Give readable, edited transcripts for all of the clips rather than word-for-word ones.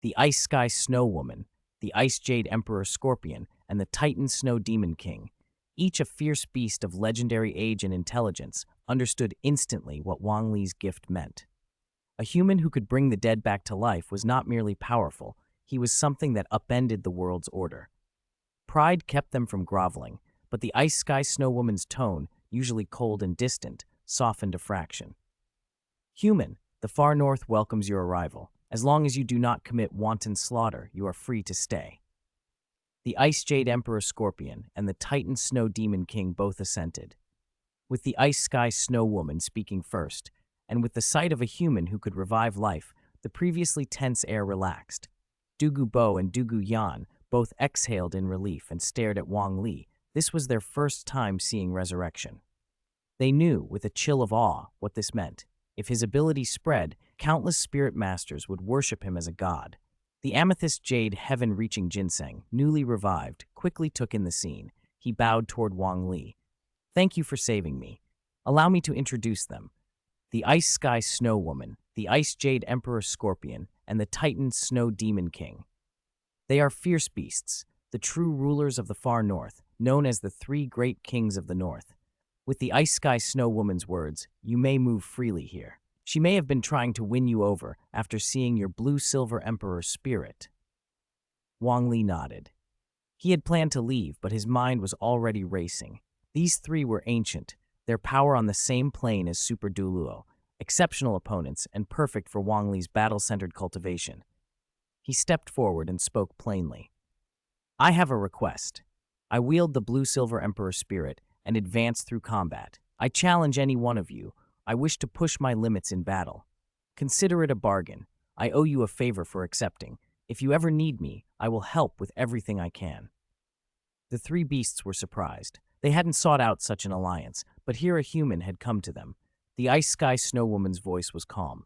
the Ice Sky Snow Woman, the Ice Jade Emperor Scorpion, and the Titan Snow Demon King, each a fierce beast of legendary age and intelligence, understood instantly what Wang Li's gift meant. A human who could bring the dead back to life was not merely powerful, he was something that upended the world's order. Pride kept them from groveling, but the Ice Sky Snow Woman's tone, usually cold and distant, softened a fraction. Human, the far north welcomes your arrival. As long as you do not commit wanton slaughter, you are free to stay. The Ice Jade Emperor Scorpion and the Titan Snow Demon King both assented, with the Ice Sky Snow Woman speaking first, and with the sight of a human who could revive life, the previously tense air relaxed. Dugu Bo and Dugu Yan both exhaled in relief and stared at Wang Li. This was their first time seeing resurrection. They knew, with a chill of awe, what this meant. If his ability spread, countless spirit masters would worship him as a god. The amethyst jade heaven-reaching ginseng, newly revived, quickly took in the scene. He bowed toward Wang Li. "Thank you for saving me. Allow me to introduce them. The Ice Sky Snow Woman, the Ice Jade Emperor Scorpion, and the Titan Snow Demon King. They are fierce beasts, the true rulers of the far north, known as the three great kings of the north. With the Ice Sky Snow Woman's words, you may move freely here. She may have been trying to win you over after seeing your blue-silver emperor spirit." Wang Li nodded. He had planned to leave, but his mind was already racing. These three were ancient, their power on the same plane as Super Douluo, exceptional opponents and perfect for Wang Li's battle-centered cultivation. He stepped forward and spoke plainly. "I have a request. I wield the blue-silver emperor spirit and advance through combat. I challenge any one of you. I wish to push my limits in battle. Consider it a bargain. I owe you a favor for accepting. If you ever need me, I will help with everything I can." The three beasts were surprised. They hadn't sought out such an alliance, but here a human had come to them. The Ice Sky Snow Woman's voice was calm.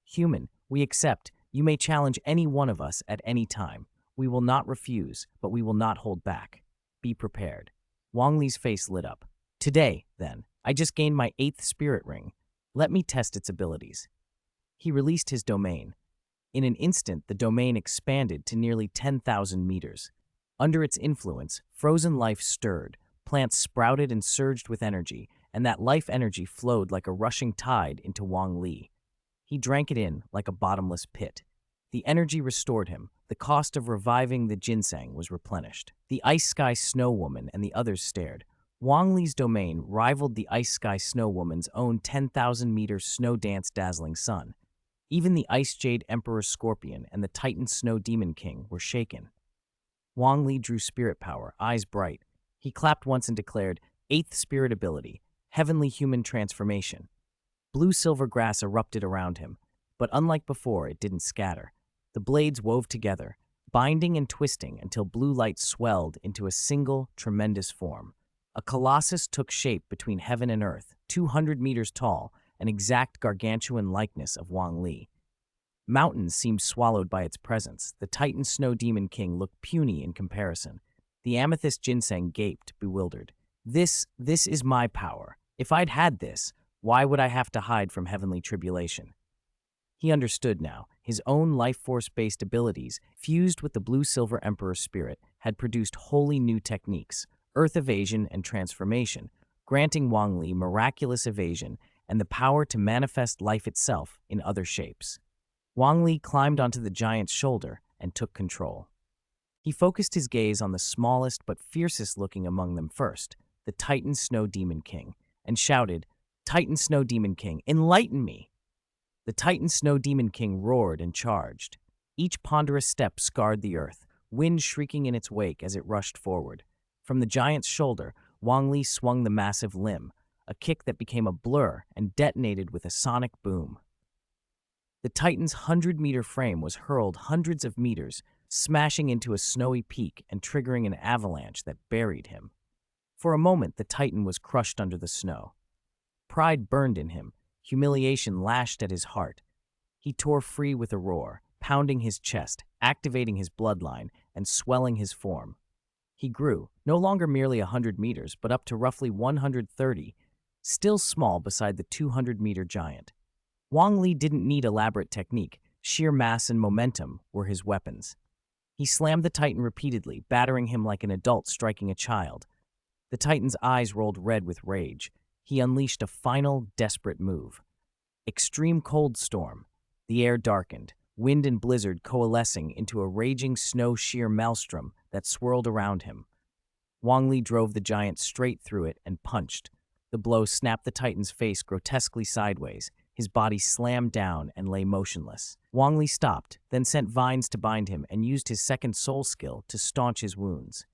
"Human, we accept. You may challenge any one of us at any time. We will not refuse, but we will not hold back. Be prepared." Wang Li's face lit up. "Today, then, I just gained my 8th spirit ring. Let me test its abilities." He released his domain. In an instant, the domain expanded to nearly 10,000 meters. Under its influence, frozen life stirred, plants sprouted and surged with energy, and that life energy flowed like a rushing tide into Wang Li. He drank it in like a bottomless pit. The energy restored him. The cost of reviving the ginseng was replenished. The Ice Sky Snow Woman and the others stared. Wang Li's domain rivaled the Ice Sky Snow Woman's own 10,000-meter snow dance dazzling sun. Even the Ice Jade Emperor Scorpion and the Titan Snow Demon King were shaken. Wang Li drew spirit power, eyes bright. He clapped once and declared, "8th spirit ability, heavenly human transformation." Blue-silver grass erupted around him, but unlike before, it didn't scatter. The blades wove together, binding and twisting until blue light swelled into a single, tremendous form. A colossus took shape between heaven and earth, 200 meters tall, an exact gargantuan likeness of Wang Li. Mountains seemed swallowed by its presence. The Titan Snow Demon King looked puny in comparison. The amethyst ginseng gaped, bewildered. This is my power. If I'd had this, why would I have to hide from heavenly tribulation?" He understood now. His own life force-based abilities, fused with the blue-silver emperor spirit, had produced wholly new techniques, earth evasion and transformation, granting Wang Li miraculous evasion and the power to manifest life itself in other shapes. Wang Li climbed onto the giant's shoulder and took control. He focused his gaze on the smallest but fiercest-looking among them first, the Titan Snow Demon King, and shouted, "Titan Snow Demon King, enlighten me!" The Titan Snow Demon King roared and charged. Each ponderous step scarred the earth, wind shrieking in its wake as it rushed forward. From the giant's shoulder, Wang Li swung the massive limb, a kick that became a blur and detonated with a sonic boom. The Titan's 100-meter frame was hurled hundreds of meters, smashing into a snowy peak and triggering an avalanche that buried him. For a moment, the Titan was crushed under the snow. Pride burned in him. Humiliation lashed at his heart. He tore free with a roar, pounding his chest, activating his bloodline, and swelling his form. He grew, no longer merely 100 meters, but up to roughly 130, still small beside the 200-meter giant. Wang Li didn't need elaborate technique. Sheer mass and momentum were his weapons. He slammed the Titan repeatedly, battering him like an adult striking a child. The Titan's eyes rolled red with rage. He unleashed a final, desperate move. Extreme cold storm. The air darkened, wind and blizzard coalescing into a raging snow-sheer maelstrom that swirled around him. Wang Li drove the giant straight through it and punched. The blow snapped the Titan's face grotesquely sideways. His body slammed down and lay motionless. Wang Li stopped, then sent vines to bind him and used his second soul skill to staunch his wounds.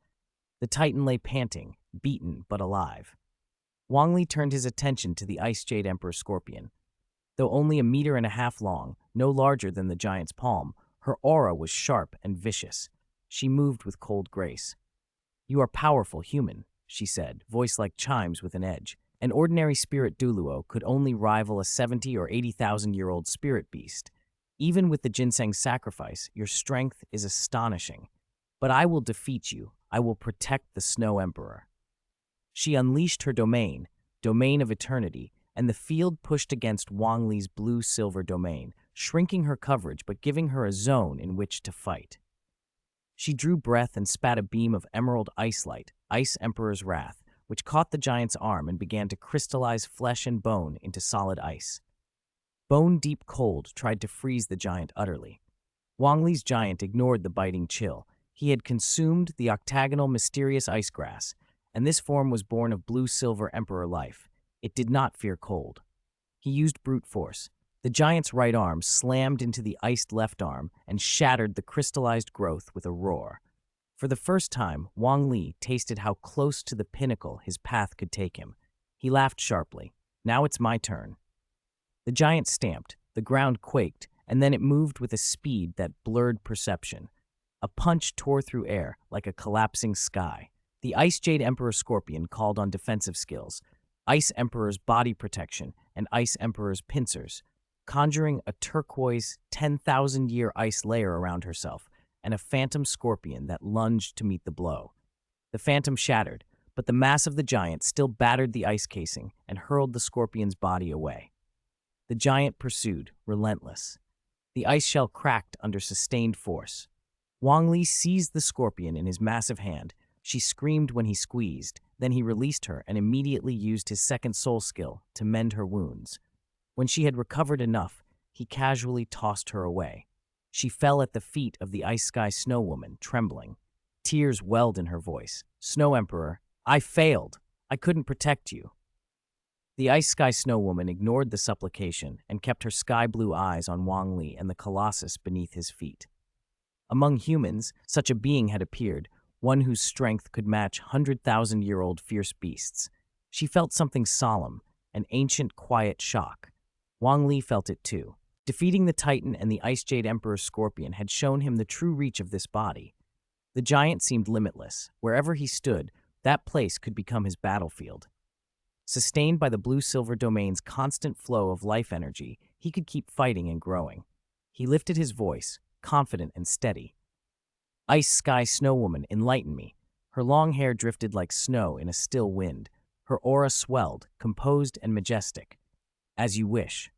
The Titan lay panting, beaten but alive. Wang Li turned his attention to the Ice Jade Emperor Scorpion. Though only 1.5 meters long, no larger than the giant's palm, her aura was sharp and vicious. She moved with cold grace. "You are powerful, human," she said, voice like chimes with an edge. An ordinary spirit Douluo could only rival a 70 or 80,000-year-old spirit beast. Even with the ginseng sacrifice, your strength is astonishing. But I will defeat you. I will protect the Snow Emperor. She unleashed her domain of eternity, and the field pushed against Wang Li's blue-silver domain, shrinking her coverage but giving her a zone in which to fight. She drew breath and spat a beam of emerald ice light, Ice Emperor's Wrath, which caught the giant's arm and began to crystallize flesh and bone into solid ice. Bone-deep cold tried to freeze the giant utterly. Wang Li's giant ignored the biting chill. He had consumed the octagonal mysterious ice grass, and this form was born of blue-silver emperor life. It did not fear cold. He used brute force. The giant's right arm slammed into the iced left arm and shattered the crystallized growth with a roar. For the first time, Wang Li tasted how close to the pinnacle his path could take him. He laughed sharply. "Now it's my turn." The giant stamped, the ground quaked, and then it moved with a speed that blurred perception. A punch tore through air like a collapsing sky. The Ice Jade Emperor Scorpion called on defensive skills, Ice Emperor's body protection, and Ice Emperor's pincers, conjuring a turquoise 10,000-year ice layer around herself and a phantom scorpion that lunged to meet the blow. The phantom shattered, but the mass of the giant still battered the ice casing and hurled the scorpion's body away. The giant pursued, relentless. The ice shell cracked under sustained force. Wang Li seized the scorpion in his massive hand. She screamed when he squeezed, then he released her and immediately used his second soul skill to mend her wounds. When she had recovered enough, he casually tossed her away. She fell at the feet of the Ice Sky Snow Woman, trembling. Tears welled in her voice. "Snow Emperor, I failed. I couldn't protect you." The Ice Sky Snow Woman ignored the supplication and kept her sky-blue eyes on Wang Li and the colossus beneath his feet. Among humans, such a being had appeared, one whose strength could match 100,000-year-old fierce beasts. She felt something solemn, an ancient, quiet shock. Wang Li felt it too. Defeating the Titan and the Ice Jade Emperor Scorpion had shown him the true reach of this body. The giant seemed limitless. Wherever he stood, that place could become his battlefield. Sustained by the blue-silver domain's constant flow of life energy, he could keep fighting and growing. He lifted his voice, confident and steady. "Ice Sky Snow Woman, enlighten me." Her long hair drifted like snow in a still wind. Her aura swelled, composed and majestic. "As you wish."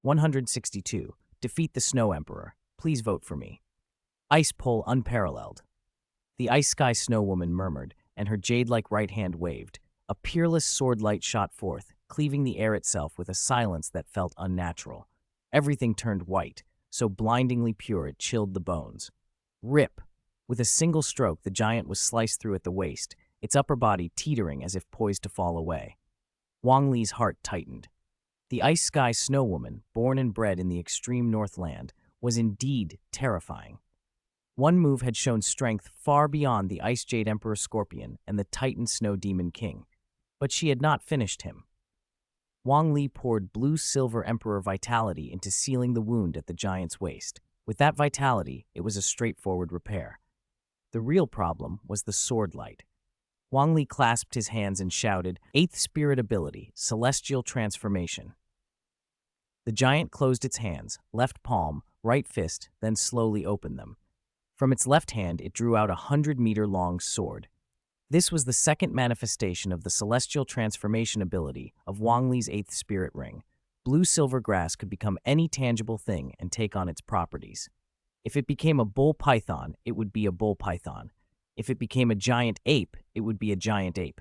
162. Defeat the Snow Emperor. Please vote for me. Ice pull unparalleled. The Ice Sky Snow Woman murmured, and her jade-like right hand waved. A peerless sword light shot forth, cleaving the air itself with a silence that felt unnatural. Everything turned white, so blindingly pure it chilled the bones. Rip! With a single stroke, the giant was sliced through at the waist, its upper body teetering as if poised to fall away. Wang Li's heart tightened. The Ice Sky Snow Woman, born and bred in the extreme Northland, was indeed terrifying. One move had shown strength far beyond the Ice Jade Emperor Scorpion and the Titan Snow Demon King. But she had not finished him. Wang Li poured blue-silver Emperor vitality into sealing the wound at the giant's waist. With that vitality, it was a straightforward repair. The real problem was the sword light. Wang Li clasped his hands and shouted, "Eighth Spirit Ability, Celestial Transformation." The giant closed its hands, left palm, right fist, then slowly opened them. From its left hand, it drew out a 100-meter-long sword. This was the second manifestation of the Celestial Transformation ability of Wang Li's Eighth Spirit Ring. blue-silver grass could become any tangible thing and take on its properties. If it became a bull python, it would be a bull python. If it became a giant ape, it would be a giant ape.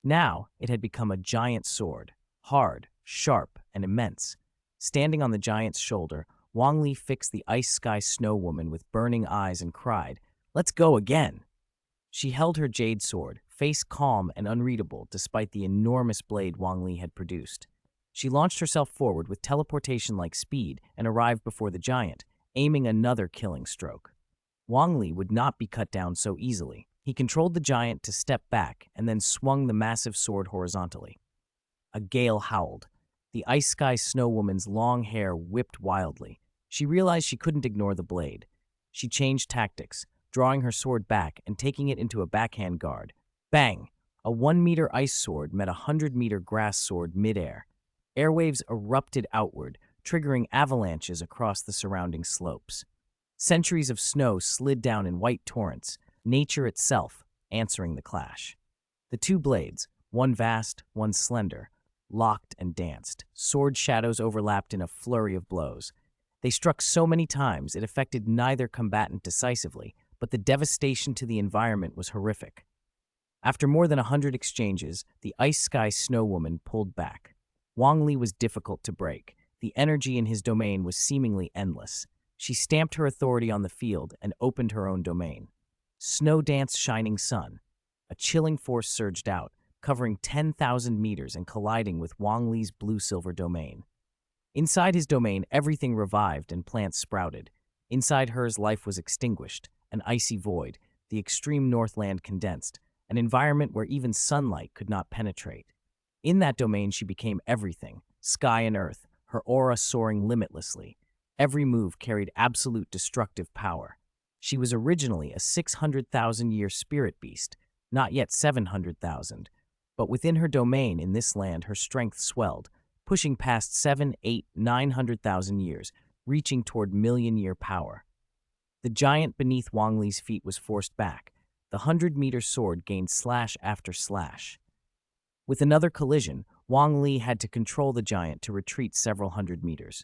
Now, it had become a giant sword, hard, sharp, and immense. Standing on the giant's shoulder, Wang Li fixed the ice sky snow woman with burning eyes and cried, "Let's go again!" She held her jade sword, face calm and unreadable despite the enormous blade Wang Li had produced. She launched herself forward with teleportation-like speed and arrived before the giant, aiming another killing stroke. Wang Li would not be cut down so easily. He controlled the giant to step back and then swung the massive sword horizontally. A gale howled. The ice sky snow woman's long hair whipped wildly. She realized she couldn't ignore the blade. She changed tactics, drawing her sword back and taking it into a backhand guard. Bang! A 1-meter ice sword met a 100-meter grass sword midair. Airwaves erupted outward, triggering avalanches across the surrounding slopes. Centuries of snow slid down in white torrents, nature itself answering the clash. The two blades, one vast, one slender, locked and danced. Sword shadows overlapped in a flurry of blows. They struck so many times it affected neither combatant decisively, but the devastation to the environment was horrific. After more than 100 exchanges, the ice sky snow woman pulled back. Wang Li was difficult to break. The energy in his domain was seemingly endless. She stamped her authority on the field and opened her own domain. Snow dance shining sun. A chilling force surged out, covering 10,000 meters and colliding with Wang Li's blue-silver domain. Inside his domain, everything revived and plants sprouted. Inside hers, life was extinguished, an icy void, the extreme northland condensed, an environment where even sunlight could not penetrate. In that domain, she became everything, sky and earth, her aura soaring limitlessly. Every move carried absolute destructive power. She was originally a 600,000-year spirit beast, not yet 700,000. But within her domain in this land, her strength swelled, pushing past 7, 8, 900,000 years, reaching toward million-year power. The giant beneath Wang Li's feet was forced back. The 100-meter sword gained slash after slash. With another collision, Wang Li had to control the giant to retreat several hundred meters.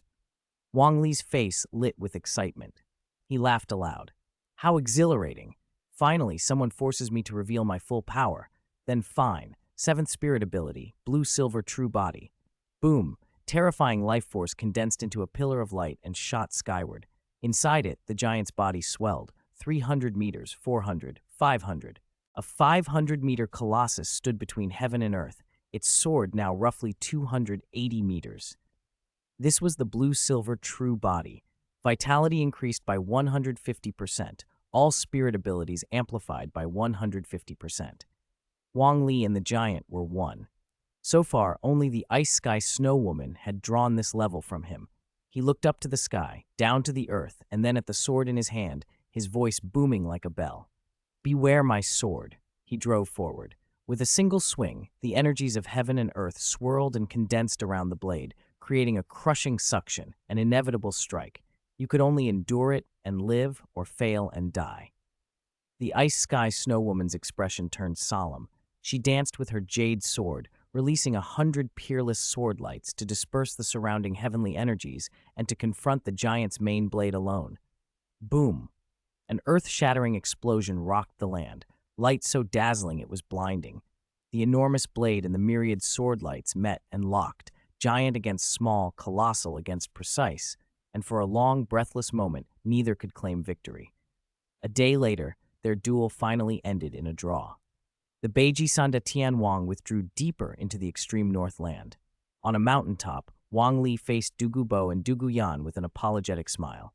Wang Li's face lit with excitement. He laughed aloud. How exhilarating! Finally, someone forces me to reveal my full power. Then fine, 7th spirit ability, blue-silver true body. Boom! Terrifying life force condensed into a pillar of light and shot skyward. Inside it, the giant's body swelled. 300 meters, 400, 500. A 500-meter colossus stood between heaven and earth, its sword now roughly 280 meters. This was the blue-silver true body. Vitality increased by 150%, all spirit abilities amplified by 150%. Wang Li and the giant were one. So far, only the ice sky snow woman had drawn this level from him. He looked up to the sky, down to the earth, and then at the sword in his hand, his voice booming like a bell. Beware my sword. He drove forward. With a single swing, the energies of heaven and earth swirled and condensed around the blade, creating a crushing suction, an inevitable strike. You could only endure it and live, or fail and die. The ice sky snow woman's expression turned solemn. She danced with her jade sword, releasing 100 peerless sword lights to disperse the surrounding heavenly energies and to confront the giant's main blade alone. Boom! An earth-shattering explosion rocked the land, light so dazzling it was blinding. The enormous blade and the myriad sword lights met and locked, giant against small, colossal against precise, and for a long, breathless moment, neither could claim victory. A day later, their duel finally ended in a draw. The Beiji Sanda Tianwang withdrew deeper into the extreme northland. On a mountaintop, Wang Li faced Dugu Bo and Dugu Yan with an apologetic smile.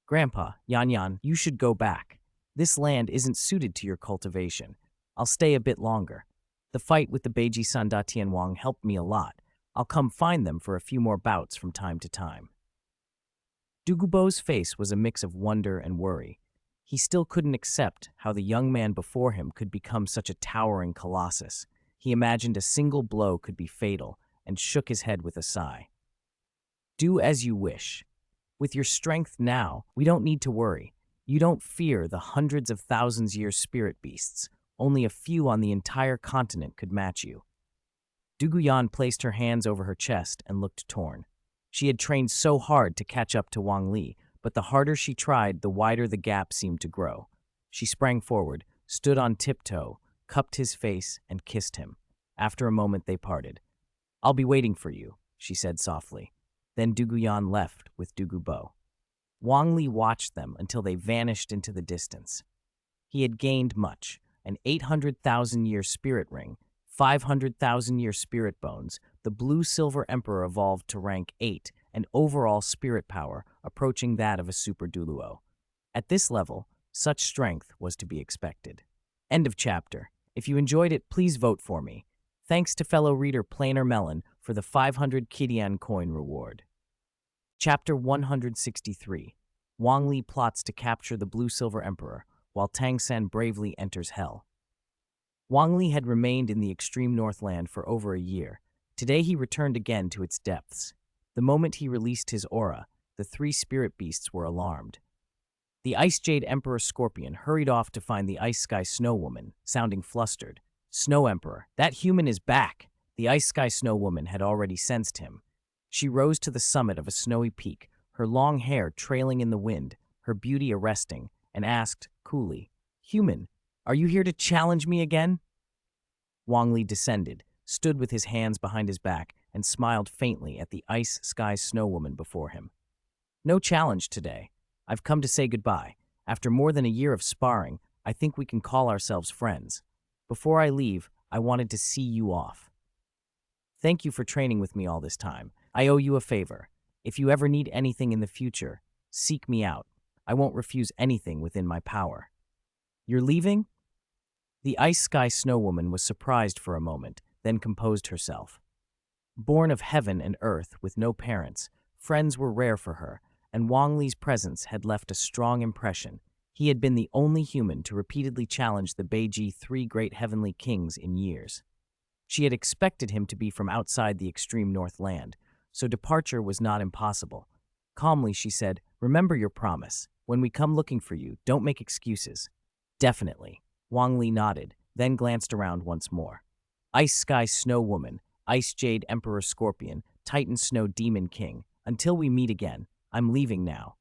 Grandpa, Yan, you should go back. This land isn't suited to your cultivation. I'll stay a bit longer. The fight with the Beiji Sanda Tianwang helped me a lot. I'll come find them for a few more bouts from time to time. Dugu Bo's face was a mix of wonder and worry. He still couldn't accept how the young man before him could become such a towering colossus. He imagined a single blow could be fatal and shook his head with a sigh. Do as you wish. With your strength now, we don't need to worry. You don't fear the hundreds of thousands-year spirit beasts. Only a few on the entire continent could match you. Dugu Yan placed her hands over her chest and looked torn. She had trained so hard to catch up to Wang Li, but the harder she tried, the wider the gap seemed to grow. She sprang forward, stood on tiptoe, cupped his face, and kissed him. After a moment, they parted. "I'll be waiting for you," she said softly. Then Duguyan left with Dugubo. Wang Li watched them until they vanished into the distance. He had gained much: an 800,000-year spirit ring, 500,000-year spirit bones. The blue-silver emperor evolved to rank 8, and overall spirit power approaching that of a super Douluo. At this level, such strength was to be expected. End of chapter. If you enjoyed it, please vote for me. Thanks to fellow reader Plainer Melon for the 500 Kidian coin reward. Chapter 163. Wang Li plots to capture the blue-silver emperor, while Tang San bravely enters hell. Wang Li had remained in the extreme Northland for over a year. Today he returned again to its depths. The moment he released his aura, the 3 spirit beasts were alarmed. The Ice Jade Emperor Scorpion hurried off to find the Ice Sky Snow Woman, sounding flustered. "Snow Emperor, that human is back!" The Ice Sky Snow Woman had already sensed him. She rose to the summit of a snowy peak, her long hair trailing in the wind, her beauty arresting, and asked, coolly, "Human, are you here to challenge me again?" Wang Li descended, stood with his hands behind his back, and smiled faintly at the Ice Sky Snow Woman before him. "No challenge today. I've come to say goodbye. After more than a year of sparring, I think we can call ourselves friends. Before I leave, I wanted to see you off. Thank you for training with me all this time. I owe you a favor. If you ever need anything in the future, seek me out. I won't refuse anything within my power." "You're leaving?" The Ice Sky Snow Woman was surprised for a moment, then composed herself. Born of heaven and earth with no parents, friends were rare for her, and Wang Li's presence had left a strong impression. He had been the only human to repeatedly challenge the Beiji 3 great heavenly kings in years. She had expected him to be from outside the extreme Northland, so departure was not impossible. Calmly, she said, "Remember your promise. When we come looking for you, don't make excuses." "Definitely." Wang Li nodded, then glanced around once more. Ice Sky Snow Woman, Ice Jade Emperor Scorpion, Titan Snow Demon King. Until we meet again, I'm leaving now.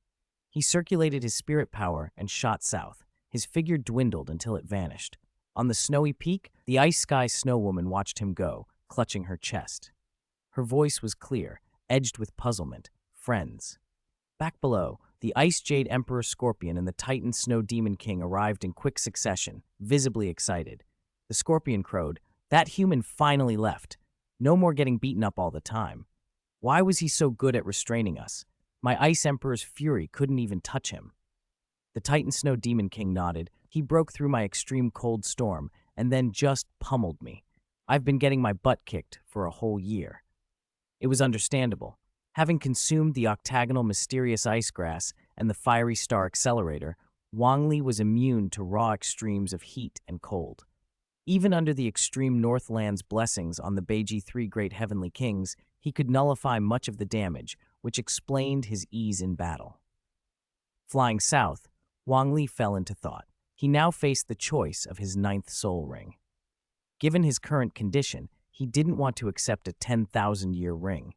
He circulated his spirit power and shot south. His figure dwindled until it vanished. On the snowy peak, the Ice Sky Snow Woman watched him go, clutching her chest. Her voice was clear, edged with puzzlement. "Friends." Back below, the Ice Jade Emperor Scorpion and the Titan Snow Demon King arrived in quick succession, visibly excited. The Scorpion crowed, "That human finally left. No more getting beaten up all the time. Why was he so good at restraining us? My Ice Emperor's fury couldn't even touch him." The Titan Snow Demon King nodded. "He broke through my extreme cold storm and then just pummeled me. I've been getting my butt kicked for a whole year." It was understandable. Having consumed the octagonal mysterious ice grass and the fiery star accelerator, Wang Li was immune to raw extremes of heat and cold. Even under the extreme Northland's blessings on the Beiji 3 great heavenly kings, he could nullify much of the damage, which explained his ease in battle. Flying south, Wang Li fell into thought. He now faced the choice of his 9th soul ring. Given his current condition, he didn't want to accept a 10,000-year ring.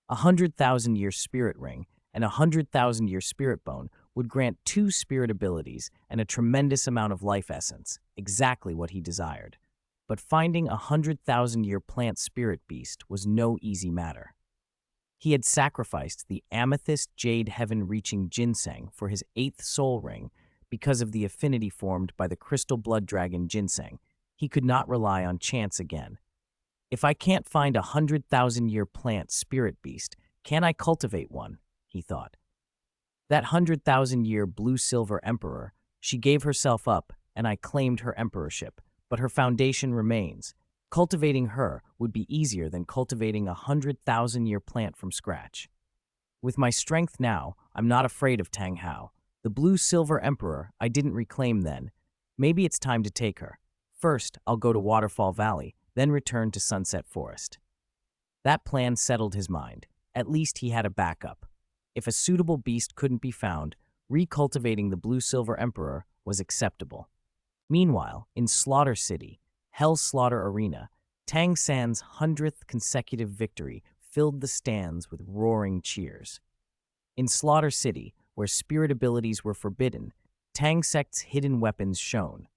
100,000-year spirit ring and 100,000-year spirit bone would grant 2 spirit abilities and a tremendous amount of life essence, exactly what he desired. But finding a 100,000-year plant spirit beast was no easy matter. He had sacrificed the amethyst jade heaven-reaching ginseng for his 8th soul ring because of the affinity formed by the crystal blood dragon ginseng. He could not rely on chance again. "If I can't find a 100,000-year plant spirit beast, can I cultivate one?" he thought. That 100,000-year blue-silver emperor, she gave herself up, and I claimed her emperorship, but her foundation remains. Cultivating her would be easier than cultivating a 100,000-year plant from scratch. With my strength now, I'm not afraid of Tang Hao. The blue-silver emperor I didn't reclaim then. Maybe it's time to take her. First, I'll go to Waterfall Valley, then return to Sunset Forest. That plan settled his mind. At least he had a backup. If a suitable beast couldn't be found, recultivating the blue-silver emperor was acceptable. Meanwhile, in Slaughter City, Hell's Slaughter Arena, Tang San's 100th consecutive victory filled the stands with roaring cheers. In Slaughter City, where spirit abilities were forbidden, Tang Sect's hidden weapons shone.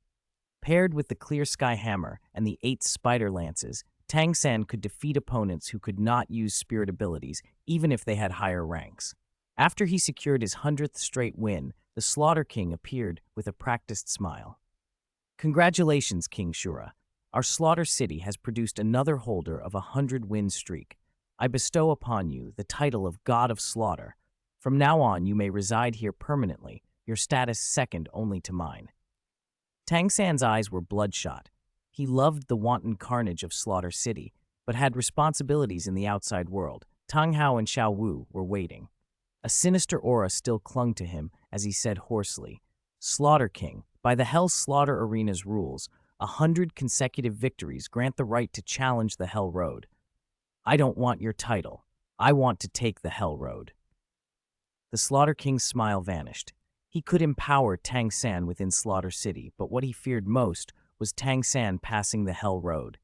Paired with the Clear Sky Hammer and the 8 Spider Lances, Tang San could defeat opponents who could not use spirit abilities, even if they had higher ranks. After he secured his 100th straight win, the Slaughter King appeared with a practiced smile. Congratulations, King Shura. Our Slaughter City has produced another holder of a 100-win streak. I bestow upon you the title of God of Slaughter. From now on, you may reside here permanently, your status second only to mine. Tang San's eyes were bloodshot. He loved the wanton carnage of Slaughter City, but had responsibilities in the outside world. Tang Hao and Xiao Wu were waiting. A sinister aura still clung to him as he said hoarsely, "Slaughter King, by the Hell Slaughter Arena's rules, 100 consecutive victories grant the right to challenge the Hell Road. I don't want your title. I want to take the Hell Road." The Slaughter King's smile vanished. He could empower Tang San within Slaughter City, but what he feared most was Tang San passing the Hell Road.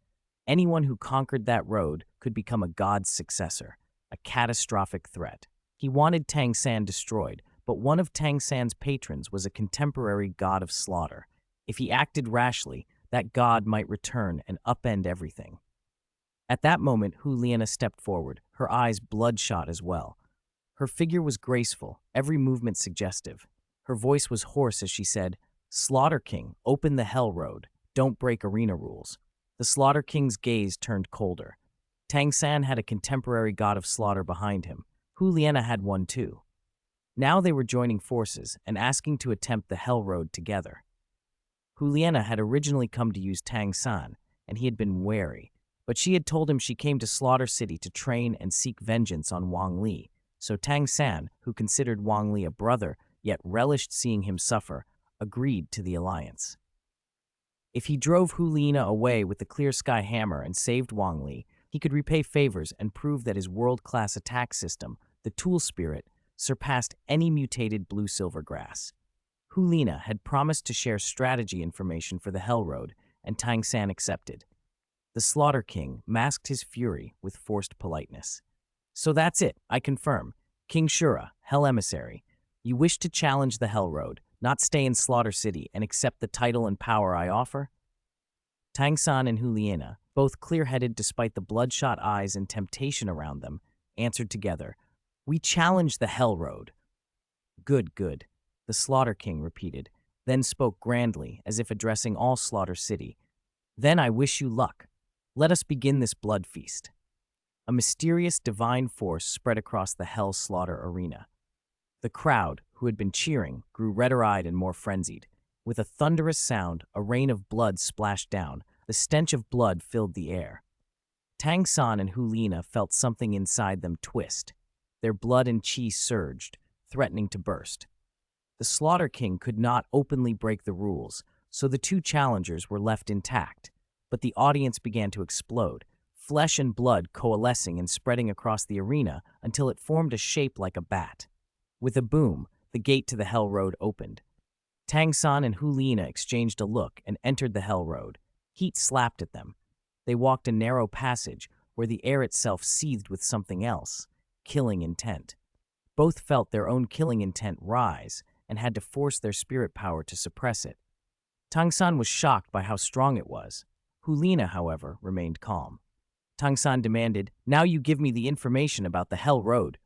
Anyone who conquered that road could become a god's successor, a catastrophic threat. He wanted Tang San destroyed, but one of Tang San's patrons was a contemporary god of slaughter. If he acted rashly, that god might return and upend everything. At that moment, Hu Liana stepped forward, her eyes bloodshot as well. Her figure was graceful, every movement suggestive. Her voice was hoarse as she said, "Slaughter King, open the Hell Road. Don't break arena rules." The Slaughter King's gaze turned colder. Tang San had a contemporary god of slaughter behind him. Hu Liana had one too. Now they were joining forces and asking to attempt the Hell Road together. Hu Liana had originally come to use Tang San, and he had been wary, but she had told him she came to Slaughter City to train and seek vengeance on Wang Li, so Tang San, who considered Wang Li a brother, yet relished seeing him suffer, agreed to the alliance. If he drove Hu Liana away with the Clear Sky Hammer and saved Wang Li, he could repay favors and prove that his world-class attack system, the Tool Spirit, surpassed any mutated blue-silver grass. Hu Liana had promised to share strategy information for the Hell Road, and Tang San accepted. The Slaughter King masked his fury with forced politeness. "So that's it, I confirm. King Shura, Hell Emissary. You wish to challenge the Hell Road, not stay in Slaughter City and accept the title and power I offer?" Tang San and Hu Liana, both clear-headed despite the bloodshot eyes and temptation around them, answered together, "We challenge the Hell Road." "Good, good," the Slaughter King repeated, then spoke grandly as if addressing all Slaughter City. "Then I wish you luck. Let us begin this blood feast." A mysterious divine force spread across the Hell Slaughter Arena. The crowd, who had been cheering, grew redder-eyed and more frenzied. With a thunderous sound, a rain of blood splashed down. The stench of blood filled the air. Tang San and Hu Liana felt something inside them twist. Their blood and chi surged, threatening to burst. The Slaughter King could not openly break the rules, so the two challengers were left intact. But the audience began to explode, flesh and blood coalescing and spreading across the arena until it formed a shape like a bat. With a boom, the gate to the Hell Road opened. Tang San and Hu Liana exchanged a look and entered the Hell Road. Heat slapped at them. They walked a narrow passage where the air itself seethed with something else, killing intent. Both felt their own killing intent rise and had to force their spirit power to suppress it. Tang San was shocked by how strong it was. Hu Liana, however, remained calm. Tang San demanded, "Now you give me the information about the Hell Road."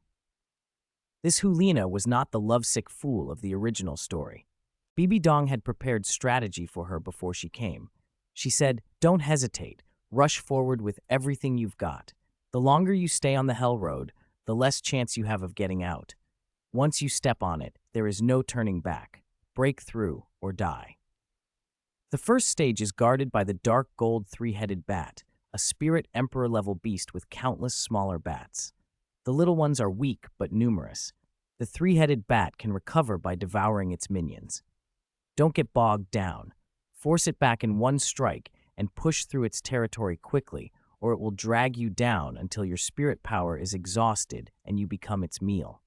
This Hu Liana was not the lovesick fool of the original story. Bibi Dong had prepared strategy for her before she came. She said, "Don't hesitate. Rush forward with everything you've got. The longer you stay on the Hell Road, the less chance you have of getting out. Once you step on it, there is no turning back. Break through or die." The first stage is guarded by the dark gold three-headed bat, a spirit emperor-level beast with countless smaller bats. The little ones are weak but numerous. The three-headed bat can recover by devouring its minions. Don't get bogged down. Force it back in one strike and push through its territory quickly, or it will drag you down until your spirit power is exhausted and you become its meal.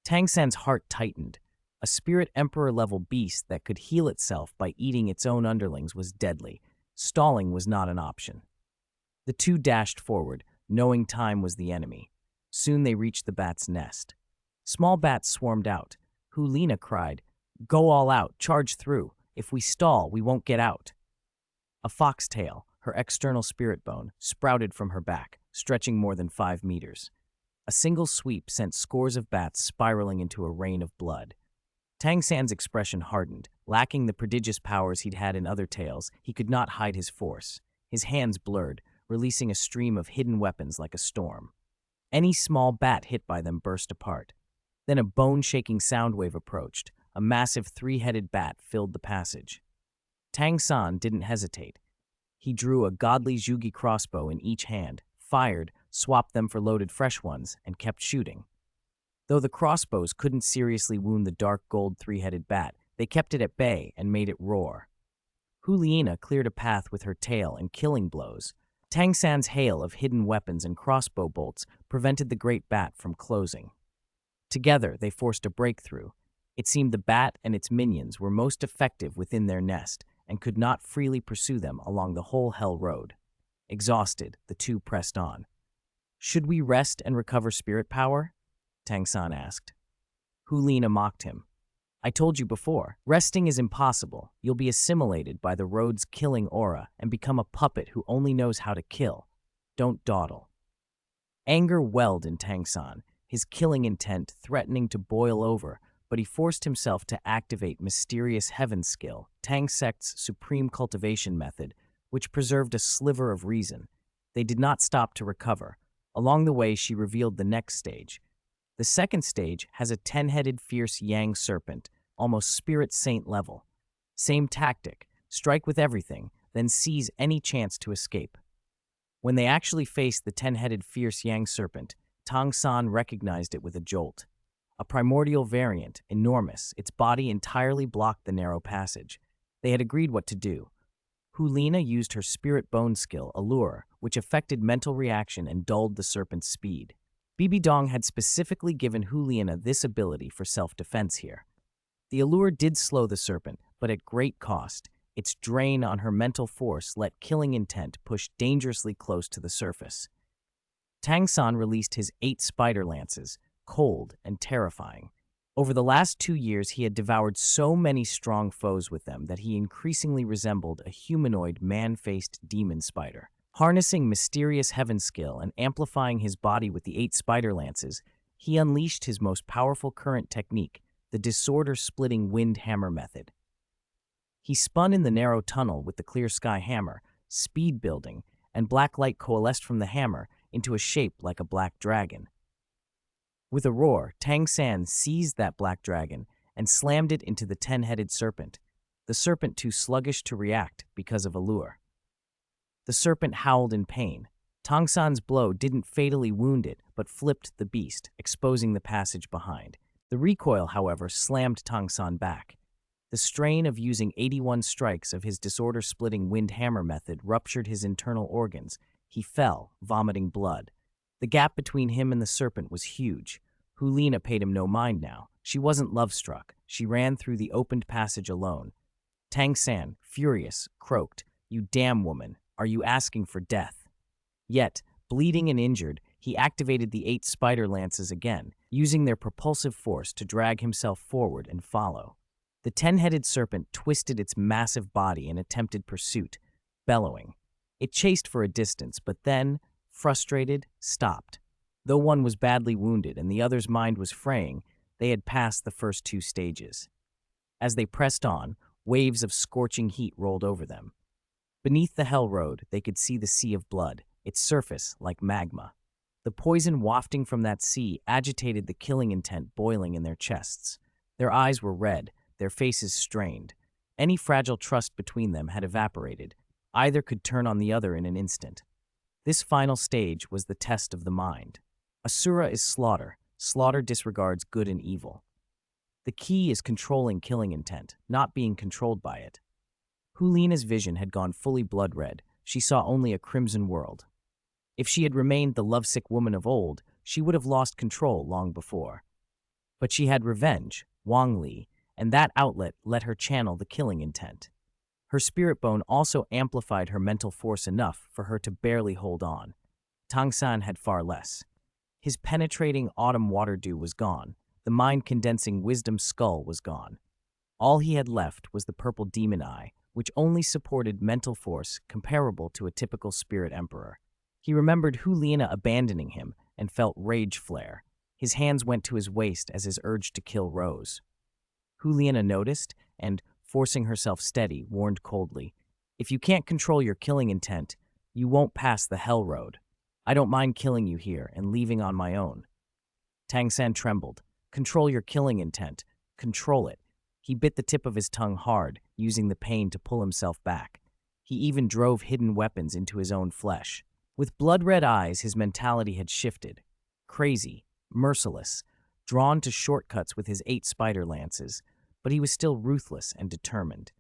Tang San's heart tightened. A spirit emperor-level beast that could heal itself by eating its own underlings was deadly. Stalling was not an option. The two dashed forward, knowing time was the enemy. Soon they reached the bat's nest. Small bats swarmed out. Hulina cried, "Go all out, charge through. If we stall, we won't get out." A foxtail, her external spirit bone, sprouted from her back, stretching more than 5 meters. A single sweep sent scores of bats spiraling into a rain of blood. Tang San's expression hardened. Lacking the prodigious powers he'd had in other tales, he could not hide his force. His hands blurred, releasing a stream of hidden weapons like a storm. Any small bat hit by them burst apart. Then a bone-shaking sound wave approached. A massive 3-headed bat filled the passage. Tang San didn't hesitate. He drew a godly Zhuge crossbow in each hand, fired, swapped them for loaded fresh ones, and kept shooting. Though the crossbows couldn't seriously wound the dark gold 3-headed bat, they kept it at bay and made it roar. Hulina cleared a path with her tail and killing blows. Tang San's hail of hidden weapons and crossbow bolts prevented the great bat from closing. Together, they forced a breakthrough. It seemed the bat and its minions were most effective within their nest and could not freely pursue them along the whole Hell Road. Exhausted, the two pressed on. "Should we rest and recover spirit power?" Tang San asked. Hulina mocked him. "I told you before, resting is impossible. You'll be assimilated by the road's killing aura and become a puppet who only knows how to kill. Don't dawdle." Anger welled in Tang San, his killing intent threatening to boil over, but he forced himself to activate mysterious heaven skill, Tang Sect's supreme cultivation method, which preserved a sliver of reason. They did not stop to recover. Along the way, she revealed the next stage. The second stage has a 10-headed fierce yang serpent, almost spirit saint level. Same tactic, strike with everything, then seize any chance to escape. When they actually faced the 10-headed fierce yang serpent, Tang San recognized it with a jolt. A primordial variant, enormous, its body entirely blocked the narrow passage. They had agreed what to do. Hulina used her spirit bone skill, Allure, which affected mental reaction and dulled the serpent's speed. Bibi Dong had specifically given Hulina this ability for self-defense here. The Allure did slow the serpent, but at great cost. Its drain on her mental force let killing intent push dangerously close to the surface. Tang San released his 8 spider lances, cold and terrifying. Over the last 2 years, he had devoured so many strong foes with them that he increasingly resembled a humanoid, man-faced demon spider. Harnessing mysterious heaven skill and amplifying his body with the 8 spider lances, he unleashed his most powerful current technique, the disorder-splitting wind hammer method. He spun in the narrow tunnel with the clear sky hammer, speed building, and black light coalesced from the hammer into a shape like a black dragon. With a roar, Tang San seized that black dragon and slammed it into the 10-headed serpent, the serpent too sluggish to react because of Allure. The serpent howled in pain. Tang San's blow didn't fatally wound it, but flipped the beast, exposing the passage behind. The recoil, however, slammed Tang San back. The strain of using 81 strikes of his disorder-splitting wind hammer method ruptured his internal organs. He fell, vomiting blood. The gap between him and the serpent was huge. Hulina paid him no mind now. She wasn't love-struck. She ran through the opened passage alone. Tang San, furious, croaked, "You damn woman, are you asking for death?" Yet, bleeding and injured, he activated the 8 spider lances again, using their propulsive force to drag himself forward and follow. The 10-headed serpent twisted its massive body in attempted pursuit, bellowing. It chased for a distance, but then, frustrated, stopped. Though one was badly wounded and the other's mind was fraying, they had passed the first 2 stages. As they pressed on, waves of scorching heat rolled over them. Beneath the Hell Road, they could see the sea of blood, its surface like magma. The poison wafting from that sea agitated the killing intent boiling in their chests. Their eyes were red, their faces strained. Any fragile trust between them had evaporated. Either could turn on the other in an instant. This final stage was the test of the mind. Asura is slaughter. Slaughter disregards good and evil. The key is controlling killing intent, not being controlled by it. Hulina's vision had gone fully blood red. She saw only a crimson world. If she had remained the lovesick woman of old, she would have lost control long before. But she had revenge, Wang Li, and that outlet let her channel the killing intent. Her spirit bone also amplified her mental force enough for her to barely hold on. Tang San had far less. His penetrating autumn water dew was gone. The mind-condensing wisdom skull was gone. All he had left was the purple demon eye, which only supported mental force comparable to a typical spirit emperor. He remembered Huliena abandoning him and felt rage flare. His hands went to his waist as his urge to kill rose. Huliena noticed and, forcing herself steady, warned coldly, "If you can't control your killing intent, you won't pass the hell road. I don't mind killing you here and leaving on my own." Tang San trembled. "Control your killing intent. Control it." He bit the tip of his tongue hard, using the pain to pull himself back. He even drove hidden weapons into his own flesh. With blood-red eyes, his mentality had shifted. Crazy, merciless, drawn to shortcuts with his 8 spider lances, but he was still ruthless and determined.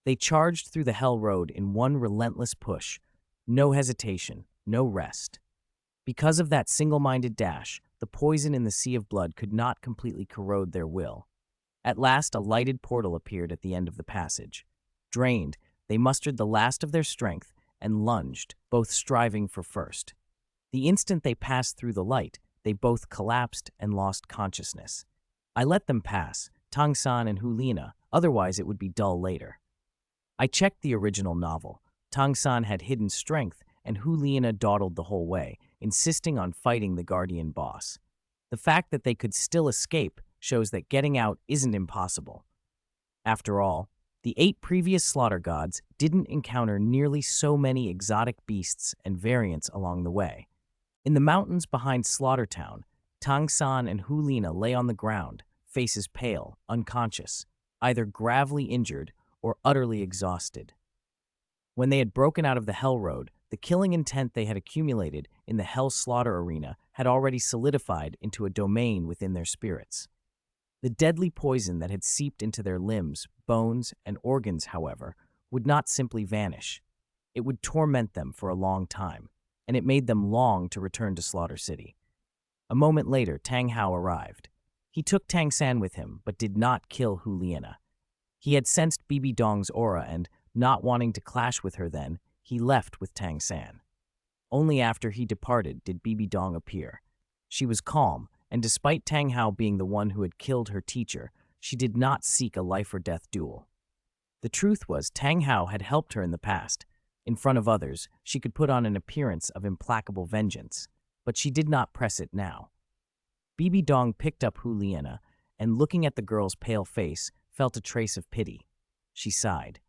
They charged through the hell road in one relentless push. No hesitation, no rest. Because of that single-minded dash, the poison in the sea of blood could not completely corrode their will. At last, a lighted portal appeared at the end of the passage. Drained, they mustered the last of their strength and lunged, both striving for first. The instant they passed through the light, they both collapsed and lost consciousness. I let them pass, Tang San and Huliena, otherwise it would be dull later. I checked the original novel. Tang San had hidden strength, and Huliena dawdled the whole way, insisting on fighting the guardian boss. The fact that they could still escape shows that getting out isn't impossible. After all, the 8 previous slaughter gods didn't encounter nearly so many exotic beasts and variants along the way. In the mountains behind Slaughtertown, Tang San and Huliena lay on the ground, faces pale, unconscious, either gravely injured or utterly exhausted. When they had broken out of the Hell Road, the killing intent they had accumulated in the Hell Slaughter Arena had already solidified into a domain within their spirits. The deadly poison that had seeped into their limbs, bones, and organs, however, would not simply vanish. It would torment them for a long time, and it made them long to return to Slaughter City. A moment later, Tang Hao arrived. He took Tang San with him, but did not kill Huliena. He had sensed Bibi Dong's aura and, not wanting to clash with her then, he left with Tang San. Only after he departed did Bibi Dong appear. She was calm, and despite Tang Hao being the one who had killed her teacher, she did not seek a life-or-death duel. The truth was, Tang Hao had helped her in the past. In front of others, she could put on an appearance of implacable vengeance, but she did not press it now. Bibi Dong picked up Huliena, and looking at the girl's pale face, felt a trace of pity. She sighed.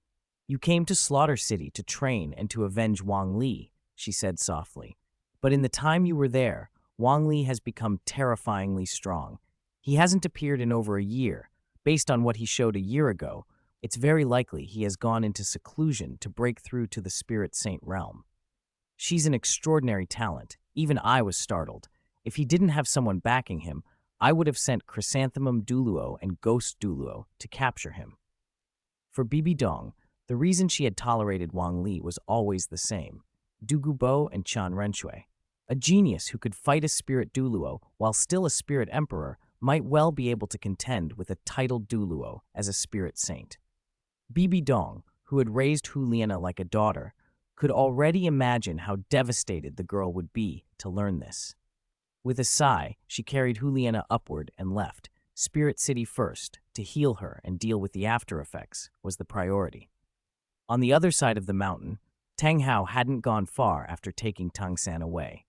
"You came to Slaughter City to train and to avenge Wang Li," she said softly. "But in the time you were there, Wang Li has become terrifyingly strong. He hasn't appeared in over a year. Based on what he showed a year ago, it's very likely he has gone into seclusion to break through to the Spirit Saint realm. She's an extraordinary talent. Even I was startled. If he didn't have someone backing him, I would have sent Chrysanthemum Douluo and Ghost Douluo to capture him." For Bibi Dong, the reason she had tolerated Wang Li was always the same: Dugubo and Chan Renshui. A genius who could fight a spirit Douluo while still a spirit emperor might well be able to contend with a titled Douluo as a spirit saint. Bibi Dong, who had raised Huliena like a daughter, could already imagine how devastated the girl would be to learn this. With a sigh, she carried Huliena upward and left. Spirit City first, to heal her and deal with the after effects, was the priority. On the other side of the mountain, Tang Hao hadn't gone far after taking Tang San away.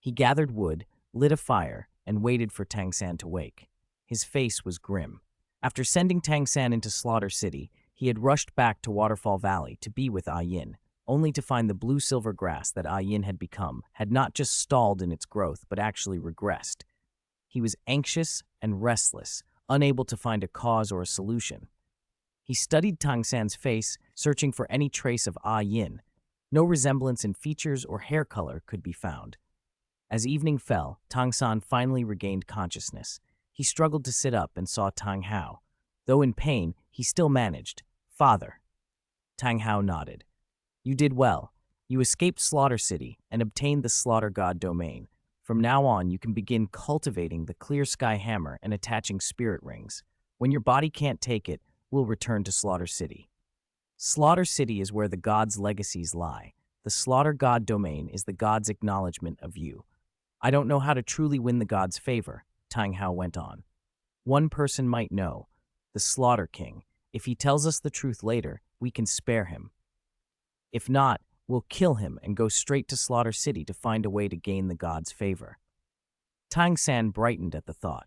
He gathered wood, lit a fire, and waited for Tang San to wake. His face was grim. After sending Tang San into Slaughter City, he had rushed back to Waterfall Valley to be with Yin, only to find the blue-silver grass that Yin had become had not just stalled in its growth, but actually regressed. He was anxious and restless, unable to find a cause or a solution. He studied Tang San's face, searching for any trace of Yin. No resemblance in features or hair color could be found. As evening fell, Tang San finally regained consciousness. He struggled to sit up and saw Tang Hao. Though in pain, he still managed. "Father." Tang Hao nodded. "You did well. You escaped Slaughter City and obtained the Slaughter God domain. From now on, you can begin cultivating the Clear Sky Hammer and attaching spirit rings. When your body can't take it, we'll return to Slaughter City. Slaughter City is where the gods' legacies lie. The Slaughter God domain is the gods' acknowledgement of you. I don't know how to truly win the gods' favor, Tang Hao went on. One person might know, the Slaughter King. If he tells us the truth later, we can spare him. If not, we'll kill him and go straight to Slaughter City to find a way to gain the gods' favor. Tang San brightened at the thought.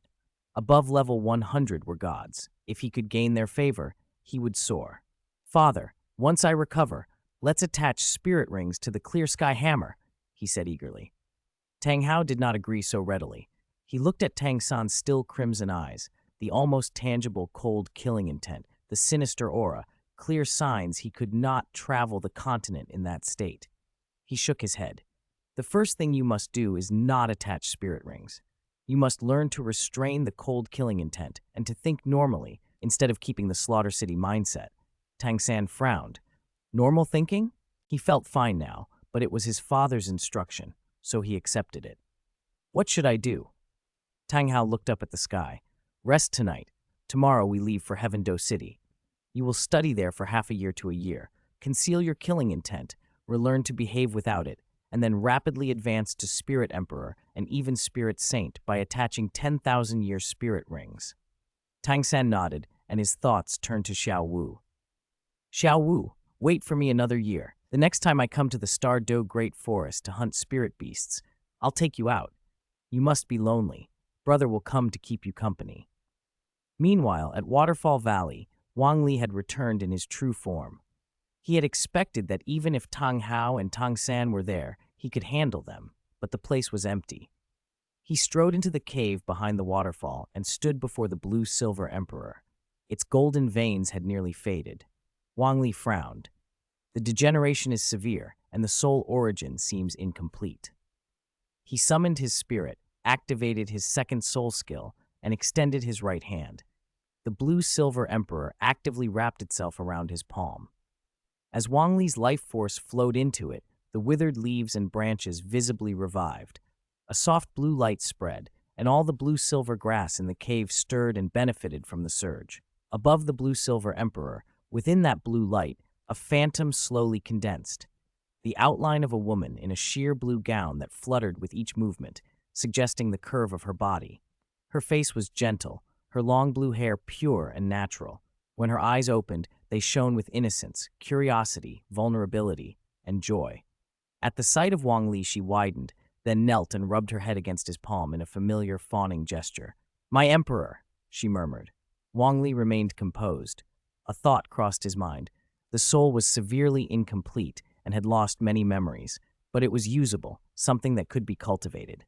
Above level 100 were gods. If he could gain their favor, he would soar. Father, once I recover, let's attach spirit rings to the clear sky hammer, he said eagerly. Tang Hao did not agree so readily. He looked at Tang San's still crimson eyes, the almost tangible cold killing intent, the sinister aura, clear signs he could not travel the continent in that state. He shook his head. The first thing you must do is not attach spirit rings. You must learn to restrain the cold killing intent and to think normally instead of keeping the Slaughter City mindset. Tang San frowned. Normal thinking? He felt fine now, but it was his father's instruction, so he accepted it. What should I do? Tang Hao looked up at the sky. Rest tonight. Tomorrow we leave for Heaven Do City. You will study there for half a year to a year, conceal your killing intent, relearn to behave without it, and then rapidly advance to Spirit Emperor and even Spirit Saint by attaching 10,000-year spirit rings. Tang San nodded, and his thoughts turned to Xiao Wu. Xiao Wu, wait for me another year. The next time I come to the Star Do Great Forest to hunt spirit beasts, I'll take you out. You must be lonely. Brother will come to keep you company. Meanwhile, at Waterfall Valley, Wang Li had returned in his true form. He had expected that even if Tang Hao and Tang San were there, he could handle them, but the place was empty. He strode into the cave behind the waterfall and stood before the blue-silver emperor. Its golden veins had nearly faded. Wang Li frowned. The degeneration is severe, and the soul origin seems incomplete. He summoned his spirit, activated his second soul skill, and extended his right hand. The blue-silver emperor actively wrapped itself around his palm. As Wang Li's life force flowed into it, the withered leaves and branches visibly revived. A soft blue light spread, and all the blue-silver grass in the cave stirred and benefited from the surge. Above the blue-silver emperor, within that blue light, a phantom slowly condensed. The outline of a woman in a sheer blue gown that fluttered with each movement, suggesting the curve of her body. Her face was gentle, her long blue hair pure and natural. When her eyes opened, they shone with innocence, curiosity, vulnerability, and joy. At the sight of Wang Li, she widened, then knelt and rubbed her head against his palm in a familiar fawning gesture. "My emperor," she murmured. Wang Li remained composed. A thought crossed his mind. The soul was severely incomplete and had lost many memories, but it was usable, something that could be cultivated.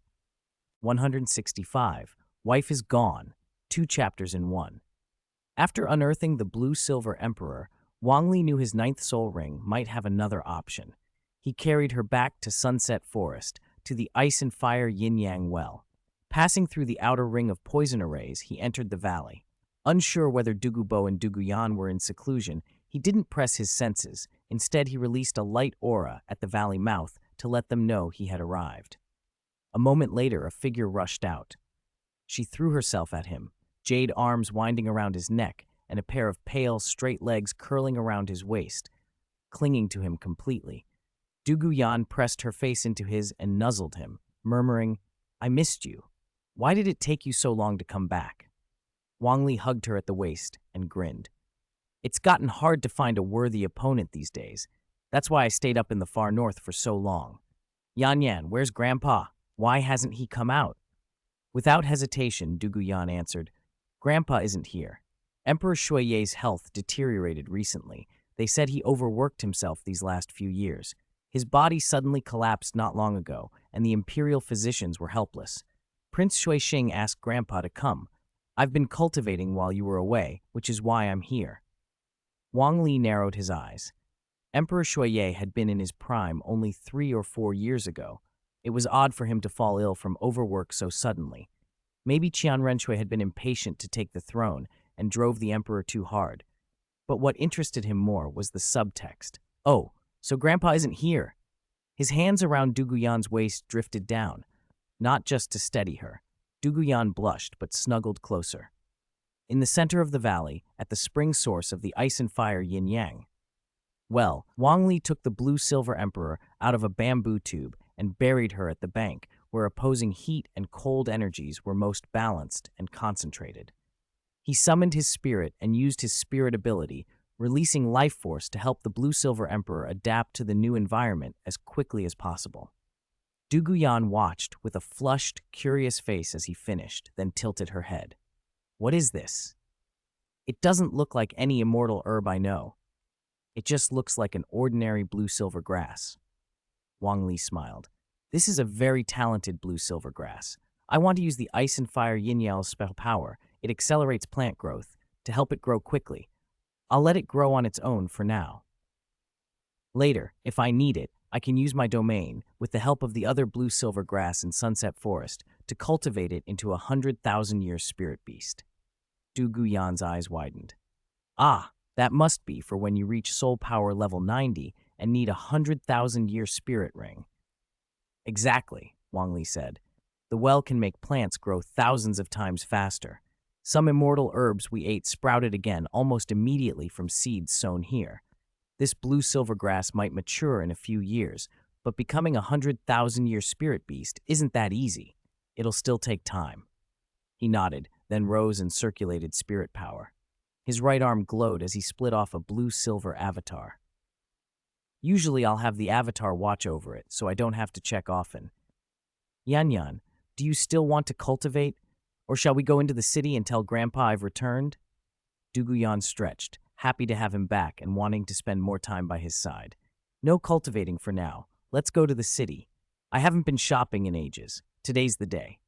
165. Wife is Gone. 2 chapters in 1. After unearthing the blue-silver emperor, Wang Li knew his 9th soul ring might have another option. He carried her back to Sunset Forest, to the Ice and Fire Yin-Yang Well. Passing through the outer ring of poison arrays, he entered the valley. Unsure whether Dugubo and Duguyan were in seclusion, he didn't press his senses. Instead, he released a light aura at the valley mouth to let them know he had arrived. A moment later, a figure rushed out. She threw herself at him, jade arms winding around his neck and a pair of pale, straight legs curling around his waist, clinging to him completely. Duguyan pressed her face into his and nuzzled him, murmuring, "I missed you. Why did it take you so long to come back?" Wang Li hugged her at the waist and grinned. "It's gotten hard to find a worthy opponent these days. That's why I stayed up in the far north for so long. Yan Yan, where's Grandpa? Why hasn't he come out?" Without hesitation, Duguyan answered, "Grandpa isn't here. Emperor Shuiye's health deteriorated recently. They said he overworked himself these last few years. His body suddenly collapsed not long ago, and the imperial physicians were helpless. Prince Shuixing asked Grandpa to come. I've been cultivating while you were away, which is why I'm here." Wang Li narrowed his eyes. Emperor Shuiye had been in his prime only 3 or 4 years ago. It was odd for him to fall ill from overwork so suddenly. Maybe Qian Renshui had been impatient to take the throne and drove the emperor too hard. But what interested him more was the subtext. "Oh, so Grandpa isn't here." His hands around Duguyan's waist drifted down, not just to steady her. Duguyan blushed but snuggled closer. In the center of the valley, at the spring source of the Ice and Fire Yin-Yang. Well, Wang Li took the blue-silver emperor out of a bamboo tube and buried her at the bank, where opposing heat and cold energies were most balanced and concentrated. He summoned his spirit and used his spirit ability, releasing life force to help the Blue-Silver Emperor adapt to the new environment as quickly as possible. Duguyan watched with a flushed, curious face as he finished, then tilted her head. "What is this?" "It doesn't look like any immortal herb I know. It just looks like an ordinary blue-silver grass." Wang Li smiled. "This is a very talented blue-silver grass. I want to use the Ice and Fire Yin-Yao's special power. It accelerates plant growth to help it grow quickly. I'll let it grow on its own for now. Later, if I need it, I can use my domain, with the help of the other blue-silver grass in Sunset Forest, to cultivate it into a 100,000-year spirit beast." Du Guyan's eyes widened. "Ah, that must be for when you reach soul power level 90 and need a 100,000-year spirit ring." "Exactly," Wang Li said. "The well can make plants grow thousands of times faster. Some immortal herbs we ate sprouted again almost immediately from seeds sown here. This blue-silver grass might mature in a few years, but becoming a 100,000-year spirit beast isn't that easy. It'll still take time." He nodded, then rose and circulated spirit power. His right arm glowed as he split off a blue-silver avatar. "Usually I'll have the avatar watch over it, so I don't have to check often. Yan, do you still want to cultivate? Or shall we go into the city and tell Grandpa I've returned?" Duguyan stretched, happy to have him back and wanting to spend more time by his side. "No cultivating for now. Let's go to the city. I haven't been shopping in ages. Today's the day."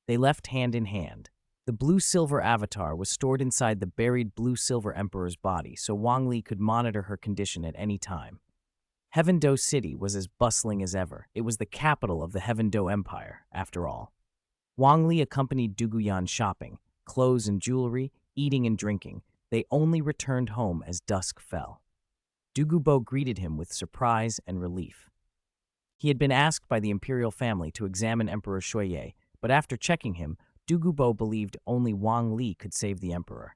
They left hand in hand. The blue-silver avatar was stored inside the buried blue-silver emperor's body, so Wang Li could monitor her condition at any time. Heaven Do City was as bustling as ever. It was the capital of the Heaven Do Empire, after all. Wang Li accompanied Duguyan shopping, clothes and jewelry, eating and drinking. They only returned home as dusk fell. Dugubo greeted him with surprise and relief. He had been asked by the imperial family to examine Emperor Shuye, but after checking him, Dugubo believed only Wang Li could save the emperor.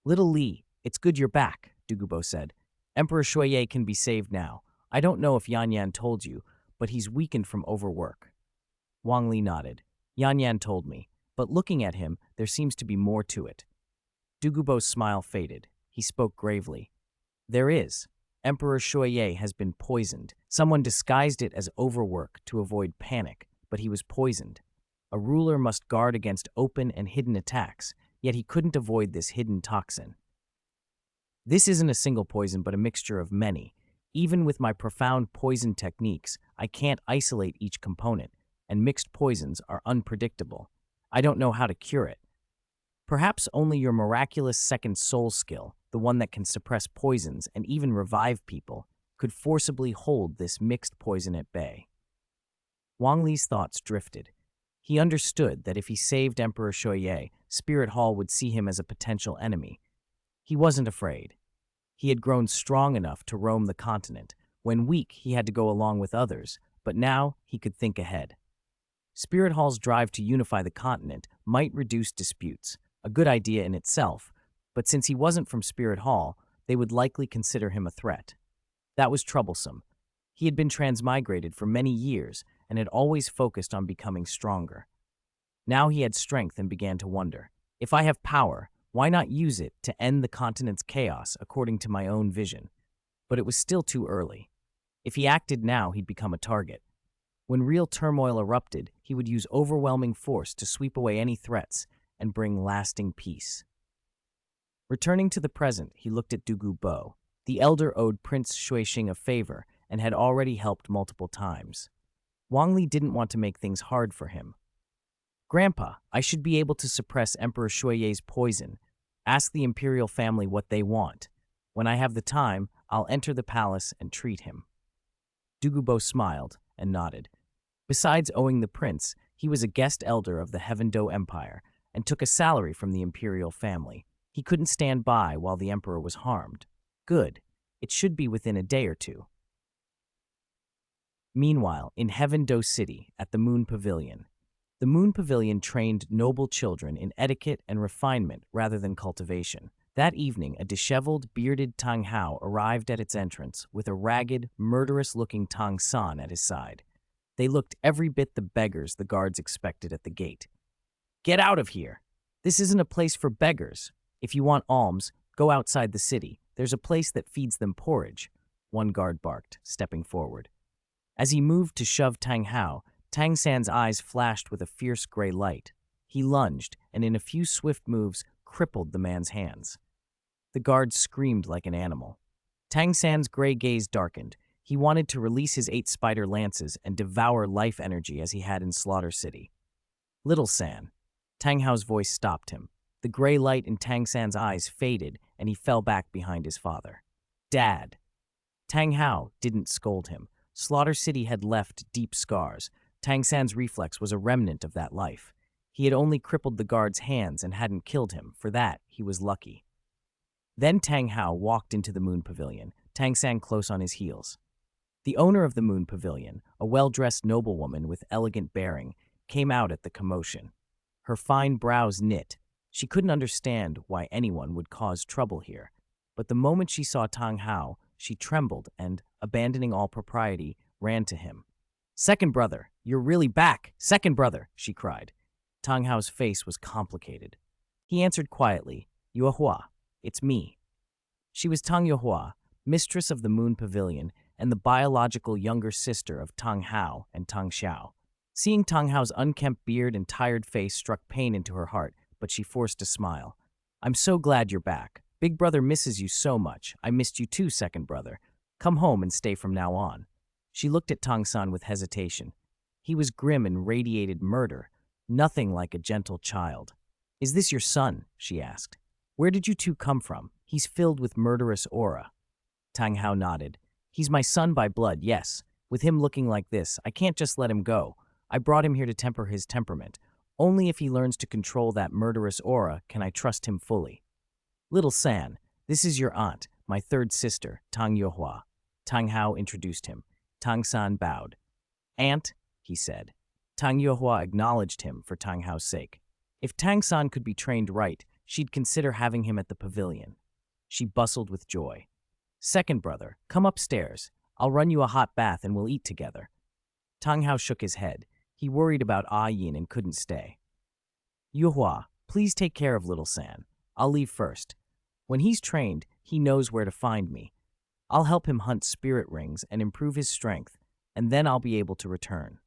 "Little Li, it's good you're back," Dugubo said. "Emperor Shuye can be saved now. I don't know if Yan told you, but he's weakened from overwork." Wang Li nodded. "Yan told me, but looking at him, there seems to be more to it." Dugubo's smile faded. He spoke gravely. "There is. Emperor Shuye has been poisoned. Someone disguised it as overwork to avoid panic, but he was poisoned. A ruler must guard against open and hidden attacks, yet he couldn't avoid this hidden toxin. This isn't a single poison, but a mixture of many. Even with my profound poison techniques, I can't isolate each component, and mixed poisons are unpredictable. I don't know how to cure it. Perhaps only your miraculous second soul skill, the one that can suppress poisons and even revive people, could forcibly hold this mixed poison at bay." Wang Li's thoughts drifted. He understood that if he saved Emperor Shuye, Spirit Hall would see him as a potential enemy. He wasn't afraid. He had grown strong enough to roam the continent. When weak, he had to go along with others, but now he could think ahead. Spirit Hall's drive to unify the continent might reduce disputes, a good idea in itself, but since he wasn't from Spirit Hall, they would likely consider him a threat. That was troublesome. He had been transmigrated for many years and had always focused on becoming stronger. Now he had strength and began to wonder, if I have power, why not use it to end the continent's chaos according to my own vision? But it was still too early. If he acted now, he'd become a target. When real turmoil erupted, he would use overwhelming force to sweep away any threats and bring lasting peace. Returning to the present, he looked at Dugubo. The elder owed Prince Shuixing a favor and had already helped multiple times. Wang Li didn't want to make things hard for him. "Grandpa, I should be able to suppress Emperor Shuye's poison. Ask the imperial family what they want. When I have the time, I'll enter the palace and treat him." Dugubo smiled and nodded. Besides owing the prince, he was a guest elder of the Heaven Do Empire and took a salary from the imperial family. He couldn't stand by while the emperor was harmed. Good. It should be within a day or two. Meanwhile, in Heaven Do City, at the Moon Pavilion. The Moon Pavilion trained noble children in etiquette and refinement rather than cultivation. That evening, a disheveled, bearded Tang Hao arrived at its entrance with a ragged, murderous-looking Tang San at his side. They looked every bit the beggars the guards expected at the gate. "Get out of here! This isn't a place for beggars. If you want alms, go outside the city. There's a place that feeds them porridge," one guard barked, stepping forward. As he moved to shove Tang Hao, Tang San's eyes flashed with a fierce gray light. He lunged, and in a few swift moves, crippled the man's hands. The guard screamed like an animal. Tang San's gray gaze darkened. He wanted to release his 8 spider lances and devour life energy as he had in Slaughter City. "Little San." Tang Hao's voice stopped him. The gray light in Tang San's eyes faded, and he fell back behind his father. "Dad." Tang Hao didn't scold him. Slaughter City had left deep scars. Tang San's reflex was a remnant of that life. He had only crippled the guard's hands and hadn't killed him. For that, he was lucky. Then Tang Hao walked into the Moon Pavilion, Tang San close on his heels. The owner of the Moon Pavilion, a well-dressed noblewoman with elegant bearing, came out at the commotion. Her fine brows knit. She couldn't understand why anyone would cause trouble here. But the moment she saw Tang Hao, she trembled and, abandoning all propriety, ran to him. "Second brother, you're really back! Second brother!" she cried. Tang Hao's face was complicated. He answered quietly, "Yuehua, it's me." She was Tang Yuehua, mistress of the Moon Pavilion and the biological younger sister of Tang Hao and Tang Xiao. Seeing Tang Hao's unkempt beard and tired face struck pain into her heart, but she forced a smile. "I'm so glad you're back. Big brother misses you so much. I missed you too, second brother. Come home and stay from now on." She looked at Tang San with hesitation. He was grim and radiated murder, nothing like a gentle child. "Is this your son?" she asked. "Where did you two come from? He's filled with murderous aura." Tang Hao nodded. "He's my son by blood, yes. With him looking like this, I can't just let him go. I brought him here to temper his temperament. Only if he learns to control that murderous aura can I trust him fully." "Little San, this is your aunt, my third sister, Tang Yuehua." Tang Hao introduced him. Tang San bowed. "Aunt," he said. Tang Yuehua acknowledged him for Tang Hao's sake. If Tang San could be trained right, she'd consider having him at the pavilion. She bustled with joy. "Second brother, come upstairs. I'll run you a hot bath and we'll eat together." Tang Hao shook his head. He worried about Yin and couldn't stay. "Yuehua, please take care of little San. I'll leave first. When he's trained, he knows where to find me. I'll help him hunt spirit rings and improve his strength, and then I'll be able to return."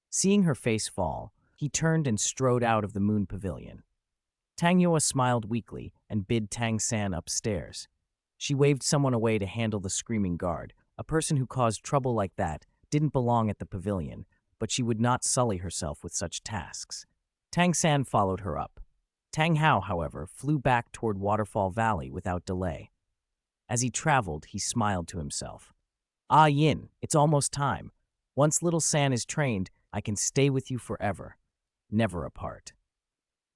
Seeing her face fall, he turned and strode out of the Moon Pavilion. Tang Yuehua smiled weakly and bid Tang San upstairs. She waved someone away to handle the screaming guard. A person who caused trouble like that didn't belong at the pavilion, but she would not sully herself with such tasks. Tang San followed her up. Tang Hao, however, flew back toward Waterfall Valley without delay. As he traveled, he smiled to himself. Yin, it's almost time. Once little San is trained, I can stay with you forever, never apart."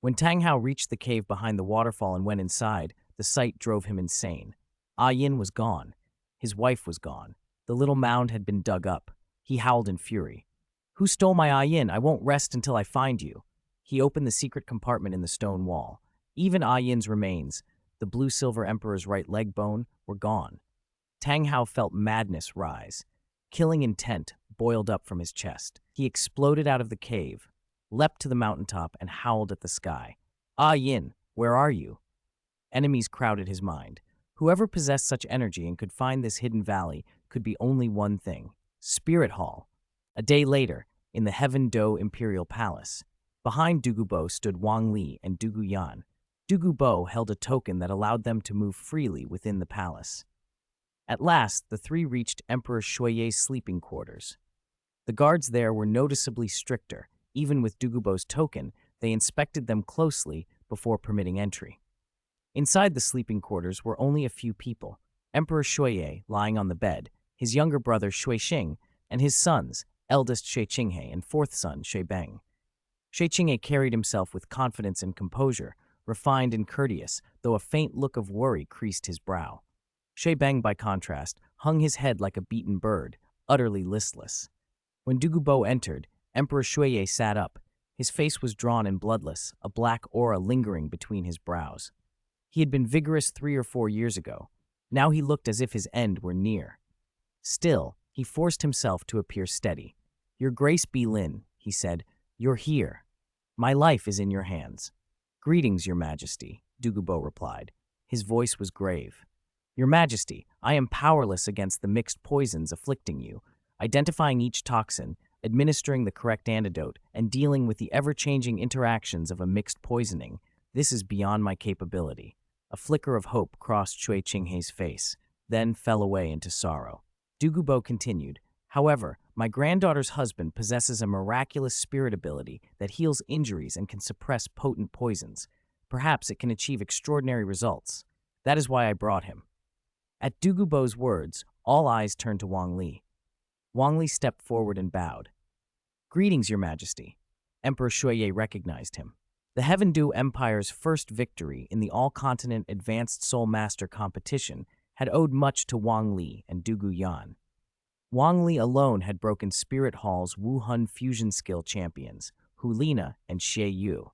When Tang Hao reached the cave behind the waterfall and went inside, the sight drove him insane. Yin was gone. His wife was gone. The little mound had been dug up. He howled in fury. "Who stole my Yin? I won't rest until I find you." He opened the secret compartment in the stone wall. Even Yin's remains, the blue-silver emperor's right leg bone, were gone. Tang Hao felt madness rise. Killing intent boiled up from his chest. He exploded out of the cave, leapt to the mountaintop, and howled at the sky. Yin, where are you?" Enemies crowded his mind. Whoever possessed such energy and could find this hidden valley could be only one thing: Spirit Hall. A day later, in the Heaven Do Imperial Palace. Behind Douluo stood Wang Li and Yan. Douluo held a token that allowed them to move freely within the palace. At last, the three reached Emperor Shui's sleeping quarters. The guards there were noticeably stricter. Even with Douluo's token, they inspected them closely before permitting entry. Inside the sleeping quarters were only a few people: Emperor Shui lying on the bed, his younger brother Shui Xing, and his sons, eldest Shui Qinghe and fourth son Shui Beng. Shui Qinghe carried himself with confidence and composure, refined and courteous, though a faint look of worry creased his brow. Shui Beng, by contrast, hung his head like a beaten bird, utterly listless. When Douluo entered, Emperor Shui sat up. His face was drawn and bloodless, a black aura lingering between his brows. He had been vigorous 3 or 4 years ago. Now he looked as if his end were near. Still, he forced himself to appear steady. "Your Grace be Lin," he said. "You're here. My life is in your hands." "Greetings, Your Majesty," Douluo replied. His voice was grave. "Your Majesty, I am powerless against the mixed poisons afflicting you. Identifying each toxin, administering the correct antidote, and dealing with the ever-changing interactions of a mixed poisoning, this is beyond my capability." A flicker of hope crossed Shui Qinghei's face, then fell away into sorrow. Douluo continued, "However, my granddaughter's husband possesses a miraculous spirit ability that heals injuries and can suppress potent poisons. Perhaps it can achieve extraordinary results. That is why I brought him." At Douluo's words, all eyes turned to Wang Li. Wang Li stepped forward and bowed. "Greetings, Your Majesty." Emperor Shuiye recognized him. The Heaven Du Empire's first victory in the All-Continent Advanced Soul Master competition had owed much to Wang Li and Dugu Yan. Wang Li alone had broken Spirit Hall's Wuhun fusion skill champions, Hulina and Xie Yu.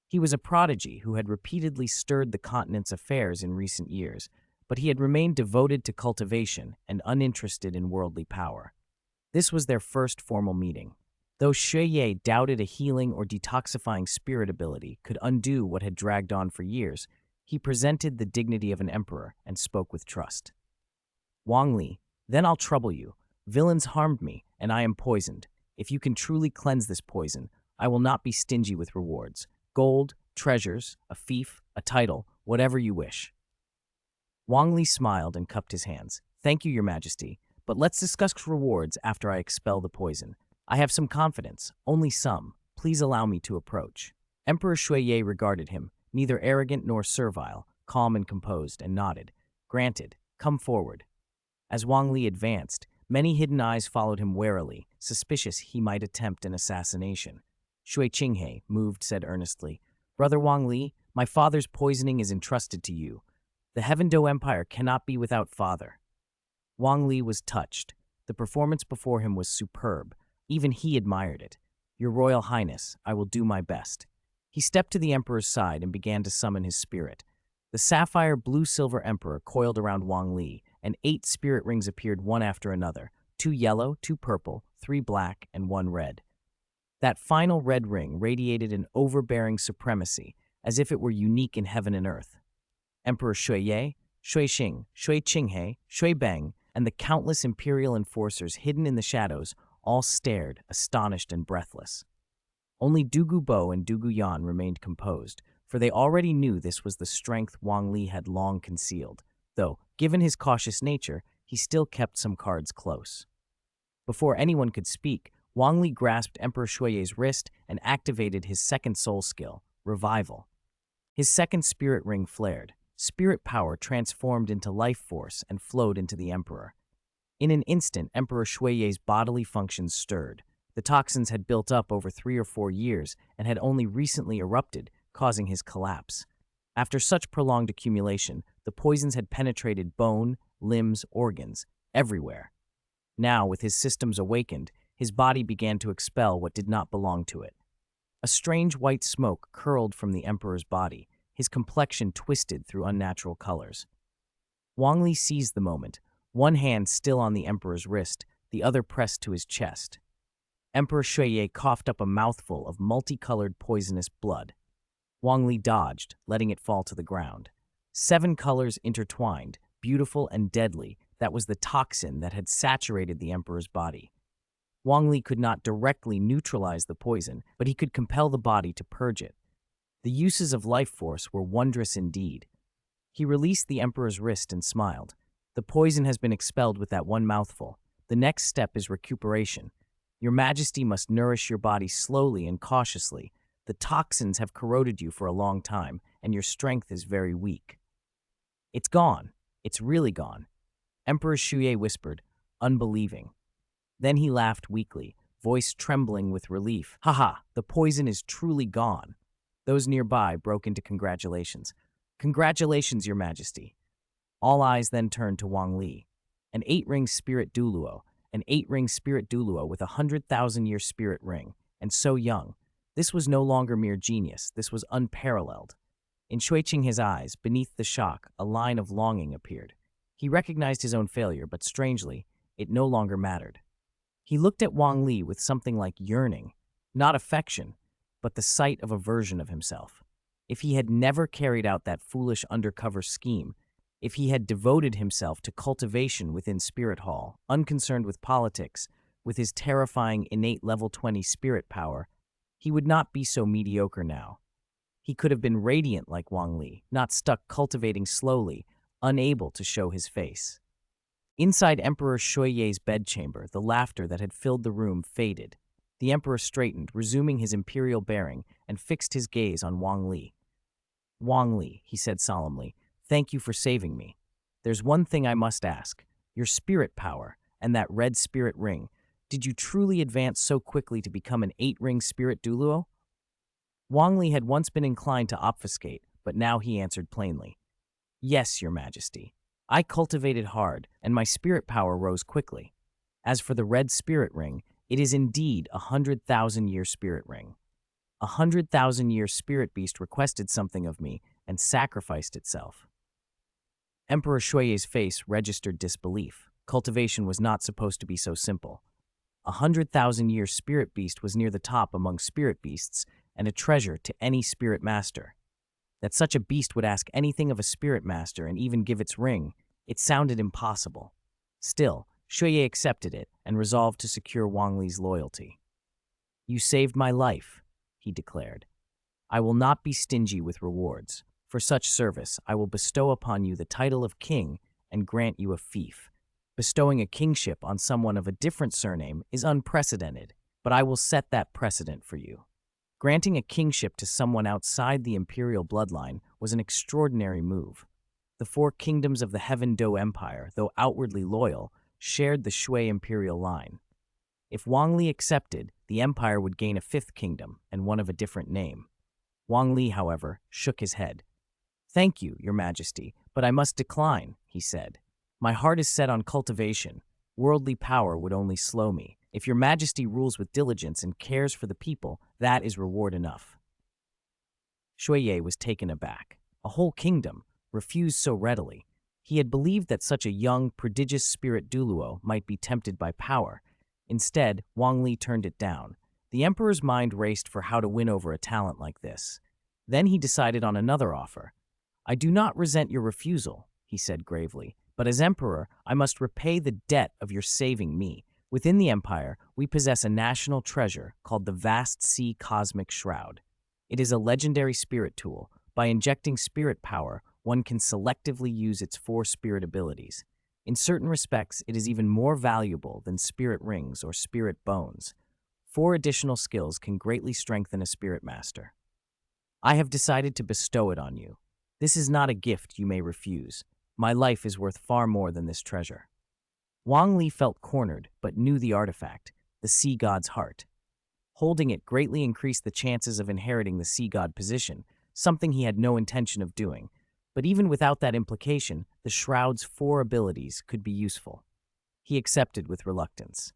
He was a prodigy who had repeatedly stirred the continent's affairs in recent years, but he had remained devoted to cultivation and uninterested in worldly power. This was their first formal meeting. Though Shuiye doubted a healing or detoxifying spirit ability could undo what had dragged on for years, he presented the dignity of an emperor and spoke with trust. "Wang Li, then I'll trouble you. Villains harmed me, and I am poisoned. If you can truly cleanse this poison, I will not be stingy with rewards. Gold, treasures, a fief, a title, whatever you wish." Wang Li smiled and cupped his hands. "Thank you, Your Majesty, but let's discuss rewards after I expel the poison. I have some confidence, only some. Please allow me to approach." Emperor Shuiye regarded him, neither arrogant nor servile, calm and composed, and nodded. "Granted. Come forward." As Wang Li advanced, many hidden eyes followed him warily, suspicious he might attempt an assassination. Shui Qinghei, moved, said earnestly, "Brother Wang Li, my father's poisoning is entrusted to you. The Heaven Do Empire cannot be without father." Wang Li was touched. The performance before him was superb. Even he admired it. "Your Royal Highness, I will do my best." He stepped to the Emperor's side and began to summon his spirit. The sapphire blue-silver Emperor coiled around Wang Li, and 8 spirit rings appeared one after another, 2 yellow, 2 purple, 3 black, and 1 red. That final red ring radiated an overbearing supremacy, as if it were unique in heaven and earth. Emperor Shuiye, Shuixing, Shui Qinghei, Shui Beng, and the countless imperial enforcers hidden in the shadows all stared, astonished and breathless. Only Dugu Bo and Dugu Yan remained composed, for they already knew this was the strength Wang Li had long concealed, though, given his cautious nature, he still kept some cards close. Before anyone could speak, Wang Li grasped Emperor Shuiye's wrist and activated his second soul skill, Revival. His second spirit ring flared. Spirit power transformed into life force and flowed into the Emperor. In an instant, Emperor Shuiye's bodily functions stirred. The toxins had built up over 3 or 4 years and had only recently erupted, causing his collapse. After such prolonged accumulation, the poisons had penetrated bone, limbs, organs, everywhere. Now, with his systems awakened, his body began to expel what did not belong to it. A strange white smoke curled from the Emperor's body, his complexion twisted through unnatural colors. Wang Li seized the moment, one hand still on the Emperor's wrist, the other pressed to his chest. Emperor Shuiye coughed up a mouthful of multicolored poisonous blood. Wang Li dodged, letting it fall to the ground. 7 colors intertwined, beautiful and deadly, that was the toxin that had saturated the Emperor's body. Wang Li could not directly neutralize the poison, but he could compel the body to purge it. The uses of life force were wondrous indeed. He released the Emperor's wrist and smiled. "The poison has been expelled with that one mouthful. The next step is recuperation. Your Majesty must nourish your body slowly and cautiously. The toxins have corroded you for a long time, and your strength is very weak." "It's gone. It's really gone," Emperor Shuiye whispered, unbelieving. Then he laughed weakly, voice trembling with relief. "Haha, the poison is truly gone." Those nearby broke into congratulations. "Congratulations, Your Majesty." All eyes then turned to Wang Li. An 8-ring spirit Douluo, an 8-ring spirit Douluo with a 100,000-year spirit ring, and so young. This was no longer mere genius, this was unparalleled. In Shuiqing's eyes, beneath the shock, a line of longing appeared. He recognized his own failure, but strangely, it no longer mattered. He looked at Wang Li with something like yearning, not affection, but the sight of a version of himself. If he had never carried out that foolish undercover scheme, if he had devoted himself to cultivation within Spirit Hall, unconcerned with politics, with his terrifying innate level 20 spirit power, he would not be so mediocre now. He could have been radiant like Wang Li, not stuck cultivating slowly, unable to show his face. Inside Emperor Shuiye's bedchamber, the laughter that had filled the room faded. The emperor straightened, resuming his imperial bearing, and fixed his gaze on Wang Li. "Wang Li," he said solemnly, "thank you for saving me. There's one thing I must ask. Your spirit power, and that red spirit ring, did you truly advance so quickly to become an 8-ring spirit Douluo?" Wang Li had once been inclined to obfuscate, but now he answered plainly. "Yes, your majesty. I cultivated hard, and my spirit power rose quickly. As for the red spirit ring, it is indeed 100,000-year spirit ring. 100,000-year spirit beast requested something of me and sacrificed itself." Emperor Shuiye's face registered disbelief. Cultivation was not supposed to be so simple. 100,000-year spirit beast was near the top among spirit beasts and a treasure to any spirit master. That such a beast would ask anything of a spirit master and even give its ring, it sounded impossible. Still, Shuiye accepted it and resolved to secure Wang Li's loyalty. "You saved my life," he declared. "I will not be stingy with rewards. For such service, I will bestow upon you the title of king and grant you a fief. Bestowing a kingship on someone of a different surname is unprecedented, but I will set that precedent for you." Granting a kingship to someone outside the imperial bloodline was an extraordinary move. The 4 kingdoms of the Heaven Do Empire, though outwardly loyal, shared the Shui imperial line. If Wang Li accepted, the empire would gain a 5th kingdom, and one of a different name. Wang Li, however, shook his head. "Thank you, your majesty, but I must decline," he said. "My heart is set on cultivation. Worldly power would only slow me. If your majesty rules with diligence and cares for the people, that is reward enough." Shuiye was taken aback. A whole kingdom, refused so readily. He had believed that such a young, prodigious spirit Douluo might be tempted by power. Instead, Wang Li turned it down. The emperor's mind raced for how to win over a talent like this. Then he decided on another offer. "I do not resent your refusal," he said gravely, "but as emperor, I must repay the debt of your saving me. Within the empire, we possess a national treasure called the Vast Sea Cosmic Shroud. It is a legendary spirit tool. By injecting spirit power, one can selectively use its 4 spirit abilities. In certain respects, it is even more valuable than spirit rings or spirit bones. 4 additional skills can greatly strengthen a spirit master. I have decided to bestow it on you. This is not a gift you may refuse. My life is worth far more than this treasure." Wang Li felt cornered, but knew the artifact, the sea god's heart. Holding it greatly increased the chances of inheriting the sea god position, something he had no intention of doing. But even without that implication, the shroud's 4 abilities could be useful. He accepted with reluctance.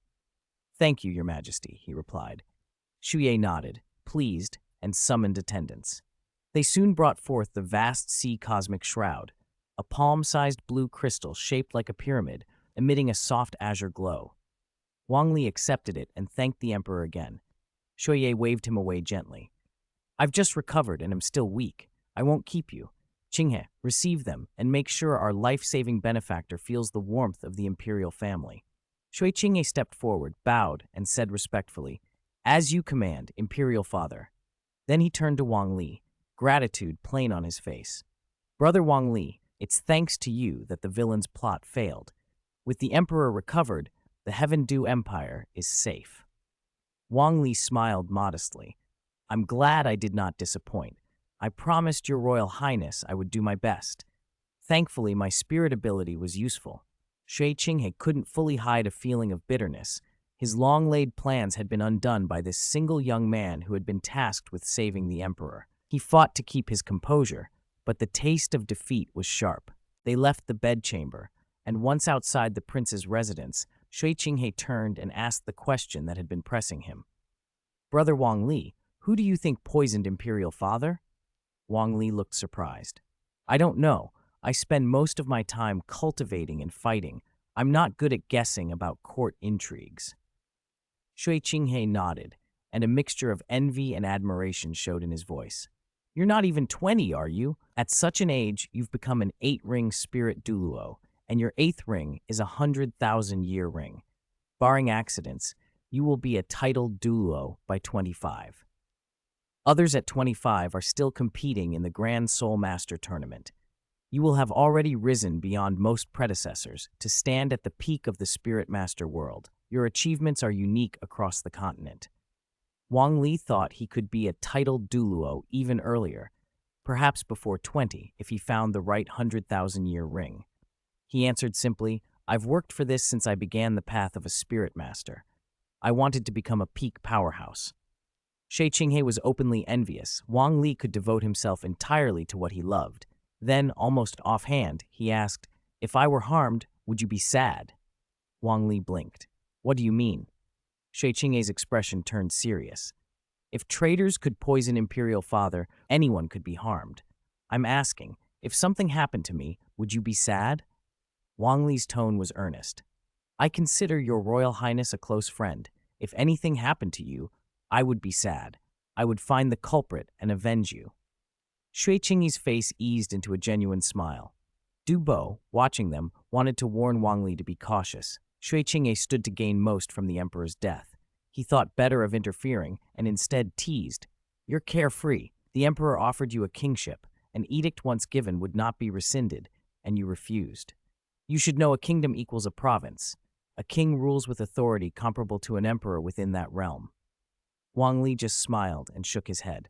"Thank you, your majesty," he replied. Shuiye nodded, pleased, and summoned attendants. They soon brought forth the Vast Sea Cosmic Shroud, a palm-sized blue crystal shaped like a pyramid, emitting a soft azure glow. Wang Li accepted it and thanked the emperor again. Shuiye waved him away gently. "I've just recovered and am still weak. I won't keep you. Qinghe, receive them and make sure our life-saving benefactor feels the warmth of the imperial family." Shui Qinghe stepped forward, bowed, and said respectfully, "As you command, imperial father." Then he turned to Wang Li, gratitude plain on his face. "Brother Wang Li, it's thanks to you that the villain's plot failed. With the emperor recovered, the Heaven Do Empire is safe." Wang Li smiled modestly. "I'm glad I did not disappoint. I promised your royal highness I would do my best. Thankfully, my spirit ability was useful." Shui Qinghe couldn't fully hide a feeling of bitterness. His long-laid plans had been undone by this single young man who had been tasked with saving the emperor. He fought to keep his composure, but the taste of defeat was sharp. They left the bedchamber, and once outside the prince's residence, Shui Qinghe turned and asked the question that had been pressing him. "Brother Wang Li, who do you think poisoned imperial father?" Wang Li looked surprised. "I don't know. I spend most of my time cultivating and fighting. I'm not good at guessing about court intrigues." Shui Qinghe nodded, and a mixture of envy and admiration showed in his voice. You're not even 20, are you? At such an age, you've become an 8-ring spirit Douluo, and your 8th ring is a 100,000-year ring. Barring accidents, you will be a titled Douluo by 25. Others at 25 are still competing in the Grand Soul Master Tournament. You will have already risen beyond most predecessors to stand at the peak of the Spirit Master world. Your achievements are unique across the continent. Wang Li thought he could be a titled Douluo even earlier, perhaps before 20 if he found the right 100,000-year ring. He answered simply, I've worked for this since I began the path of a Spirit Master. I wanted to become a peak powerhouse. Shui Qinghe was openly envious. Wang Li could devote himself entirely to what he loved. Then, almost offhand, he asked, If I were harmed, would you be sad? Wang Li blinked. What do you mean? Shui Qinghe's expression turned serious. If traitors could poison Imperial Father, anyone could be harmed. I'm asking, if something happened to me, would you be sad? Wang Li's tone was earnest. I consider your Royal Highness a close friend. If anything happened to you, I would be sad. I would find the culprit and avenge you. Shui Qinghe's face eased into a genuine smile. Du Bo, watching them, wanted to warn Wang Li to be cautious. Shui Qinghe stood to gain most from the emperor's death. He thought better of interfering and instead teased. You're carefree. The emperor offered you a kingship. An edict once given would not be rescinded, and you refused. You should know a kingdom equals a province. A king rules with authority comparable to an emperor within that realm. Wang Li just smiled and shook his head.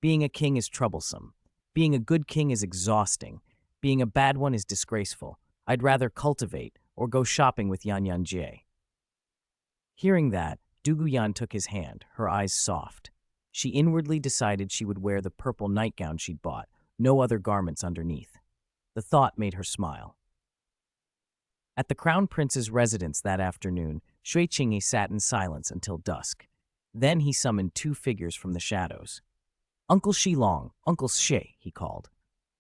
Being a king is troublesome. Being a good king is exhausting. Being a bad one is disgraceful. I'd rather cultivate or go shopping with Yan Yanjie. Hearing that, Du Guyan took his hand, her eyes soft. She inwardly decided she would wear the purple nightgown she'd bought, no other garments underneath. The thought made her smile. At the Crown Prince's residence that afternoon, Shui Qinghe sat in silence until dusk. Then he summoned 2 figures from the shadows. Uncle Shilong, Uncle She, he called.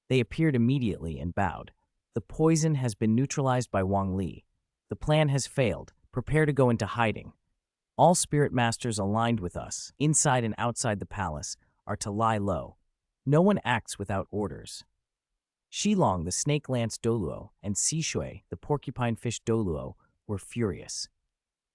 They appeared immediately and bowed. The poison has been neutralized by Wang Li. The plan has failed. Prepare to go into hiding. All spirit masters aligned with us, inside and outside the palace, are to lie low. No one acts without orders. Shilong, the snake lance Douluo, and Sishui, the porcupine fish Douluo, were furious.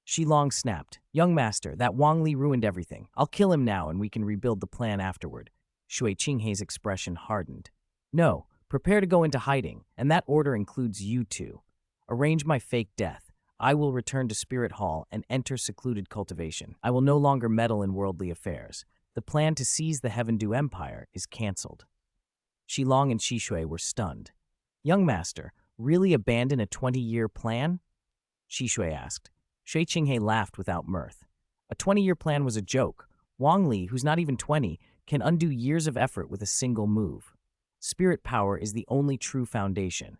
Shilong snapped, Young master, that Wang Li ruined everything. I'll kill him now and we can rebuild the plan afterward. Shui Qinghe's expression hardened. No, prepare to go into hiding, and that order includes you 2. Arrange my fake death. I will return to Spirit Hall and enter secluded cultivation. I will no longer meddle in worldly affairs. The plan to seize the Heavendew Empire is cancelled. Shilong and Shishui were stunned. Young master, really abandon a 20-year plan? Shishui asked. Shui Qinghe laughed without mirth. A 20-year plan was a joke. Wang Li, who's not even 20, can undo years of effort with a single move. Spirit power is the only true foundation.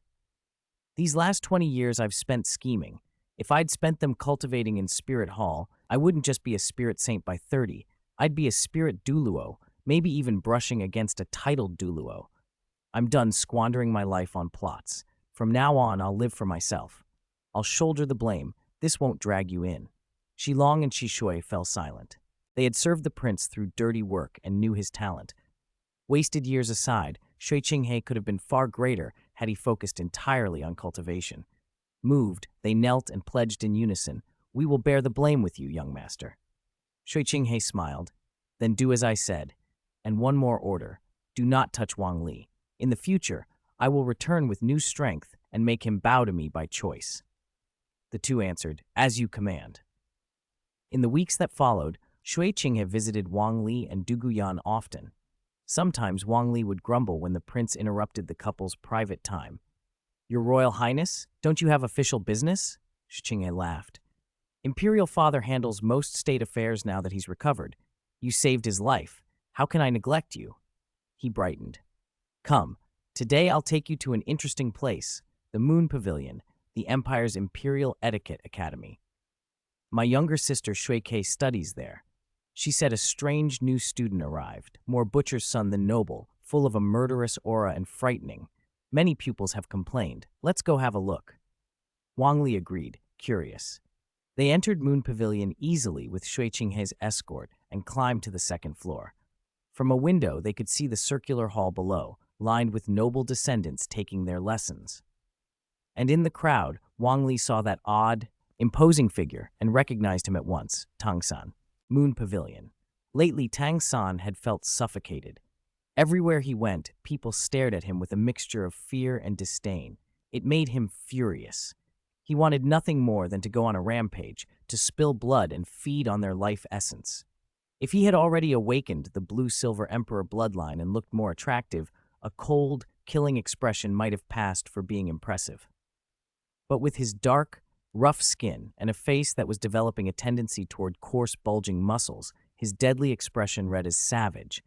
These last 20 years I've spent scheming. If I'd spent them cultivating in Spirit Hall, I wouldn't just be a spirit saint by 30. I'd be a spirit Douluo, maybe even brushing against a titled Douluo. I'm done squandering my life on plots. From now on, I'll live for myself. I'll shoulder the blame. This won't drag you in. Shilong and Shishui fell silent. They had served the prince through dirty work and knew his talent. Wasted years aside, Shui Qinghe could have been far greater had he focused entirely on cultivation. Moved, they knelt and pledged in unison, We will bear the blame with you, young master. Shui Qinghe smiled. Then do as I said. And one more order. Do not touch Wang Li. In the future, I will return with new strength and make him bow to me by choice. The 2 answered, As you command. In the weeks that followed, Shui Qinghe visited Wang Li and Du Guyan often. Sometimes Wang Li would grumble when the prince interrupted the couple's private time. Your Royal Highness, don't you have official business? Qinghe laughed. Imperial Father handles most state affairs now that he's recovered. You saved his life. How can I neglect you? He brightened. Come, today I'll take you to an interesting place, the Moon Pavilion, the Empire's Imperial Etiquette Academy. My younger sister Shui Ke studies there. She said a strange new student arrived, more butcher's son than noble, full of a murderous aura and frightening. Many pupils have complained. Let's go have a look. Wang Li agreed, curious. They entered Moon Pavilion easily with Shui Qinghe's escort and climbed to the second floor. From a window, they could see the circular hall below, lined with noble descendants taking their lessons. And in the crowd, Wang Li saw that odd, imposing figure and recognized him at once, Tang San. Moon Pavilion. Lately, Tang San had felt suffocated. Everywhere he went, people stared at him with a mixture of fear and disdain. It made him furious. He wanted nothing more than to go on a rampage, to spill blood and feed on their life essence. If he had already awakened the blue-silver emperor bloodline and looked more attractive, a cold, killing expression might have passed for being impressive. But with his dark, rough skin and a face that was developing a tendency toward coarse, bulging muscles, his deadly expression read as savage.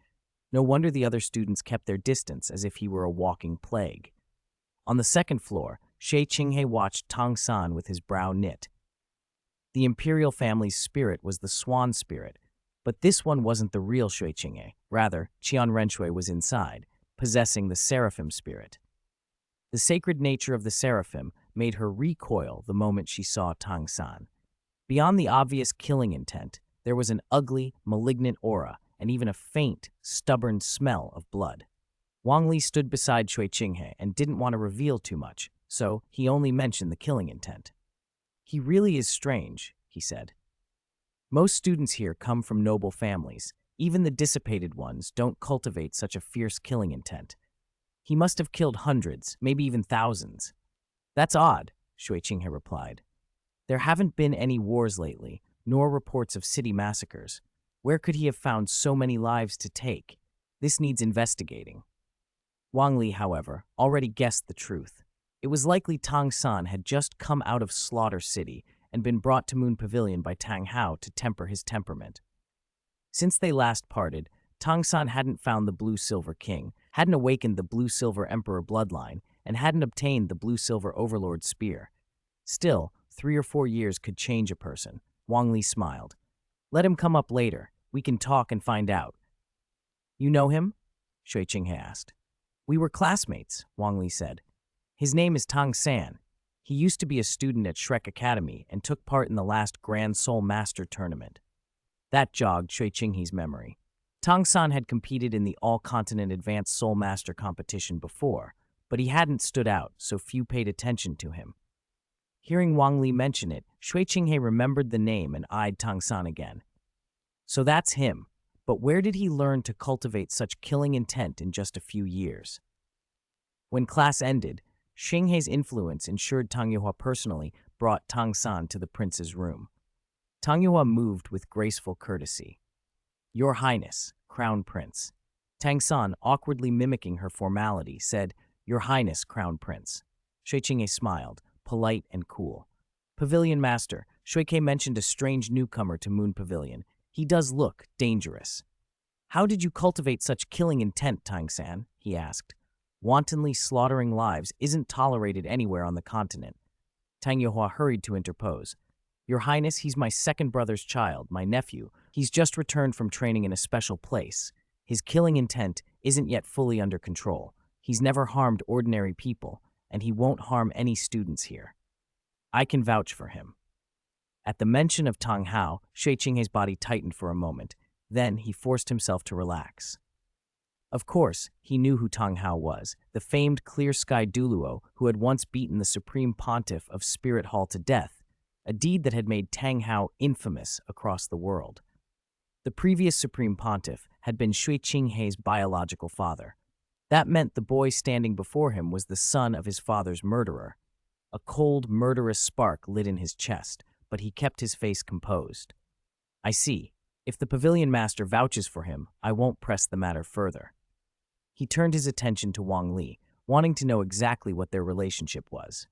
No wonder the other students kept their distance as if he were a walking plague. On the second floor, Shui Qinghe watched Tang San with his brow knit. The imperial family's spirit was the swan spirit, but this one wasn't the real Shui Qinghe. Rather, Qian Renshui was inside, possessing the seraphim spirit. The sacred nature of the seraphim made her recoil the moment she saw Tang San. Beyond the obvious killing intent, there was an ugly, malignant aura and even a faint, stubborn smell of blood. Wang Li stood beside Shui Qinghe and didn't want to reveal too much, so he only mentioned the killing intent. "He really is strange," he said. "Most students here come from noble families. Even the dissipated ones don't cultivate such a fierce killing intent. He must have killed hundreds, maybe even thousands." "That's odd," Shui Qinghe replied. "There haven't been any wars lately, nor reports of city massacres. Where could he have found so many lives to take? This needs investigating." Wang Li, however, already guessed the truth. It was likely Tang San had just come out of Slaughter City and been brought to Moon Pavilion by Tang Hao to temper his temperament. Since they last parted, Tang San hadn't found the Blue-Silver King, hadn't awakened the Blue-Silver Emperor bloodline, and hadn't obtained the Blue-Silver Overlord spear. Still, 3 or 4 years could change a person. Wang Li smiled. "Let him come up later. We can talk and find out." "You know him?" Shui Qinghe asked. "We were classmates," Wang Li said. "His name is Tang San. He used to be a student at Shrek Academy and took part in the last Grand Soul Master tournament." That jogged Shui Qinghe's memory. Tang San had competed in the All-Continent Advanced Soul Master competition before, but he hadn't stood out, so few paid attention to him. Hearing Wang Li mention it, Shui Qinghe remembered the name and eyed Tang San again. So that's him, but where did he learn to cultivate such killing intent in just a few years? When class ended, Xinghe's influence ensured Tang Yuhua personally brought Tang San to the prince's room. Tang Yuhua moved with graceful courtesy. "Your Highness, Crown Prince." Tang San, awkwardly mimicking her formality, said, "Your Highness, Crown Prince." Shui Qinghe smiled, polite and cool. "Pavilion Master, Shui Ke mentioned a strange newcomer to Moon Pavilion. He does look dangerous." "How did you cultivate such killing intent, Tang San?" he asked. "Wantonly slaughtering lives isn't tolerated anywhere on the continent." Tang Yuhua hurried to interpose. "Your Highness, he's my second brother's child, my nephew. He's just returned from training in a special place. His killing intent isn't yet fully under control. He's never harmed ordinary people, and he won't harm any students here. I can vouch for him." At the mention of Tang Hao, Shui Qinghe's body tightened for a moment. Then he forced himself to relax. Of course, he knew who Tang Hao was, the famed clear-sky Douluo who had once beaten the Supreme Pontiff of Spirit Hall to death, a deed that had made Tang Hao infamous across the world. The previous Supreme Pontiff had been Shui Qinghe's biological father. That meant the boy standing before him was the son of his father's murderer. A cold, murderous spark lit in his chest, but he kept his face composed. "I see. If the Pavilion Master vouches for him, I won't press the matter further." He turned his attention to Wang Li, wanting to know exactly what their relationship was.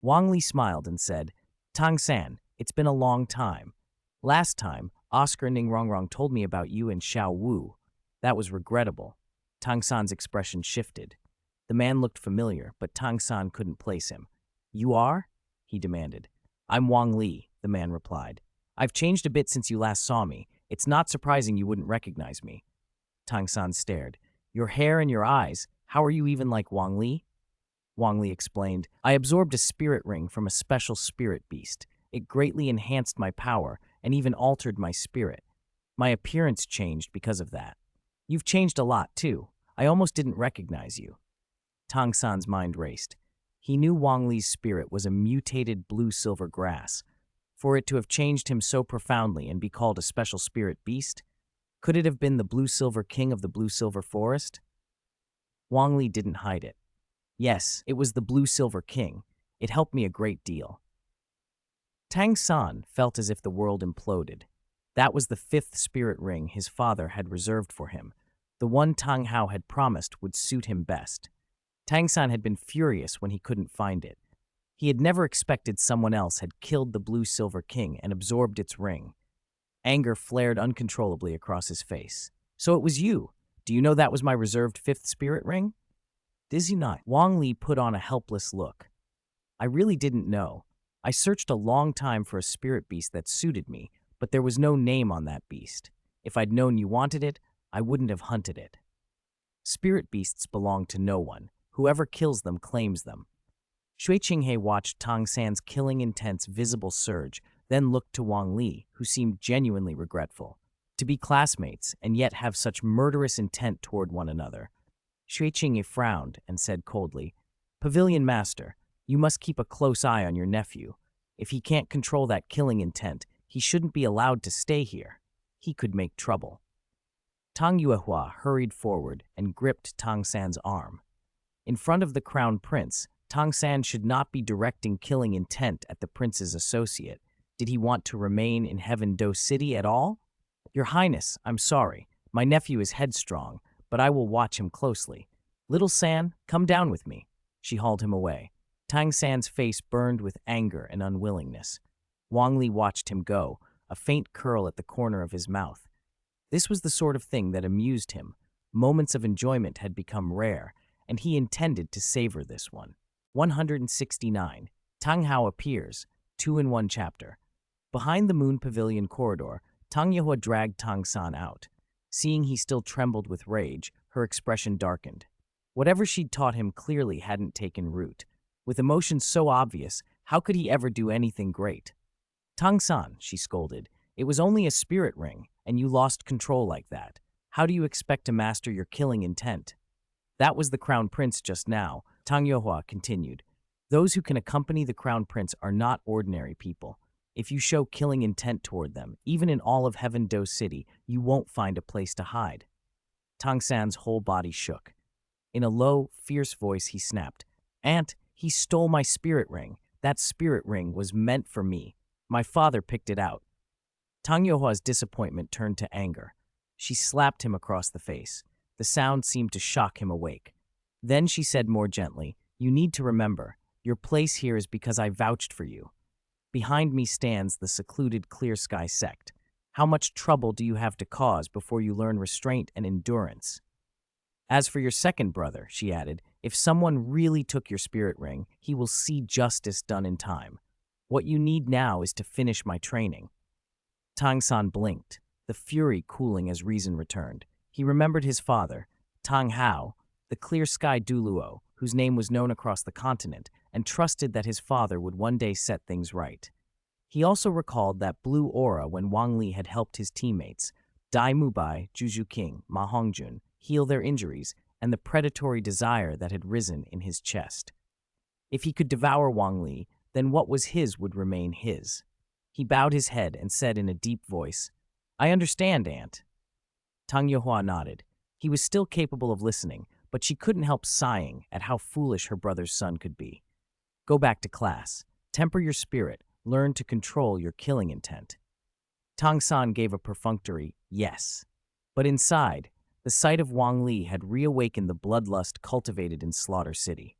Wang Li smiled and said, "Tang San, it's been a long time. Last time, Oscar Ningrongrong told me about you and Xiao Wu. That was regrettable." Tang San's expression shifted. The man looked familiar, but Tang San couldn't place him. "You are?" he demanded. "I'm Wang Li," the man replied. "I've changed a bit since you last saw me. It's not surprising you wouldn't recognize me." Tang San stared. "Your hair and your eyes, how are you even like Wang Li?" Wang Li explained, "I absorbed a spirit ring from a special spirit beast. It greatly enhanced my power and even altered my spirit. My appearance changed because of that. You've changed a lot, too. I almost didn't recognize you. Tang San's mind raced. He knew Wang Li's spirit was a mutated blue-silver grass. For it to have changed him so profoundly and be called a special spirit beast, could it have been the blue-silver king of the blue-silver forest? Wang Li didn't hide it. Yes, it was the blue-silver king. It helped me a great deal. Tang San felt as if the world imploded. That was the 5th spirit ring his father had reserved for him, the one Tang Hao had promised would suit him best. Tang San had been furious when he couldn't find it. He had never expected someone else had killed the blue-silver king and absorbed its ring. Anger flared uncontrollably across his face. So it was you. Do you know that was my reserved 5th spirit ring? Did you not? Wang Li put on a helpless look. I really didn't know. I searched a long time for a spirit beast that suited me, but there was no name on that beast. If I'd known you wanted it, I wouldn't have hunted it. Spirit beasts belong to no one. Whoever kills them claims them. Shui Qinghe watched Tang San's killing intent's visible surge, then looked to Wang Li, who seemed genuinely regretful. To be classmates and yet have such murderous intent toward one another. Shui Qinghe frowned and said coldly, "Pavilion Master, you must keep a close eye on your nephew. If he can't control that killing intent, he shouldn't be allowed to stay here. He could make trouble." Tang Yuehua hurried forward and gripped Tang San's arm. In front of the crown prince, Tang San should not be directing killing intent at the prince's associate. Did he want to remain in Heaven Do City at all? Your Highness, I'm sorry. My nephew is headstrong, but I will watch him closely. Little San, come down with me. She hauled him away. Tang San's face burned with anger and unwillingness. Wang Li watched him go, a faint curl at the corner of his mouth. This was the sort of thing that amused him. Moments of enjoyment had become rare, and he intended to savor this one. 169. Tang Hao appears, 2-in-1 chapter. Behind the Moon Pavilion corridor, Tang Yuehua dragged Tang San out. Seeing he still trembled with rage, her expression darkened. Whatever she'd taught him clearly hadn't taken root. With emotions so obvious, how could he ever do anything great? Tang San, she scolded, it was only a spirit ring, and you lost control like that. How do you expect to master your killing intent? That was the Crown Prince just now, Tang Yuehua continued. Those who can accompany the Crown Prince are not ordinary people. If you show killing intent toward them, even in all of Heaven Do City, you won't find a place to hide. Tang San's whole body shook. In a low, fierce voice, he snapped, "Aunt, he stole my spirit ring. That spirit ring was meant for me. My father picked it out." Tang Yuehua's disappointment turned to anger. She slapped him across the face. The sound seemed to shock him awake. Then she said more gently, "You need to remember, your place here is because I vouched for you. Behind me stands the secluded Clear Sky sect. How much trouble do you have to cause before you learn restraint and endurance? As for your second brother," she added, "if someone really took your spirit ring, he will see justice done in time. What you need now is to finish my training." Tang San blinked, the fury cooling as reason returned. He remembered his father, Tang Hao, the Clear Sky Douluo, whose name was known across the continent, and trusted that his father would one day set things right. He also recalled that blue aura when Wang Li had helped his teammates, Dai Mubai, Juju King, Ma Hongjun, heal their injuries, and the predatory desire that had risen in his chest. If he could devour Wang Li, then what was his would remain his. He bowed his head and said in a deep voice, "I understand, Aunt." Tang Yuehua nodded. He was still capable of listening, but she couldn't help sighing at how foolish her brother's son could be. "Go back to class. Temper your spirit. Learn to control your killing intent." Tang San gave a perfunctory yes. But inside, the sight of Wang Li had reawakened the bloodlust cultivated in Slaughter City.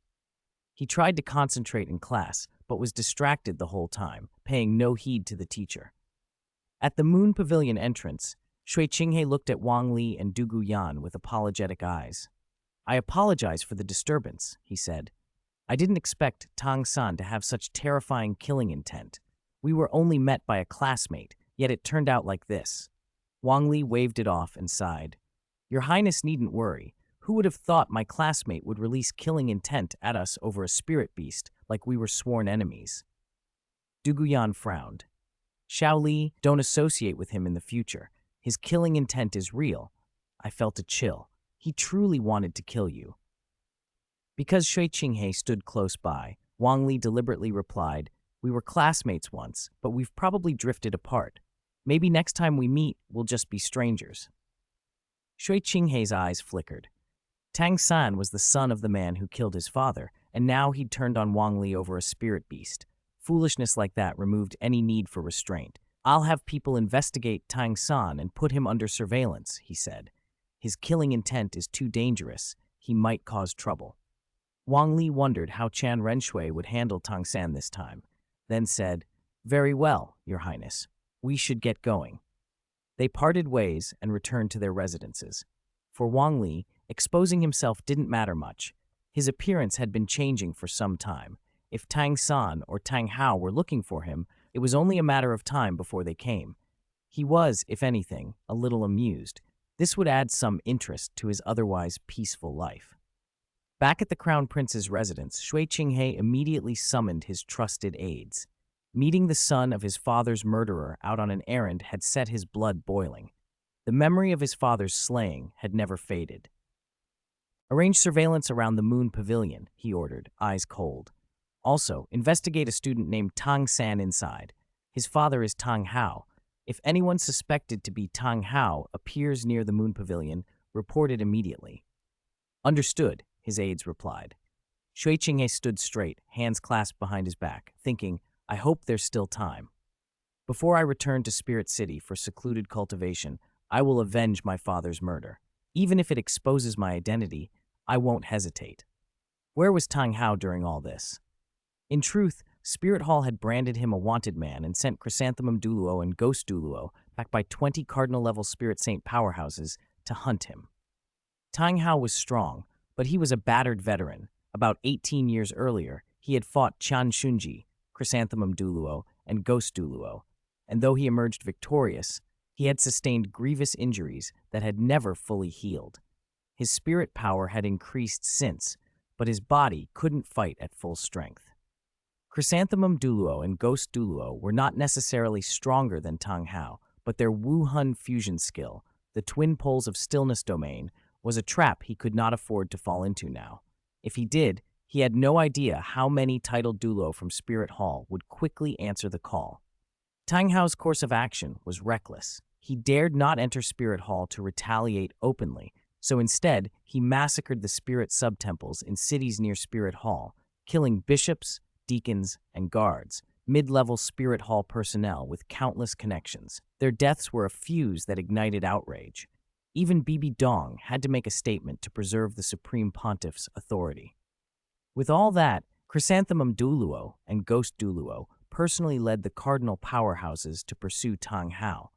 He tried to concentrate in class, but was distracted the whole time, paying no heed to the teacher. At the Moon Pavilion entrance, Shui Qinghe looked at Wang Li and Du Guyan with apologetic eyes. "I apologize for the disturbance," he said. "I didn't expect Tang San to have such terrifying killing intent. We were only met by a classmate, yet it turned out like this." Wang Li waved it off and sighed. "Your Highness needn't worry. Who would have thought my classmate would release killing intent at us over a spirit beast like we were sworn enemies?" Duguyan frowned. Xiao Li, don't associate with him in the future. His killing intent is real. I felt a chill. He truly wanted to kill you. Because Shui Qinghe stood close by, Wang Li deliberately replied, we were classmates once, but we've probably drifted apart. Maybe next time we meet, we'll just be strangers. Shui Qinghe's eyes flickered. Tang San was the son of the man who killed his father, and now he'd turned on Wang Li over a spirit beast. Foolishness like that removed any need for restraint. I'll have people investigate Tang San and put him under surveillance, he said. His killing intent is too dangerous. He might cause trouble. Wang Li wondered how Chan Renshui would handle Tang San this time, then said, very well, Your Highness. We should get going. They parted ways and returned to their residences. For Wang Li, exposing himself didn't matter much. His appearance had been changing for some time. If Tang San or Tang Hao were looking for him, it was only a matter of time before they came. He was, if anything, a little amused. This would add some interest to his otherwise peaceful life. Back at the Crown Prince's residence, Shui Qinghe immediately summoned his trusted aides. Meeting the son of his father's murderer out on an errand had set his blood boiling. The memory of his father's slaying had never faded. Arrange surveillance around the Moon Pavilion, he ordered, eyes cold. Also, investigate a student named Tang San inside. His father is Tang Hao. If anyone suspected to be Tang Hao appears near the Moon Pavilion, report it immediately. Understood, his aides replied. Shui Qinghe stood straight, hands clasped behind his back, thinking, I hope there's still time. Before I return to Spirit City for secluded cultivation, I will avenge my father's murder. Even if it exposes my identity, I won't hesitate. Where was Tang Hao during all this? In truth, Spirit Hall had branded him a wanted man and sent Chrysanthemum Douluo and Ghost Douluo, backed by 20 cardinal-level Spirit Saint powerhouses, to hunt him. Tang Hao was strong, but he was a battered veteran. About 18 years earlier, he had fought Qian Shunji, Chrysanthemum Douluo, and Ghost Douluo, and though he emerged victorious, he had sustained grievous injuries that had never fully healed. His spirit power had increased since, but his body couldn't fight at full strength. Chrysanthemum Douluo and Ghost Douluo were not necessarily stronger than Tang Hao, but their Wu-Hun fusion skill, the twin poles of stillness domain, was a trap he could not afford to fall into now. If he did, he had no idea how many titled Douluo from Spirit Hall would quickly answer the call. Tang Hao's course of action was reckless. He dared not enter Spirit Hall to retaliate openly, so instead, he massacred the spirit subtemples in cities near Spirit Hall, killing bishops, deacons, and guards, mid-level Spirit Hall personnel with countless connections. Their deaths were a fuse that ignited outrage. Even Bibi Dong had to make a statement to preserve the Supreme Pontiff's authority. With all that, Chrysanthemum Douluo and Ghost Douluo personally led the cardinal powerhouses to pursue Tang Hao.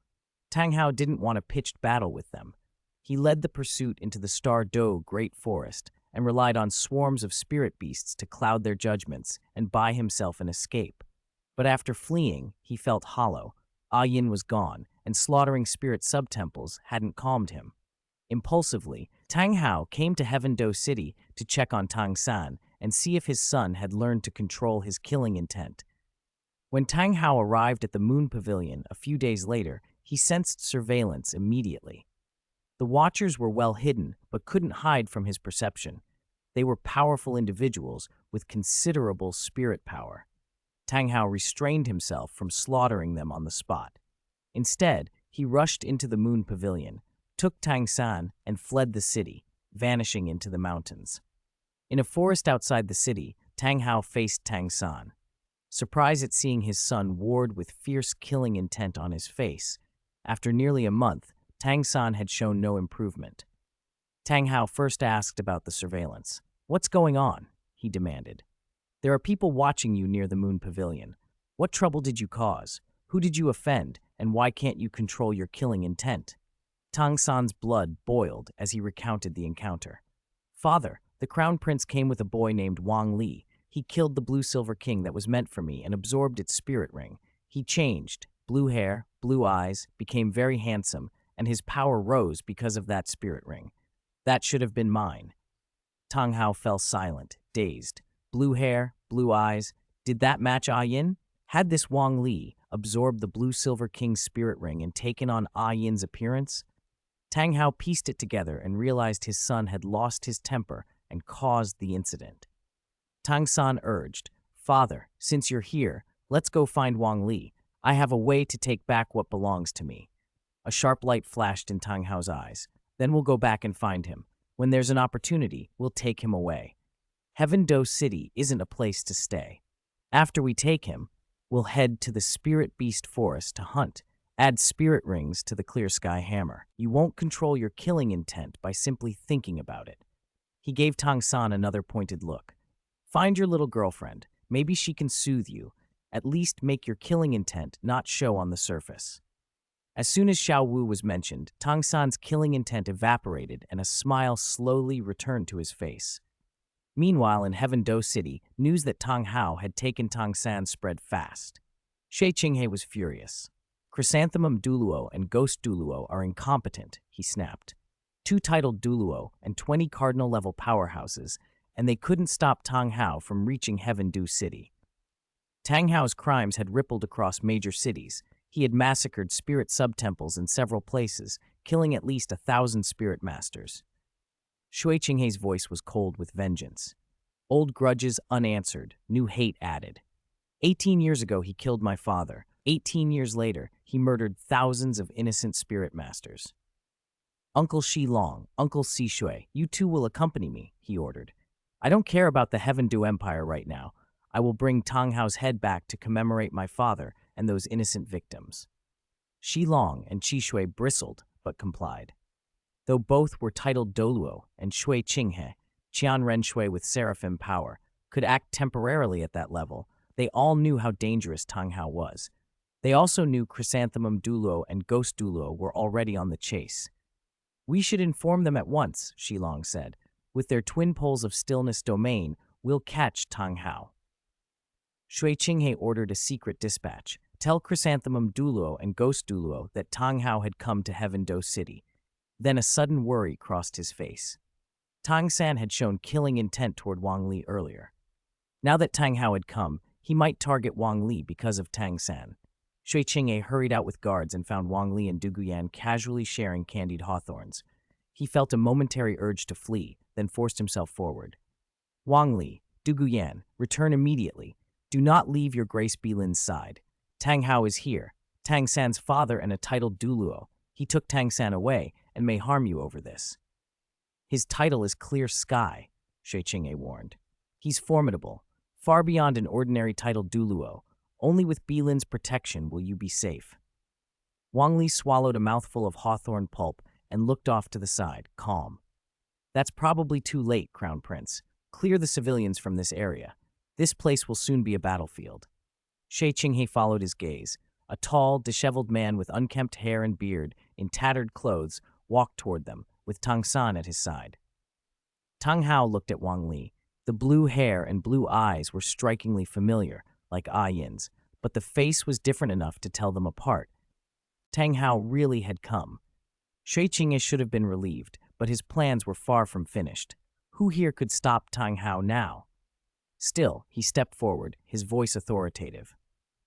Tang Hao didn't want a pitched battle with them. He led the pursuit into the Star Do Great Forest and relied on swarms of spirit beasts to cloud their judgments and buy himself an escape. But after fleeing, he felt hollow. Yin was gone, and slaughtering spirit subtemples hadn't calmed him. Impulsively, Tang Hao came to Heaven Do City to check on Tang San and see if his son had learned to control his killing intent. When Tang Hao arrived at the Moon Pavilion a few days later, he sensed surveillance immediately. The Watchers were well hidden, but couldn't hide from his perception. They were powerful individuals with considerable spirit power. Tang Hao restrained himself from slaughtering them on the spot. Instead, he rushed into the Moon Pavilion, took Tang San, and fled the city, vanishing into the mountains. In a forest outside the city, Tang Hao faced Tang San. Surprised at seeing his son warred with fierce killing intent on his face, after nearly a month, Tang San had shown no improvement. Tang Hao first asked about the surveillance. "What's going on?" he demanded. "There are people watching you near the Moon Pavilion. What trouble did you cause? Who did you offend, and why can't you control your killing intent?" Tang San's blood boiled as he recounted the encounter. "Father, the Crown Prince came with a boy named Wang Li. He killed the Blue-Silver King that was meant for me and absorbed its spirit ring. He changed, blue hair, blue eyes, became very handsome, and his power rose because of that spirit ring. That should have been mine." Tang Hao fell silent, dazed. Blue hair, blue eyes, did that match Yin? Had this Wang Li absorbed the Blue Silver King's spirit ring and taken on Yin's appearance? Tang Hao pieced it together and realized his son had lost his temper and caused the incident. Tang San urged, "Father, since you're here, let's go find Wang Li. I have a way to take back what belongs to me." A sharp light flashed in Tang Hao's eyes. "Then we'll go back and find him. When there's an opportunity, we'll take him away. Heaven Do City isn't a place to stay. After we take him, we'll head to the Spirit Beast Forest to hunt. Add spirit rings to the Clear Sky Hammer. You won't control your killing intent by simply thinking about it." He gave Tang San another pointed look. "Find your little girlfriend. Maybe she can soothe you. At least make your killing intent not show on the surface." As soon as Xiao Wu was mentioned, Tang San's killing intent evaporated and a smile slowly returned to his face. Meanwhile, in Heaven Do City, news that Tang Hao had taken Tang San spread fast. Shui Qinghe was furious. "Chrysanthemum Douluo and Ghost Douluo are incompetent," he snapped. 2 titled Douluo and 20 cardinal-level powerhouses, and they couldn't stop Tang Hao from reaching Heaven Do City. Tang Hao's crimes had rippled across major cities. He had massacred spirit subtemples in several places, killing at least 1,000 spirit masters. Shui Qinghe's voice was cold with vengeance. Old grudges unanswered, new hate added. 18 years ago, he killed my father. 18 years later, he murdered thousands of innocent spirit masters. "Uncle Shi Long, Uncle Si Shui, you two will accompany me," he ordered. "I don't care about the Heaven Do Empire right now. I will bring Tang Hao's head back to commemorate my father and those innocent victims." Shi Long and Qi Shui bristled, but complied. Though both were titled Douluo and Shui Qinghe, Qian Ren Shui with seraphim power, could act temporarily at that level, they all knew how dangerous Tang Hao was. They also knew Chrysanthemum Douluo and Ghost Douluo were already on the chase. "We should inform them at once," Shi Long said. "With their twin poles of stillness domain, we'll catch Tang Hao." Shui Qinghe ordered a secret dispatch. "Tell Chrysanthemum Douluo and Ghost Douluo that Tang Hao had come to Heaven Do City." Then a sudden worry crossed his face. Tang San had shown killing intent toward Wang Li earlier. Now that Tang Hao had come, he might target Wang Li because of Tang San. Shui Qinghe hurried out with guards and found Wang Li and Du Guyan casually sharing candied hawthorns. He felt a momentary urge to flee, then forced himself forward. "Wang Li, Du Guyan, return immediately. Do not leave your Grace Bilin's side. Tang Hao is here, Tang San's father and a titled Douluo. He took Tang San away and may harm you over this." "His title is Clear Sky," Shui Qinghe warned. "He's formidable, far beyond an ordinary titled Douluo. Only with Bilin's protection will you be safe." Wang Li swallowed a mouthful of hawthorn pulp and looked off to the side, calm. "That's probably too late, Crown Prince. Clear the civilians from this area. This place will soon be a battlefield." Shui Qinghe followed his gaze. A tall, disheveled man with unkempt hair and beard, in tattered clothes, walked toward them, with Tang San at his side. Tang Hao looked at Wang Li. The blue hair and blue eyes were strikingly familiar, like Yin's, but the face was different enough to tell them apart. Tang Hao really had come. Shui Qinghe should have been relieved, but his plans were far from finished. Who here could stop Tang Hao now? Still, he stepped forward, his voice authoritative.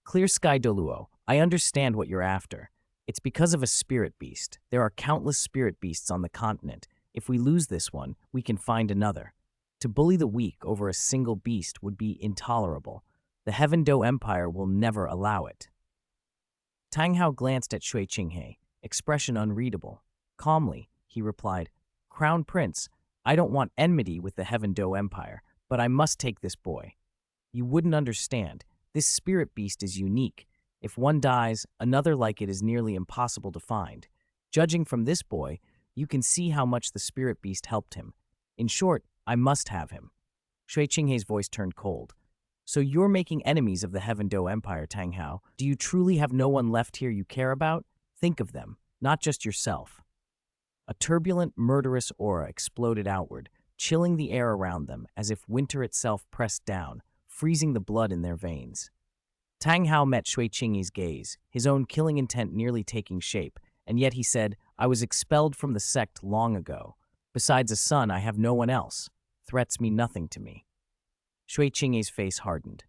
"Clear Sky Douluo, I understand what you're after. It's because of a spirit beast. There are countless spirit beasts on the continent. If we lose this one, we can find another. To bully the weak over a single beast would be intolerable. The Heaven Do Empire will never allow it." Tang Hao glanced at Shui Qinghe, expression unreadable. Calmly, he replied, "Crown Prince, I don't want enmity with the Heaven Do Empire, but I must take this boy. You wouldn't understand. This spirit beast is unique. If one dies, another like it is nearly impossible to find. Judging from this boy, you can see how much the spirit beast helped him. In short, I must have him." Shui Qinghe's voice turned cold. "So you're making enemies of the Heaven Do Empire, Tang Hao. Do you truly have no one left here you care about? Think of them, not just yourself." A turbulent, murderous aura exploded outward, chilling the air around them as if winter itself pressed down, freezing the blood in their veins. Tang Hao met Shui Qinghe's gaze, his own killing intent nearly taking shape, and yet he said, "I was expelled from the sect long ago. Besides a son, I have no one else. Threats mean nothing to me." Shui Qinghe's face hardened.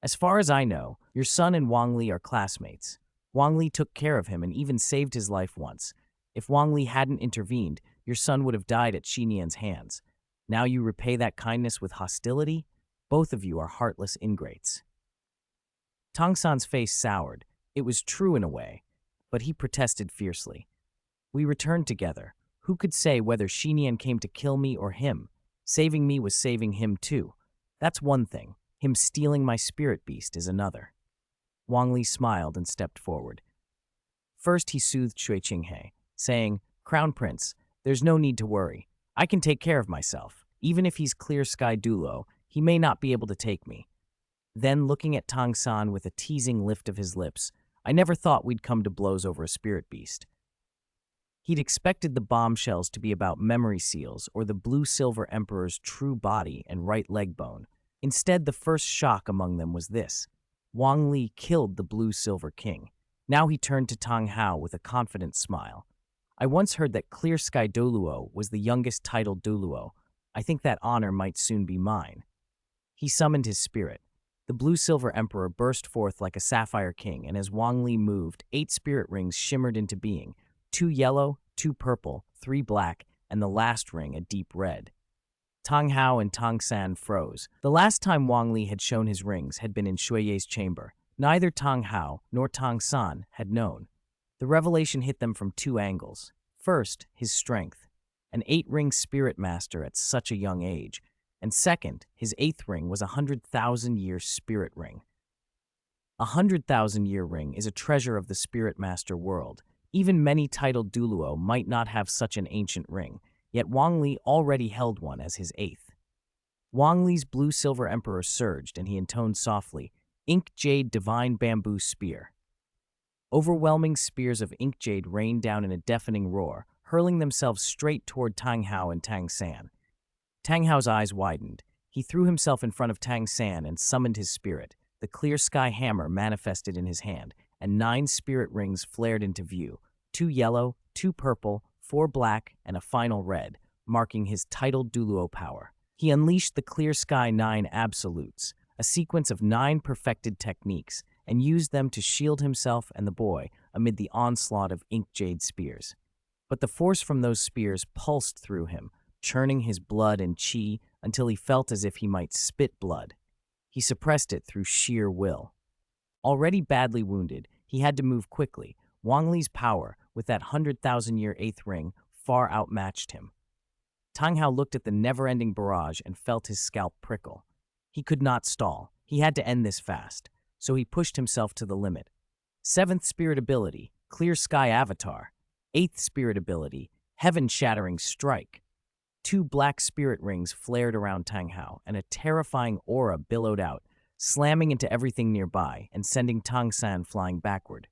As far as I know, your son and Wang Li are classmates. Wang Li took care of him and even saved his life once. If Wang Li hadn't intervened, your son would have died at Xinian's hands. Now you repay that kindness with hostility? Both of you are heartless ingrates. Tang San's face soured. It was true in a way, but he protested fiercely. We returned together. Who could say whether Xinian came to kill me or him? Saving me was saving him too. That's one thing. Him stealing my spirit beast is another. Wang Li smiled and stepped forward. First he soothed Shui Qinghe, saying, Crown Prince, there's no need to worry. I can take care of myself. Even if he's clear sky Douluo, he may not be able to take me. Then, looking at Tang San with a teasing lift of his lips, I never thought we'd come to blows over a spirit beast. He'd expected the bombshells to be about memory seals or the blue-silver emperor's true body and right leg bone. Instead, the first shock among them was this. Wang Li killed the blue-silver king. Now he turned to Tang Hao with a confident smile. I once heard that Clear Sky Douluo was the youngest titled Douluo. I think that honor might soon be mine. He summoned his spirit. The blue-silver emperor burst forth like a sapphire king, and as Wang Li moved, 8 spirit rings shimmered into being, 2 yellow, 2 purple, 3 black, and the last ring a deep red. Tang Hao and Tang San froze. The last time Wang Li had shown his rings had been in Shuiye's chamber. Neither Tang Hao nor Tang San had known. The revelation hit them from 2 angles. First, his strength. An 8-ring spirit master at such a young age. And second, his 8th ring was a 100,000-year spirit ring. A 100,000-year ring is a treasure of the spirit master world. Even many titled Douluo might not have such an ancient ring, yet Wang Li already held one as his 8th. Wang Li's blue-silver emperor surged, and he intoned softly, Ink Jade Divine Bamboo Spear. Overwhelming spears of ink jade rained down in a deafening roar, hurling themselves straight toward Tang Hao and Tang San. Tang Hao's eyes widened. He threw himself in front of Tang San and summoned his spirit. The clear sky hammer manifested in his hand, and 9 spirit rings flared into view, 2 yellow, 2 purple, 4 black, and a final red, marking his titled Douluo power. He unleashed the clear sky 9 absolutes, a sequence of 9 perfected techniques, and used them to shield himself and the boy amid the onslaught of ink jade spears. But the force from those spears pulsed through him, churning his blood and qi until he felt as if he might spit blood. He suppressed it through sheer will. Already badly wounded, he had to move quickly. Wang Li's power, with that 100,000-year 8th ring, far outmatched him. Tang Hao looked at the never-ending barrage and felt his scalp prickle. He could not stall. He had to end this fast, so he pushed himself to the limit. 7th spirit ability, Clear Sky Avatar. 8th spirit ability, Heaven-Shattering Strike. 2 black spirit rings flared around Tang Hao, and a terrifying aura billowed out, slamming into everything nearby and sending Tang San flying backward.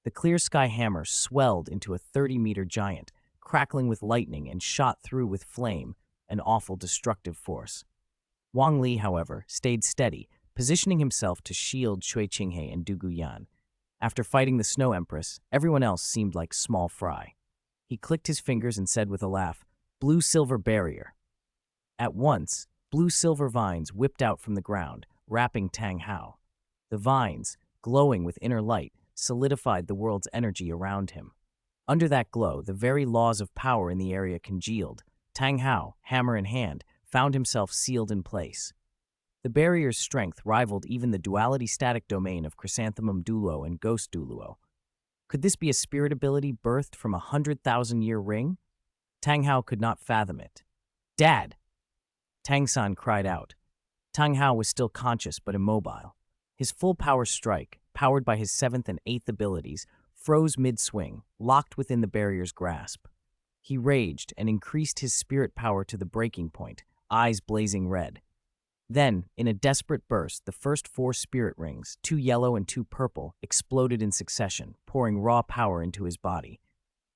The clear sky hammer swelled into a 30-meter giant, crackling with lightning and shot through with flame, an awful destructive force. Wang Li, however, stayed steady, positioning himself to shield Shui Qinghe and Du Guyan. After fighting the Snow Empress, everyone else seemed like small fry. He clicked his fingers and said with a laugh, Blue-silver barrier. At once, blue-silver vines whipped out from the ground, wrapping Tang Hao. The vines, glowing with inner light, solidified the world's energy around him. Under that glow, the very laws of power in the area congealed. Tang Hao, hammer in hand, found himself sealed in place. The barrier's strength rivaled even the duality static domain of Chrysanthemum Douluo and Ghost Douluo. Could this be a spirit ability birthed from a 100,000-year ring? Tang Hao could not fathom it. Dad! Tang San cried out. Tang Hao was still conscious but immobile. His full power strike, powered by his 7th and 8th abilities, froze mid-swing, locked within the barrier's grasp. He raged and increased his spirit power to the breaking point, eyes blazing red. Then, in a desperate burst, the first 4 spirit rings, 2 yellow and 2 purple, exploded in succession, pouring raw power into his body.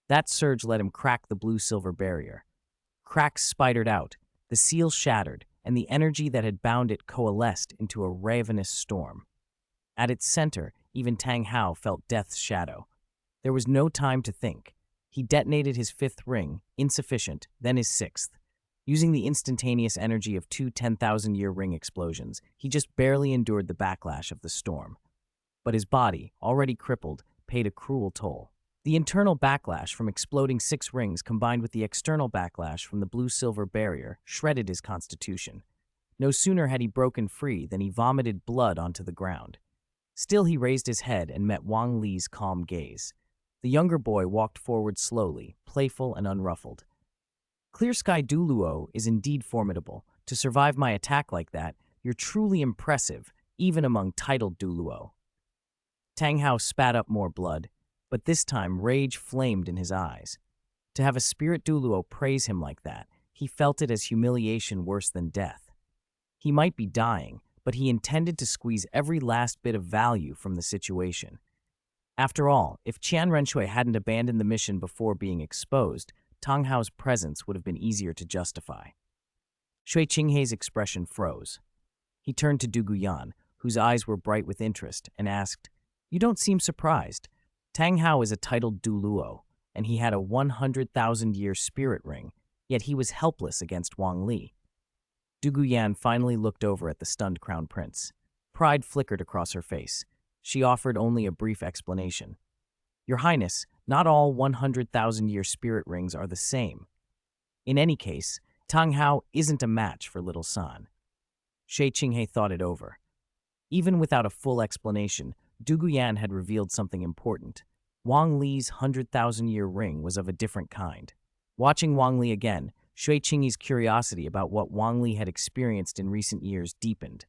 That surge let him crack the blue-silver barrier. Cracks spidered out, the seal shattered, and the energy that had bound it coalesced into a ravenous storm. At its center, even Tang Hao felt death's shadow. There was no time to think. He detonated his 5th ring, insufficient, then his 6th. Using the instantaneous energy of two 10,000-year ring explosions, he just barely endured the backlash of the storm. But his body, already crippled, paid a cruel toll. The internal backlash from exploding 6 rings combined with the external backlash from the blue-silver barrier shredded his constitution. No sooner had he broken free than he vomited blood onto the ground. Still, he raised his head and met Wang Li's calm gaze. The younger boy walked forward slowly, playful and unruffled. Clear Sky Douluo is indeed formidable. To survive my attack like that, you're truly impressive, even among titled Douluo. Tang Hao spat up more blood, but this time rage flamed in his eyes. To have a spirit Douluo praise him like that, he felt it as humiliation worse than death. He might be dying, but he intended to squeeze every last bit of value from the situation. After all, if Qian Renshui hadn't abandoned the mission before being exposed, Tang Hao's presence would have been easier to justify. Shui Qinghei's expression froze. He turned to Du Guyan, whose eyes were bright with interest, and asked, "You don't seem surprised. Tang Hao is a titled Douluo, and he had a 100,000-year spirit ring, yet he was helpless against Wang Li." Du Guyan finally looked over at the stunned crown prince. Pride flickered across her face. She offered only a brief explanation. "Your Highness, not all 100,000-year spirit rings are the same. In any case, Tang Hao isn't a match for little San." Shui Qinghei thought it over. Even without a full explanation, Du Guyan had revealed something important. Wang Li's 100,000-year ring was of a different kind. Watching Wang Li again, Shui Qinghei's curiosity about what Wang Li had experienced in recent years deepened.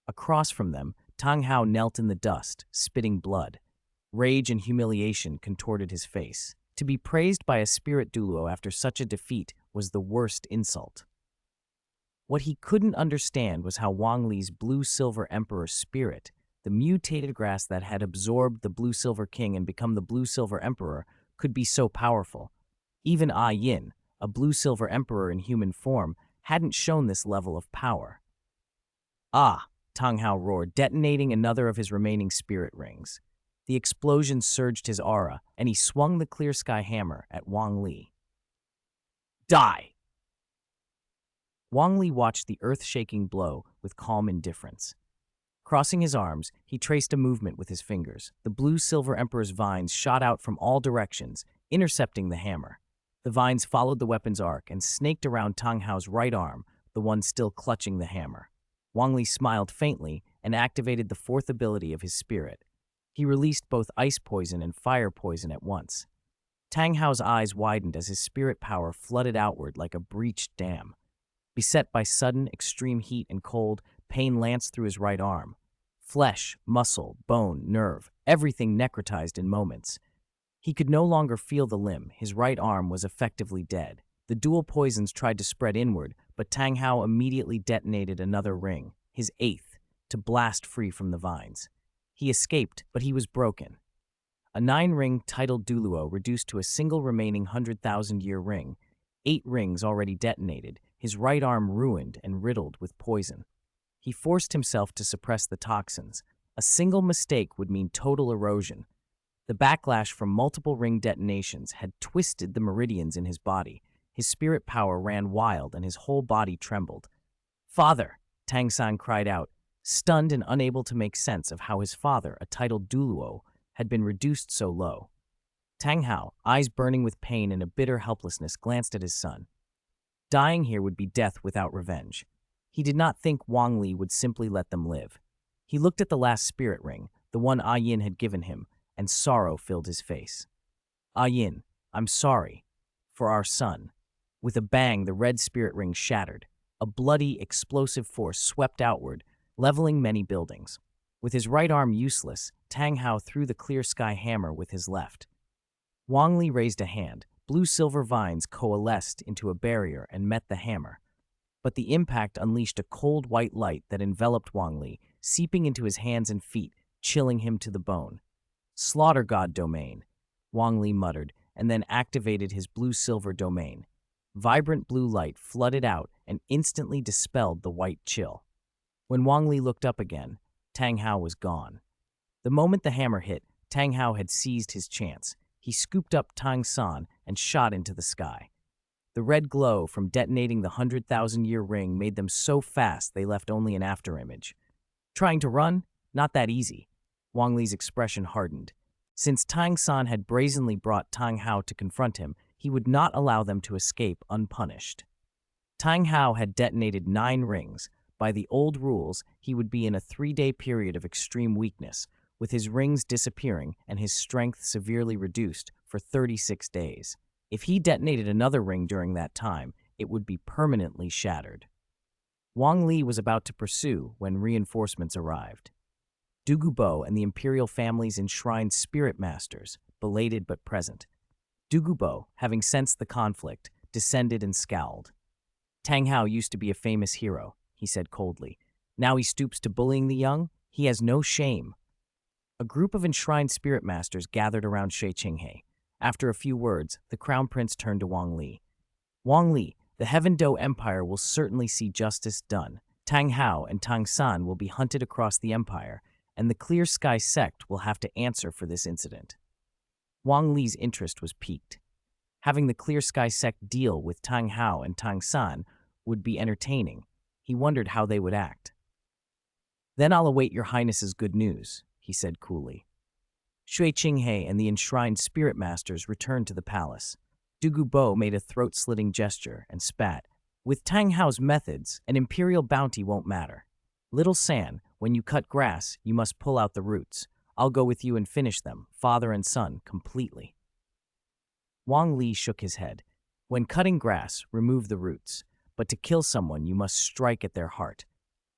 Across from them, Tang Hao knelt in the dust, spitting blood. Rage and humiliation contorted his face. To be praised by a spirit Douluo after such a defeat was the worst insult. What he couldn't understand was how Wang Li's blue-silver emperor spirit, the mutated grass that had absorbed the blue-silver king and become the blue-silver emperor, could be so powerful. Even Yin, a blue-silver emperor in human form, hadn't shown this level of power. "Ah!" Tang Hao roared, detonating another of his remaining spirit rings. The explosion surged his aura, and he swung the clear sky hammer at Wang Li. "Die!" Wang Li watched the earth-shaking blow with calm indifference. Crossing his arms, he traced a movement with his fingers. The blue-silver emperor's vines shot out from all directions, intercepting the hammer. The vines followed the weapon's arc and snaked around Tang Hao's right arm, the one still clutching the hammer. Wang Li smiled faintly and activated the 4th ability of his spirit. He released both ice poison and fire poison at once. Tang Hao's eyes widened as his spirit power flooded outward like a breached dam. Beset by sudden, extreme heat and cold, pain lanced through his right arm. Flesh, muscle, bone, nerve, everything necrotized in moments. He could no longer feel the limb. His right arm was effectively dead. The dual poisons tried to spread inward, but Tang Hao immediately detonated another ring, his 8th, to blast free from the vines. He escaped, but he was broken. A 9-ring titled Douluo reduced to a single remaining 100,000-year ring, 8 rings already detonated, his right arm ruined and riddled with poison. He forced himself to suppress the toxins. A single mistake would mean total erosion. The backlash from multiple ring detonations had twisted the meridians in his body. His spirit power ran wild and his whole body trembled. "Father!" Tang San cried out, stunned and unable to make sense of how his father, a titled Douluo, had been reduced so low. Tang Hao, eyes burning with pain and a bitter helplessness, glanced at his son. Dying here would be death without revenge. He did not think Wang Li would simply let them live. He looked at the last spirit ring, the one Yin had given him, and sorrow filled his face. "Yin, I'm sorry. For our son." With a bang, the red spirit ring shattered. A bloody, explosive force swept outward, leveling many buildings. With his right arm useless, Tang Hao threw the clear sky hammer with his left. Wang Li raised a hand. Blue-silver vines coalesced into a barrier and met the hammer. But the impact unleashed a cold white light that enveloped Wang Li, seeping into his hands and feet, chilling him to the bone. "Slaughter God domain," Wang Li muttered, and then activated his blue-silver domain. Vibrant blue light flooded out and instantly dispelled the white chill. When Wang Li looked up again, Tang Hao was gone. The moment the hammer hit, Tang Hao had seized his chance. He scooped up Tang San and shot into the sky. The red glow from detonating the 100,000-year ring made them so fast they left only an afterimage. Trying to run? Not that easy. Wang Li's expression hardened. Since Tang San had brazenly brought Tang Hao to confront him, he would not allow them to escape unpunished. Tang Hao had detonated 9 rings. By the old rules, he would be in a 3-day period of extreme weakness, with his rings disappearing and his strength severely reduced for 36 days. If he detonated another ring during that time, it would be permanently shattered. Wang Li was about to pursue when reinforcements arrived. Douluo and the imperial family's enshrined spirit masters, belated but present. Douluo, having sensed the conflict, descended and scowled. Tang Hao used to be a famous hero, he said coldly. Now he stoops to bullying the young? He has no shame. A group of enshrined spirit masters gathered around Shui Qinghe. After a few words, the crown prince turned to Wang Li. Wang Li, the Heaven Do Empire will certainly see justice done. Tang Hao and Tang San will be hunted across the empire, and the Clear Sky sect will have to answer for this incident. Wang Li's interest was piqued. Having the Clear Sky sect deal with Tang Hao and Tang San would be entertaining. He wondered how they would act. Then I'll await your highness's good news, he said coolly. Shui Qinghe and the enshrined spirit masters returned to the palace. Douluo made a throat-slitting gesture and spat. With Tang Hao's methods, an imperial bounty won't matter. Little San, when you cut grass, you must pull out the roots. I'll go with you and finish them, father and son, completely. Wang Li shook his head. When cutting grass, remove the roots. But to kill someone, you must strike at their heart.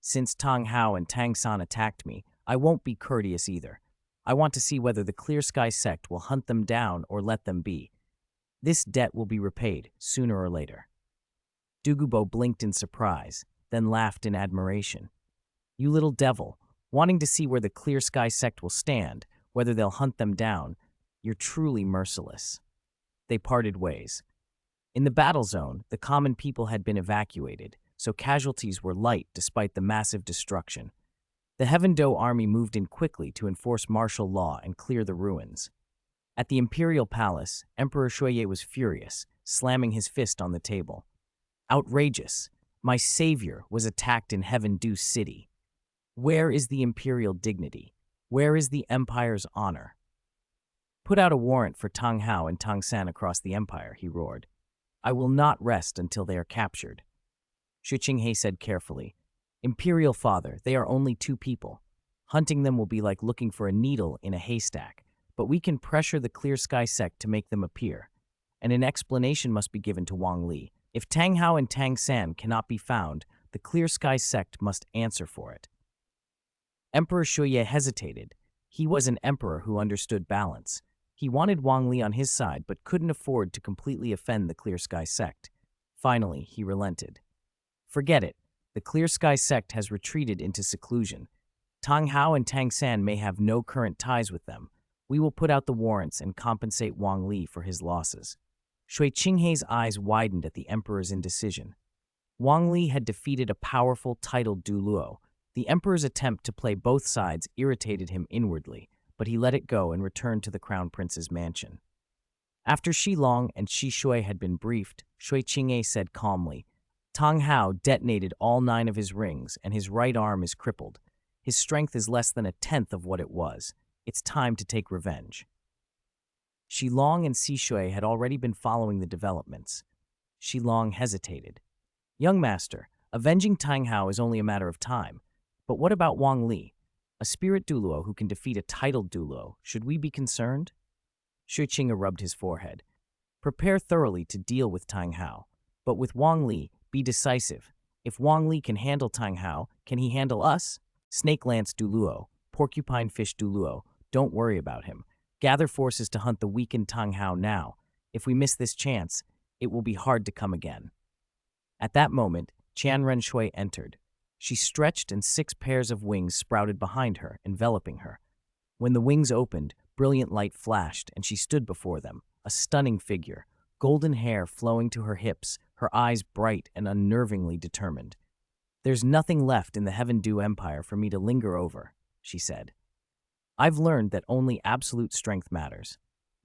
Since Tang Hao and Tang San attacked me, I won't be courteous either. I want to see whether the Clear Sky sect will hunt them down or let them be. This debt will be repaid, sooner or later. Douluo blinked in surprise, then laughed in admiration. You little devil, wanting to see where the Clear Sky sect will stand, whether they'll hunt them down, you're truly merciless. They parted ways. In the battle zone, the common people had been evacuated, so casualties were light despite the massive destruction. The Heaven Do army moved in quickly to enforce martial law and clear the ruins. At the imperial palace, Emperor Shuye was furious, slamming his fist on the table. Outrageous! My savior was attacked in Heaven Do City. Where is the imperial dignity? Where is the empire's honor? Put out a warrant for Tang Hao and Tang San across the empire, he roared. I will not rest until they are captured. Shui Qinghe said carefully, Imperial father, they are only 2 people. Hunting them will be like looking for a needle in a haystack, but we can pressure the Clear Sky sect to make them appear. And an explanation must be given to Wang Li. If Tang Hao and Tang San cannot be found, the Clear Sky sect must answer for it. Emperor Shuye hesitated. He was an emperor who understood balance. He wanted Wang Li on his side, but couldn't afford to completely offend the Clear Sky sect. Finally, he relented. Forget it. The Clear Sky sect has retreated into seclusion. Tang Hao and Tang San may have no current ties with them. We will put out the warrants and compensate Wang Li for his losses. Shui Qinghe's eyes widened at the emperor's indecision. Wang Li had defeated a powerful, titled Douluo. The emperor's attempt to play both sides irritated him inwardly, but he let it go and returned to the crown prince's mansion. After Shi Long and Shi Shui had been briefed, Shui Qinghe said calmly, Tang Hao detonated all 9 of his rings, and his right arm is crippled. His strength is less than 1/10 of what it was. It's time to take revenge. Shi Long and Shi Shui had already been following the developments. Shi Long hesitated. Young master, avenging Tang Hao is only a matter of time. But what about Wang Li? A spirit Douluo who can defeat a titled Douluo. Should we be concerned? Shui Qinghe rubbed his forehead. Prepare thoroughly to deal with Tang Hao. But with Wang Li, be decisive. If Wang Li can handle Tang Hao, can he handle us? Snake Lance Douluo, Porcupine Fish Douluo, don't worry about him. Gather forces to hunt the weakened Tang Hao now. If we miss this chance, it will be hard to come again. At that moment, Qian Renshui entered. She stretched and 6 pairs of wings sprouted behind her, enveloping her. When the wings opened, brilliant light flashed, and she stood before them, a stunning figure, golden hair flowing to her hips, her eyes bright and unnervingly determined. There's nothing left in the Heaven Do Empire for me to linger over, she said. I've learned that only absolute strength matters.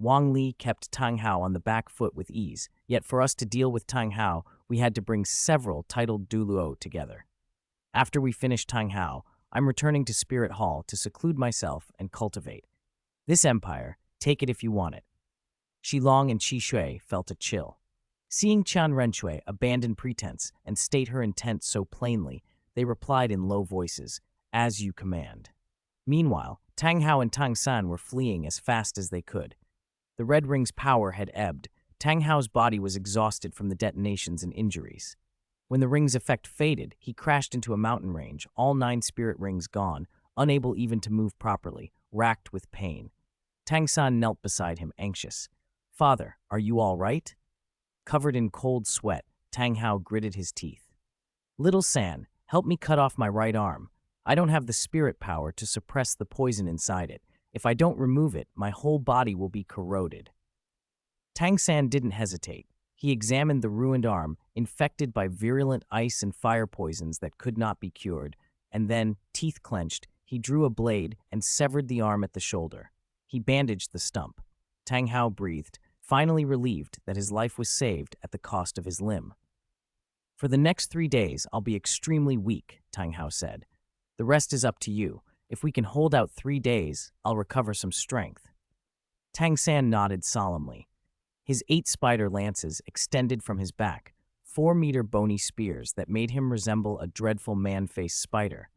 Wang Li kept Tang Hao on the back foot with ease, yet for us to deal with Tang Hao, we had to bring several titled Douluo together. After we finished Tang Hao, I'm returning to Spirit Hall to seclude myself and cultivate. This empire, take it if you want it. Shilong and Qi Shui felt a chill. Seeing Qian Renshui abandon pretense and state her intent so plainly, they replied in low voices, "As you command." Meanwhile, Tang Hao and Tang San were fleeing as fast as they could. The Red Ring's power had ebbed. Tang Hao's body was exhausted from the detonations and injuries. When the ring's effect faded, he crashed into a mountain range, all 9 spirit rings gone, unable even to move properly, racked with pain. Tang San knelt beside him, anxious. "Father, are you all right?" Covered in cold sweat, Tang Hao gritted his teeth. "Little San, help me cut off my right arm. I don't have the spirit power to suppress the poison inside it. If I don't remove it, my whole body will be corroded." Tang San didn't hesitate. He examined the ruined arm, infected by virulent ice and fire poisons that could not be cured, and then, teeth clenched, he drew a blade and severed the arm at the shoulder. He bandaged the stump. Tang Hao breathed, finally relieved that his life was saved at the cost of his limb. "For the next 3 days, I'll be extremely weak," Tang Hao said. "The rest is up to you. If we can hold out 3 days, I'll recover some strength." Tang San nodded solemnly. His 8 spider lances extended from his back, 4-meter bony spears that made him resemble a dreadful man-faced spider.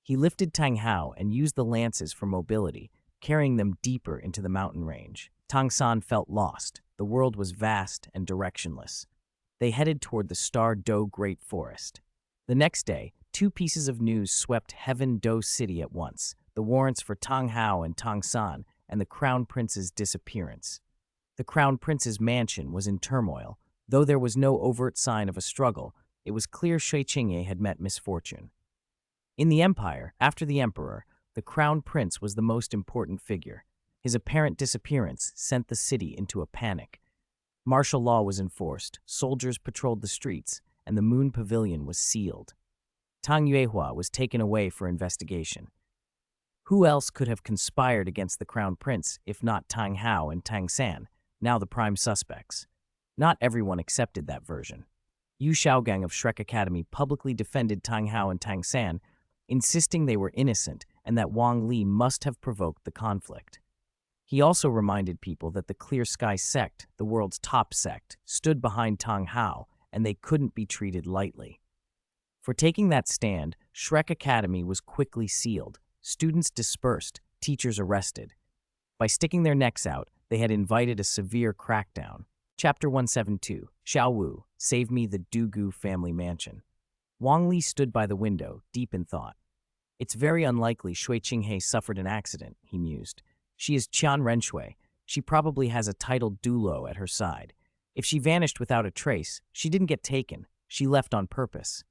He lifted Tang Hao and used the lances for mobility, carrying them deeper into the mountain range. Tang San felt lost. The world was vast and directionless. They headed toward the Star Do Great Forest. The next day, 2 pieces of news swept Heaven Do City at once: the warrants for Tang Hao and Tang San, and the Crown Prince's disappearance. The Crown Prince's mansion was in turmoil. Though there was no overt sign of a struggle, it was clear Shui Qingye had met misfortune. In the empire, after the emperor, the Crown Prince was the most important figure. His apparent disappearance sent the city into a panic. Martial law was enforced, soldiers patrolled the streets, and the Moon Pavilion was sealed. Tang Yuehua was taken away for investigation. Who else could have conspired against the Crown Prince if not Tang Hao and Tang San, now the prime suspects? Not everyone accepted that version. Yu Xiaogang of Shrek Academy publicly defended Tang Hao and Tang San, insisting they were innocent and that Wang Li must have provoked the conflict. He also reminded people that the Clear Sky sect, the world's top sect, stood behind Tang Hao, and they couldn't be treated lightly. For taking that stand, Shrek Academy was quickly sealed, students dispersed, teachers arrested. By sticking their necks out, they had invited a severe crackdown. Chapter 172, Xiao Wu, Save Me the Dugu Family Mansion. Wang Li stood by the window, deep in thought. "It's very unlikely Shui Qinghe suffered an accident," he mused. "She is Qian Renshui. She probably has a titled Douluo at her side. If she vanished without a trace, she didn't get taken. She left on purpose.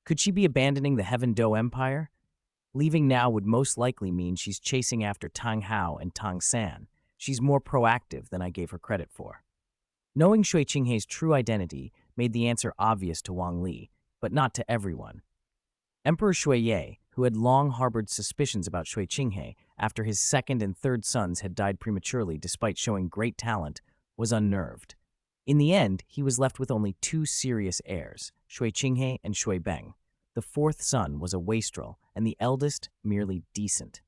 Could she be abandoning the Heaven Do Empire? Leaving now would most likely mean she's chasing after Tang Hao and Tang San. She's more proactive than I gave her credit for." Knowing Shui Qinghe's true identity made the answer obvious to Wang Li, but not to everyone. Emperor Shuiye, who had long harbored suspicions about Shui Qinghe after his 2nd and 3rd sons had died prematurely despite showing great talent, was unnerved. In the end, he was left with only 2 serious heirs, Shui Qinghe and Shui Beng. The 4th son was a wastrel, and the eldest merely decent.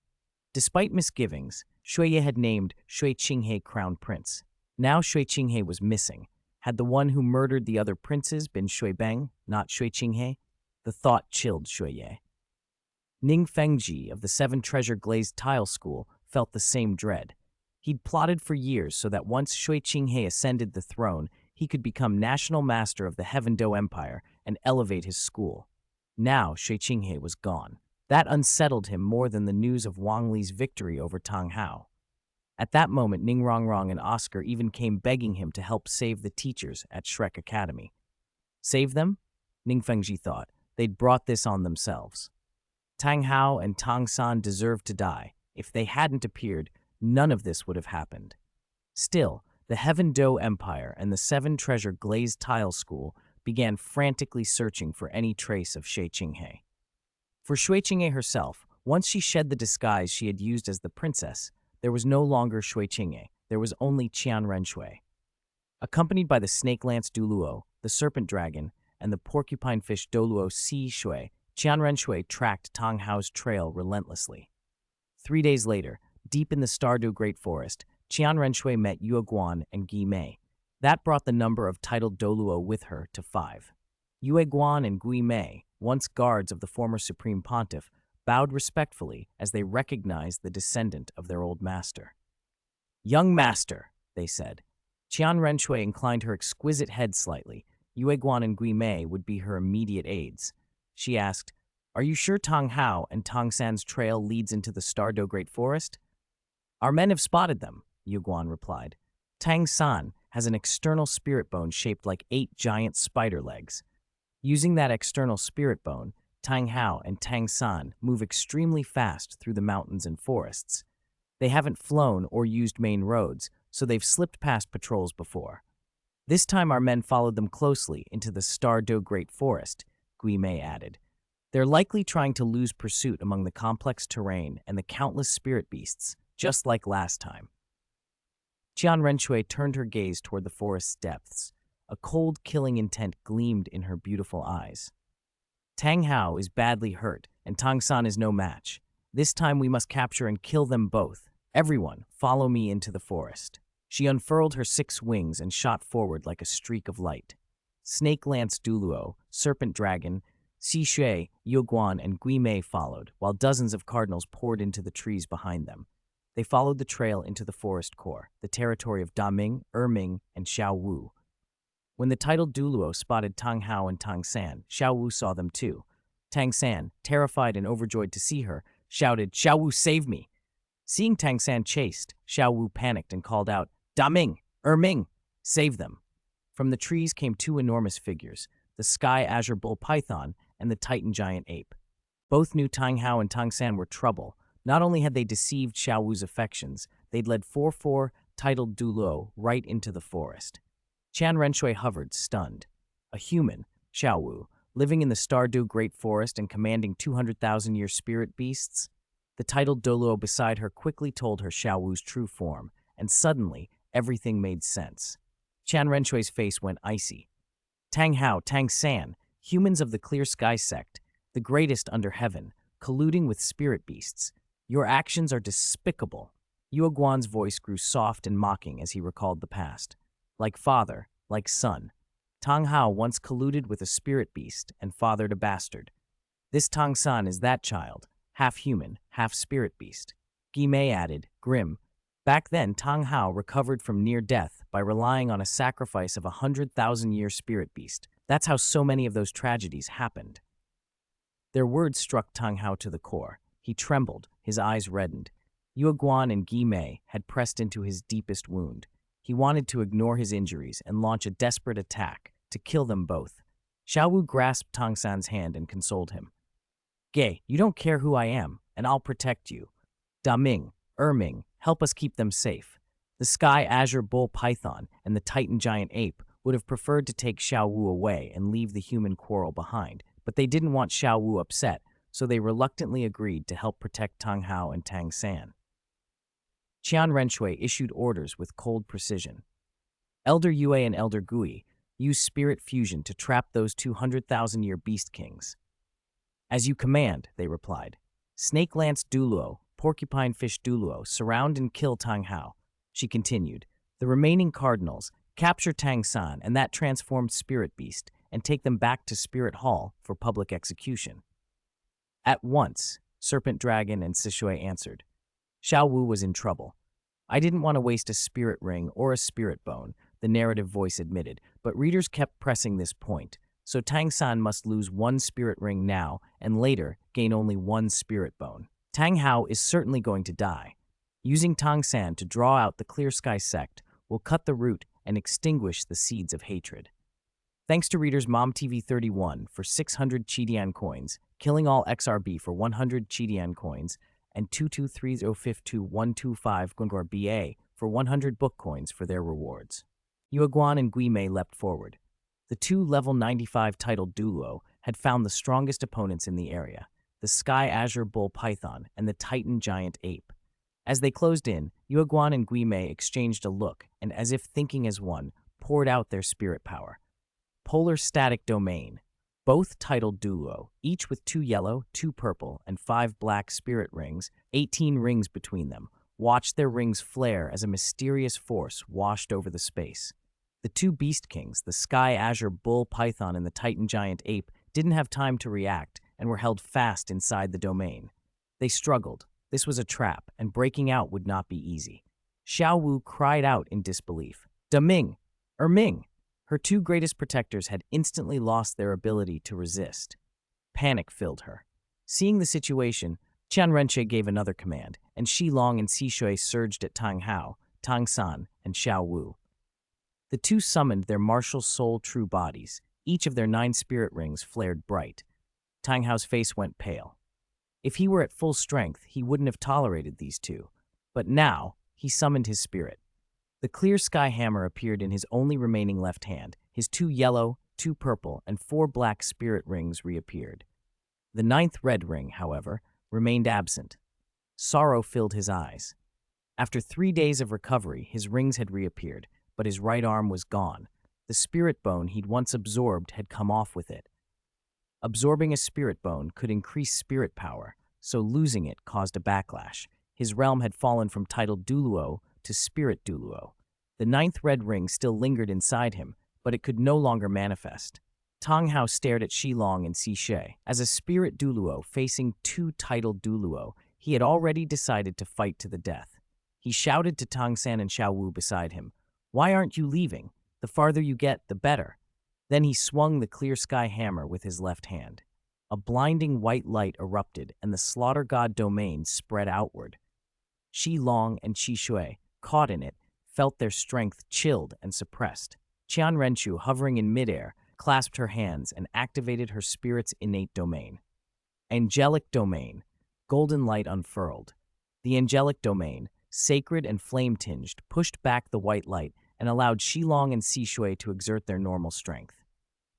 Despite misgivings, Shuiye had named Shui Qinghe Crown Prince. Now Shui Qinghe was missing. Had the one who murdered the other princes been Shui Beng, not Shui Qinghe? The thought chilled Shuiye. Ning Fengji of the 7 Treasure Glazed Tile School felt the same dread. He'd plotted for years so that once Shui Qinghe ascended the throne, he could become national master of the Heaven Do Empire and elevate his school. Now Shui Qinghe was gone. That unsettled him more than the news of Wang Li's victory over Tang Hao. At that moment, Ning Rongrong and Oscar even came begging him to help save the teachers at Shrek Academy. Save them? Ning Fengji thought. They'd brought this on themselves. Tang Hao and Tang San deserved to die. If they hadn't appeared, none of this would have happened. Still, the Heaven Do Empire and the 7 Treasure Glazed Tile School began frantically searching for any trace of Shui Qinghe. For Shui Qinghe herself, once she shed the disguise she had used as the princess, there was no longer Shui Qinghe. there was only Qian Renshui. Accompanied by the snake lance Douluo, the serpent dragon, and the porcupine fish Douluo Shui, Qian Renshui tracked Tang Hao's trail relentlessly. 3 days later, deep in the Stardew Great Forest, Qian Renshui met Yue Guan and Gui Mei. That brought the number of titled Douluo with her to 5. Yue Guan and Gui Mei, once guards of the former supreme pontiff, bowed respectfully as they recognized the descendant of their old master. "Young master," they said. Qian Renshui inclined her exquisite head slightly. Yue Guan and Gui Mei would be her immediate aides. She asked, "Are you sure Tang Hao and Tang San's trail leads into the Stardew Great Forest?" "Our men have spotted them," Yue Guan replied. "Tang San has an external spirit bone shaped like 8 giant spider legs. Using that external spirit bone, Tang Hao and Tang San move extremely fast through the mountains and forests. They haven't flown or used main roads, so they've slipped past patrols before. This time our men followed them closely into the Stardew Great Forest," Gui Mei added. "They're likely trying to lose pursuit among the complex terrain and the countless spirit beasts, just like last time." Qian Renshui turned her gaze toward the forest's depths. A cold, killing intent gleamed in her beautiful eyes. "Tang Hao is badly hurt, and Tang San is no match. This time we must capture and kill them both. Everyone, follow me into the forest." She unfurled her 6 wings and shot forward like a streak of light. Snake Lance Douluo, Serpent Dragon, Shui, Yue Guan, and Gui Mei followed, while dozens of cardinals poured into the trees behind them. They followed the trail into the forest core, the territory of Daming, Erming, and Xiao Wu. When the titled Douluo spotted Tang Hao and Tang San, Xiao Wu saw them too. Tang San, terrified and overjoyed to see her, shouted, "Xiao Wu, save me!" Seeing Tang San chased, Xiao Wu panicked and called out, "Daming! Erming! Save them!" From the trees came 2 enormous figures, the Sky Azure Bull Python and the Titan Giant Ape. Both knew Tang Hao and Tang San were trouble. Not only had they deceived Xiao Wu's affections, they'd led 4 titled Douluo right into the forest. Qian Renshui hovered, stunned. A human, Xiao Wu, living in the Stardew Great Forest and commanding 200,000-year spirit beasts? The titled Douluo beside her quickly told her Xiao Wu's true form, and suddenly, everything made sense. Qian Renshui's face went icy. "Tang Hao, Tang San, humans of the Clear Sky sect, the greatest under heaven, colluding with spirit beasts. Your actions are despicable." Yue Guan's voice grew soft and mocking as he recalled the past. Like father, like son. Tang Hao once colluded with a spirit beast and fathered a bastard. This Tang San is that child, half human, half spirit beast. Gui Mei added, grim. Back then, Tang Hao recovered from near death by relying on a sacrifice of a 100,000-year spirit beast. That's how so many of those tragedies happened. Their words struck Tang Hao to the core. He trembled, his eyes reddened. Yue Guan and Gui Mei had pressed into his deepest wound. He wanted to ignore his injuries and launch a desperate attack to kill them both. Xiao Wu grasped Tang San's hand and consoled him. "Gay, you don't care who I am, and I'll protect you. Daming, Erming, help us keep them safe." The Sky Azure Bull Python and the Titan Giant Ape would have preferred to take Xiao Wu away and leave the human quarrel behind, but they didn't want Xiao Wu upset, so they reluctantly agreed to help protect Tang Hao and Tang San. Qian Renshui issued orders with cold precision. Elder Yue and Elder Gui used spirit fusion to trap those 200,000-year beast kings. "As you command," they replied. "Snake Lance Douluo, Porcupine Fish Douluo, surround and kill Tang Hao." She continued, "The remaining cardinals, capture Tang San and that transformed spirit beast and take them back to Spirit Hall for public execution." "At once," Serpent Dragon and Sishui answered. Xiao Wu was in trouble. "I didn't want to waste a spirit ring or a spirit bone," the narrative voice admitted, but readers kept pressing this point. So Tang San must lose 1 spirit ring now and later gain only 1 spirit bone. Tang Hao is certainly going to die. Using Tang San to draw out the Clear Sky sect will cut the root and extinguish the seeds of hatred. Thanks to readers MomTV31 for 600 Chidian coins, Killing All XRB for 100 Chidian coins, and 223052125 Gungor BA for 100 book coins for their rewards. Yue Guan and Gui Mei leapt forward. The 2 level 95 titled Douluo had found the strongest opponents in the area, the Sky Azure Bull Python and the Titan Giant Ape. As they closed in, Yueguan and Guimei exchanged a look and, as if thinking as one, poured out their spirit power. Polar Static Domain, both titled Douluo, each with 2 yellow, 2 purple, and 5 black spirit rings, 18 rings between them, watched their rings flare as a mysterious force washed over the space. The 2 Beast Kings, the Sky Azure Bull Python and the Titan Giant Ape, didn't have time to react and were held fast inside the domain. They struggled. This was a trap, and breaking out would not be easy. Xiao Wu cried out in disbelief. "Da Ming! Ming!" Her 2 greatest protectors had instantly lost their ability to resist. Panic filled her. Seeing the situation, Qian Renche gave another command, and Shi Long and Si Shui surged at Tang Hao, Tang San, and Xiao Wu. The 2 summoned their martial soul true bodies. Each of their 9 spirit rings flared bright. Tang Hao's face went pale. If he were at full strength, he wouldn't have tolerated these 2. But now, he summoned his spirit. The clear sky hammer appeared in his only remaining left hand. His 2 yellow, 2 purple, and 4 black spirit rings reappeared. The 9th red ring, however, remained absent. Sorrow filled his eyes. After 3 days of recovery, his rings had reappeared, but his right arm was gone. The spirit bone he'd once absorbed had come off with it. Absorbing a spirit bone could increase spirit power, so losing it caused a backlash. His realm had fallen from titled Douluo to Spirit Douluo. The 9th red ring still lingered inside him, but it could no longer manifest. Tang Hao stared at Shi Long and Si Shui. As a Spirit Douluo facing 2 titled Douluo, he had already decided to fight to the death. He shouted to Tang San and Xiao Wu beside him, "Why aren't you leaving? The farther you get, the better." Then he swung the clear sky hammer with his left hand. A blinding white light erupted, and the Slaughter God domain spread outward. Shi Long and Qi Shui, caught in it, felt their strength chilled and suppressed. Qian Renchu, hovering in midair, clasped her hands and activated her spirit's innate domain. Angelic Domain, golden light unfurled. The angelic domain, sacred and flame-tinged, pushed back the white light and allowed Shi Long and Si Shui to exert their normal strength.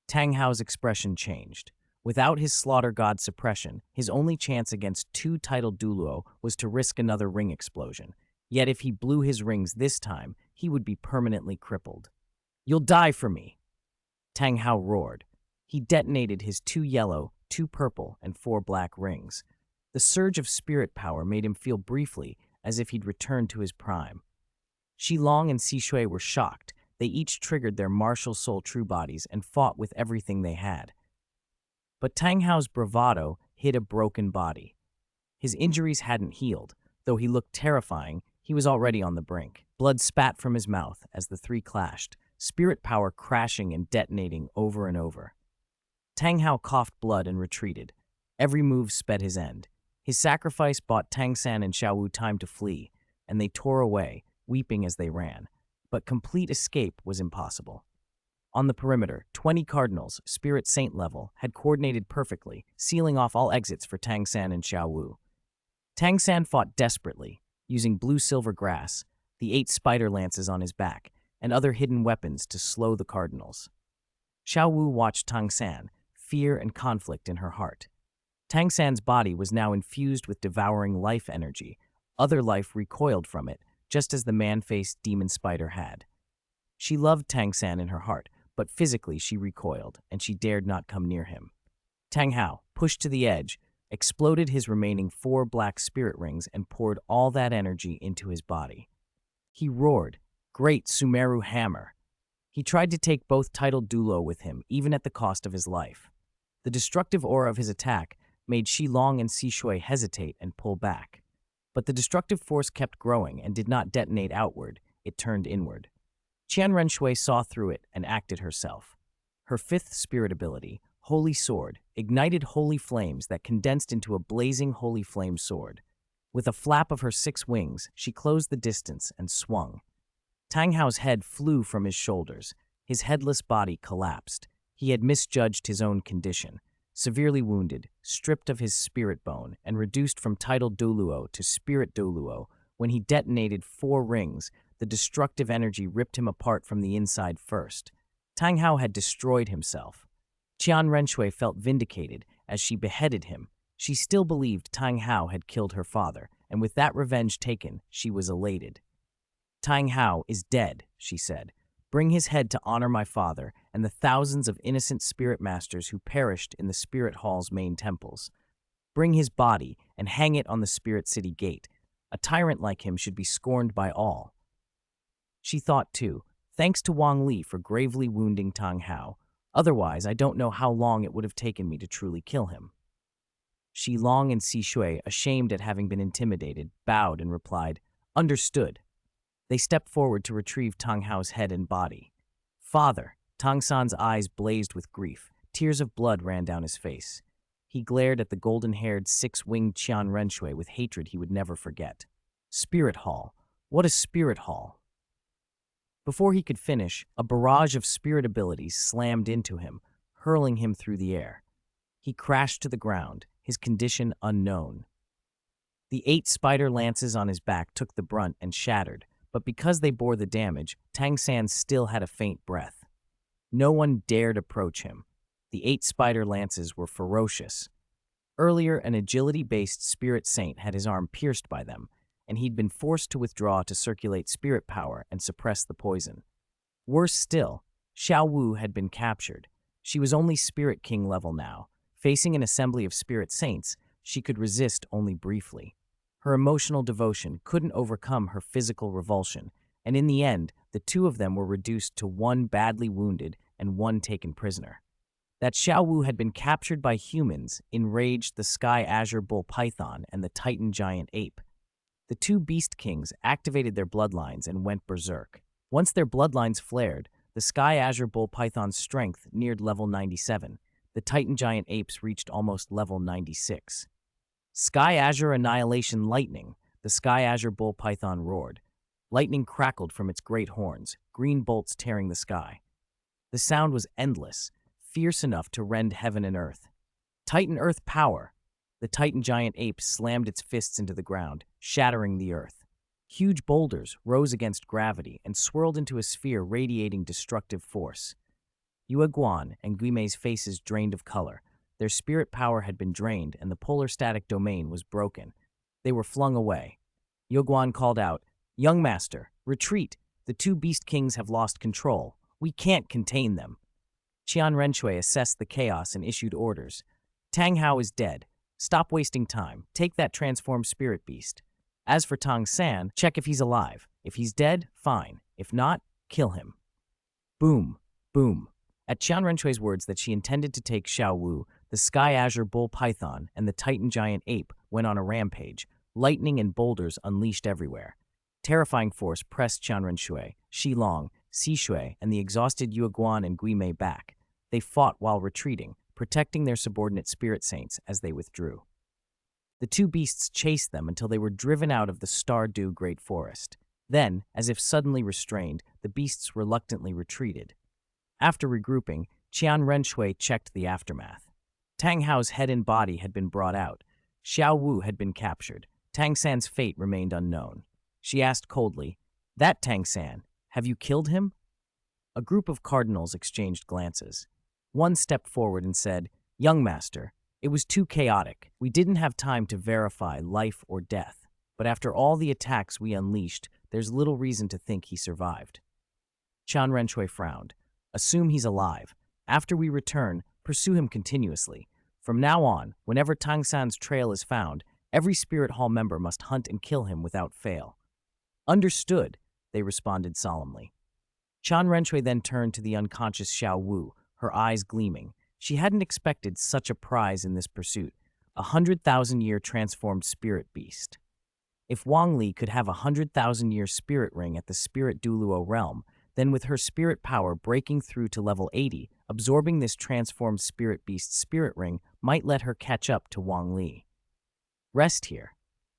Tang Hao's expression changed. Without his Slaughter God suppression, his only chance against 2 titled Douluo was to risk another ring explosion. Yet if he blew his rings this time, he would be permanently crippled. "You'll die for me!" Tang Hao roared. He detonated his 2 yellow, 2 purple, and 4 black rings. The surge of spirit power made him feel briefly as if he'd returned to his prime. Shi Long and Si Shui were shocked. They each triggered their martial soul true bodies and fought with everything they had. But Tang Hao's bravado hid a broken body. His injuries hadn't healed. Though he looked terrifying, he was already on the brink. Blood spat from his mouth as the 3 clashed, spirit power crashing and detonating over and over. Tang Hao coughed blood and retreated. Every move sped his end. His sacrifice bought Tang San and Xiao Wu time to flee, and they tore away, weeping as they ran. But complete escape was impossible. On the perimeter, 20 cardinals, spirit saint level, had coordinated perfectly, sealing off all exits for Tang San and Xiao Wu. Tang San fought desperately, using blue-silver grass, the 8 spider lances on his back, and other hidden weapons to slow the cardinals. Xiao Wu watched Tang San, fear and conflict in her heart. Tang San's body was now infused with devouring life energy. Other life recoiled from it, just as the man-faced demon spider had. She loved Tang San in her heart, but physically she recoiled, and she dared not come near him. Tang Hao, pushed to the edge, exploded his remaining 4 black spirit rings and poured all that energy into his body. He roared, "Great Sumeru Hammer!" He tried to take both titled Douluo with him, even at the cost of his life. The destructive aura of his attack made Shi Long and Si Shui hesitate and pull back. But the destructive force kept growing and did not detonate outward, it turned inward. Qian Renshui saw through it and acted herself. Her 5th spirit ability, Holy Sword, ignited holy flames that condensed into a blazing holy flame sword. With a flap of her 6 wings, she closed the distance and swung. Tang Hao's head flew from his shoulders. His headless body collapsed. He had misjudged his own condition. Severely wounded, stripped of his spirit bone, and reduced from titled Douluo to Spirit Douluo, when he detonated 4 rings, the destructive energy ripped him apart from the inside first. Tang Hao had destroyed himself. Qian Renshui felt vindicated as she beheaded him. She still believed Tang Hao had killed her father, and with that revenge taken, she was elated. Tang Hao is dead, she said. Bring his head to honor my father and the thousands of innocent spirit masters who perished in the spirit hall's main temples. Bring his body and hang it on the spirit city gate. A tyrant like him should be scorned by all. She thought, too, thanks to Wang Li for gravely wounding Tang Hao. Otherwise, I don't know how long it would have taken me to truly kill him. Shi Long and Si Shui, ashamed at having been intimidated, bowed and replied, Understood. They stepped forward to retrieve Tang Hao's head and body. Father! Tang San's eyes blazed with grief. Tears of blood ran down his face. He glared at the golden-haired, six-winged Qian Renshui with hatred he would never forget. Spirit Hall. What a spirit hall! Before he could finish, a barrage of spirit abilities slammed into him, hurling him through the air. He crashed to the ground, his condition unknown. The 8 spider lances on his back took the brunt and shattered, but because they bore the damage, Tang San still had a faint breath. No one dared approach him. The 8 spider lances were ferocious. Earlier, an agility-based spirit saint had his arm pierced by them, and he'd been forced to withdraw to circulate spirit power and suppress the poison. Worse still, Xiao Wu had been captured. She was only Spirit King level now. Facing an assembly of spirit saints, she could resist only briefly. Her emotional devotion couldn't overcome her physical revulsion, and in the end, the 2 of them were reduced to 1 badly wounded and 1 taken prisoner. That Xiao Wu had been captured by humans enraged the Sky Azure Bull Python and the Titan Giant Ape. The 2 Beast Kings activated their bloodlines and went berserk. Once their bloodlines flared, the Sky Azure Bull Python's strength neared level 97. The Titan Giant Apes reached almost level 96. Sky Azure Annihilation Lightning, the Sky Azure Bull Python roared. Lightning crackled from its great horns, green bolts tearing the sky. The sound was endless, fierce enough to rend heaven and earth. Titan Earth Power! The Titan Giant Ape slammed its fists into the ground, shattering the earth. Huge boulders rose against gravity and swirled into a sphere radiating destructive force. Yue Guan and Guimei's faces drained of color. Their spirit power had been drained and the polar static domain was broken. They were flung away. Yue Guan called out, Young Master, retreat! The 2 Beast Kings have lost control. We can't contain them. Qian Renshui assessed the chaos and issued orders. Tang Hao is dead. Stop wasting time. Take that transformed spirit beast. As for Tang San, check if he's alive. If he's dead, fine. If not, kill him. Boom. Boom. At Qian Renshui's words that she intended to take Xiao Wu, the Sky Azure Bull Python and the Titan Giant Ape went on a rampage. Lightning and boulders unleashed everywhere. Terrifying force pressed Qian Renshui, Shi Long, Si Shui, and the exhausted Yue Guan and Guimei back. They fought while retreating, protecting their subordinate spirit saints as they withdrew. The 2 beasts chased them until they were driven out of the Stardew Great Forest. Then, as if suddenly restrained, the beasts reluctantly retreated. After regrouping, Qian Renshui checked the aftermath. Tang Hao's head and body had been brought out. Xiao Wu had been captured. Tang San's fate remained unknown. She asked coldly, That Tang San, have you killed him? A group of cardinals exchanged glances. One stepped forward and said, Young Master, it was too chaotic. We didn't have time to verify life or death. But after all the attacks we unleashed, there's little reason to think he survived. Qian Renshui frowned. Assume he's alive. After we return, pursue him continuously. From now on, whenever Tang San's trail is found, every Spirit Hall member must hunt and kill him without fail. Understood, they responded solemnly. Qian Renshui then turned to the unconscious Xiao Wu, her eyes gleaming. She hadn't expected such a prize in this pursuit, 100,000-year transformed spirit beast. If Wang Li could have a 100,000-year spirit ring at the Spirit Douluo realm, then with her spirit power breaking through to level 80, absorbing this transformed spirit beast's spirit ring might let her catch up to Wang Li. Rest here.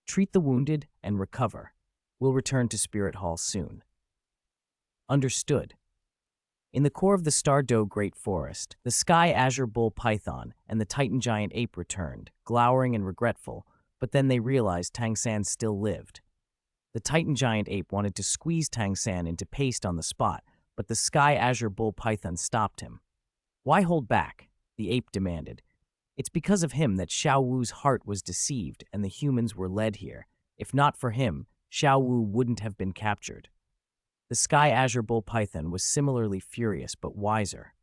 Treat the wounded and recover. We'll return to Spirit Hall soon. Understood. In the core of the Stardew Great Forest, the Sky Azure Bull Python and the Titan Giant Ape returned, glowering and regretful, but then they realized Tang San still lived. The Titan Giant Ape wanted to squeeze Tang San into paste on the spot, but the Sky Azure Bull Python stopped him. Why hold back? The ape demanded. It's because of him that Xiao Wu's heart was deceived and the humans were led here. If not for him, Xiao Wu wouldn't have been captured. The sky azure bull python was similarly furious but wiser.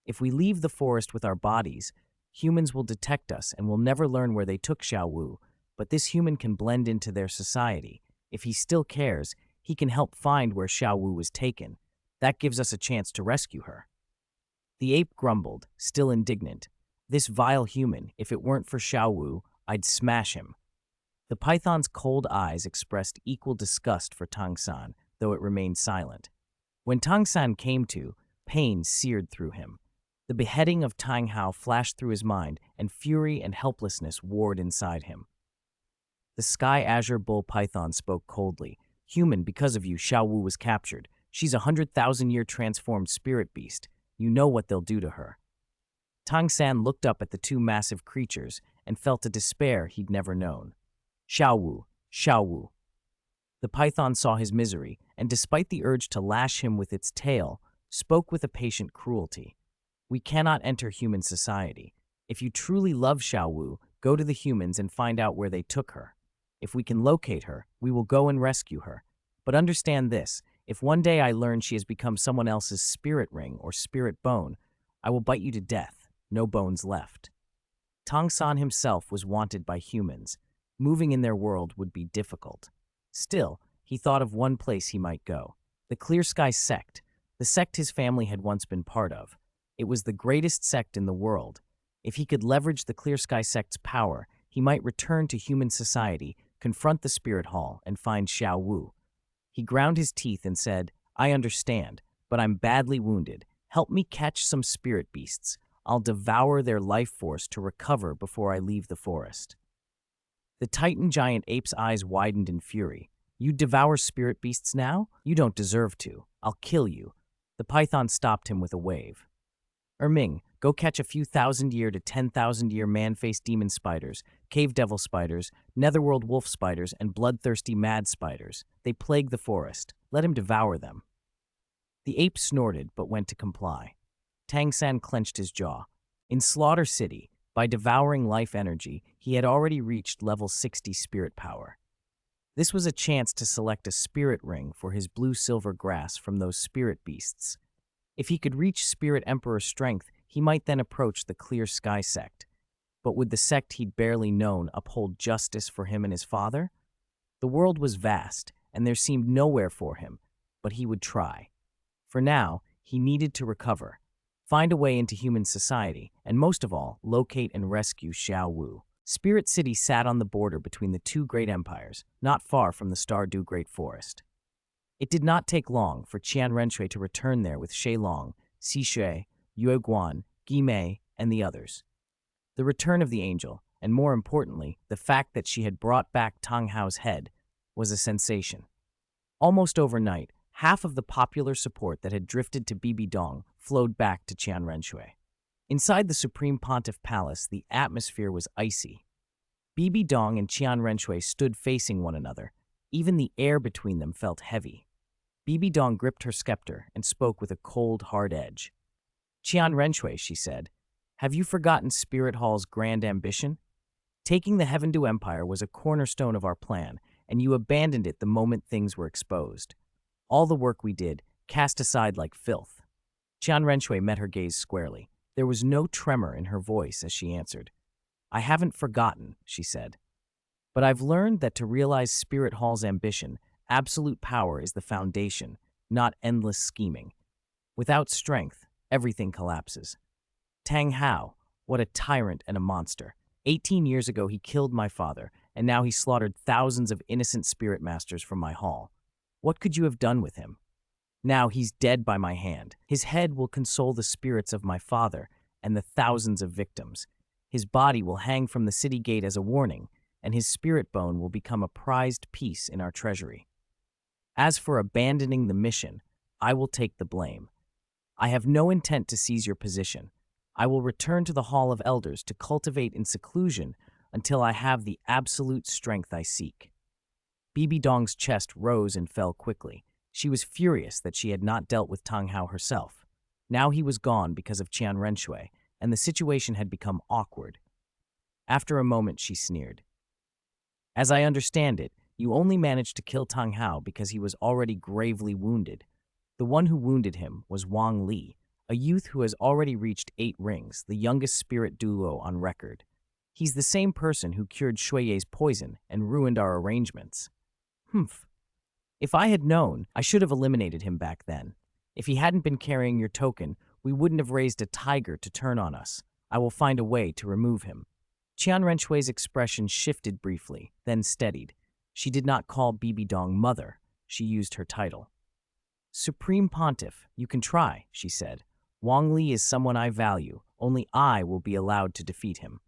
If we leave the forest with our bodies, humans will detect us and will never learn where they took Xiao Wu, but this human can blend into their society. If he still cares, he can help find where Xiao Wu was taken. That gives us a chance to rescue her. The ape grumbled, still indignant. This vile human, if it weren't for Xiao Wu, I'd smash him. The python's cold eyes expressed equal disgust for Tang San, though it remained silent. When Tang San came to, pain seared through him. The beheading of Tang Hao flashed through his mind, and fury and helplessness warred inside him. The sky azure bull python spoke coldly. Human, because of you, Xiao Wu was captured. She's a 100,000-year transformed spirit beast. You know what they'll do to her. Tang San looked up at the two massive creatures and felt a despair he'd never known. Xiao Wu, Xiao Wu. The python saw his misery, and despite the urge to lash him with its tail, spoke with a patient cruelty. We cannot enter human society. If you truly love Xiao Wu, go to the humans and find out where they took her. If we can locate her, we will go and rescue her. But understand this, if one day I learn she has become someone else's spirit ring or spirit bone, I will bite you to death, no bones left. Tang San himself was wanted by humans. Moving in their world would be difficult. Still, he thought of one place he might go. The Clear Sky sect, the sect his family had once been part of. It was the greatest sect in the world. If he could leverage the Clear Sky sect's power, he might return to human society, confront the Spirit Hall, and find Xiao Wu. He ground his teeth and said, I understand, but I'm badly wounded. Help me catch some spirit beasts. I'll devour their life force to recover before I leave the forest. The Titan giant ape's eyes widened in fury. You devour spirit beasts now? You don't deserve to. I'll kill you. The python stopped him with a wave. Erming, go catch a few 1,000-year to 10,000-year man-faced demon spiders, cave devil spiders, netherworld wolf spiders, and bloodthirsty mad spiders. They plague the forest. Let him devour them. The ape snorted but went to comply. Tang San clenched his jaw. In Slaughter City, by devouring life energy, he had already reached level 60 spirit power. This was a chance to select a spirit ring for his blue-silver grass from those spirit beasts. If he could reach Spirit Emperor strength, he might then approach the Clear Sky sect. But would the sect he'd barely known uphold justice for him and his father? The world was vast, and there seemed nowhere for him, but he would try. For now, he needed to recover, find a way into human society, and most of all, locate and rescue Xiao Wu. Spirit City sat on the border between the two great empires, not far from the Stardew Great Forest. It did not take long for Qian Renshui to return there with Shui Long, Si Shui, Yue Guan, Gi Mei, and the others. The return of the angel, and more importantly, the fact that she had brought back Tang Hao's head, was a sensation. Almost overnight, half of the popular support that had drifted to Bibi Dong flowed back to Qian Renshui. Inside the Supreme Pontiff Palace, the atmosphere was icy. Bibi Dong and Qian Renshui stood facing one another. Even the air between them felt heavy. Bibi Dong gripped her scepter and spoke with a cold, hard edge. Qian Renshui, she said, have you forgotten Spirit Hall's grand ambition? Taking the Heavendew Empire was a cornerstone of our plan, and you abandoned it the moment things were exposed. All the work we did, cast aside like filth. Qian Renshui met her gaze squarely. There was no tremor in her voice as she answered. I haven't forgotten, she said. But I've learned that to realize Spirit Hall's ambition, absolute power is the foundation, not endless scheming. Without strength, everything collapses. Tang Hao, what a tyrant and a monster. 18 years ago he killed my father, and now he slaughtered thousands of innocent spirit masters from my hall. What could you have done with him? Now he's dead by my hand. His head will console the spirits of my father and the thousands of victims. His body will hang from the city gate as a warning, and his spirit bone will become a prized piece in our treasury. As for abandoning the mission, I will take the blame. I have no intent to seize your position. I will return to the Hall of Elders to cultivate in seclusion until I have the absolute strength I seek. Bibi Dong's chest rose and fell quickly. She was furious that she had not dealt with Tang Hao herself. Now he was gone because of Qian Renshui, and the situation had become awkward. After a moment, she sneered. As I understand it, You only managed to kill Tang Hao because he was already gravely wounded. The one who wounded him was Wang Li, a youth who has already reached 8 rings, the youngest spirit Douluo on record. He's the same person who cured Shuiye's poison and ruined our arrangements. Humph. If I had known, I should have eliminated him back then. If he hadn't been carrying your token, we wouldn't have raised a tiger to turn on us. I will find a way to remove him. Qian Renshui's expression shifted briefly, then steadied. She did not call Bibi Dong mother. She used her title. Supreme Pontiff, you can try, she said. Wang Li is someone I value. Only I will be allowed to defeat him.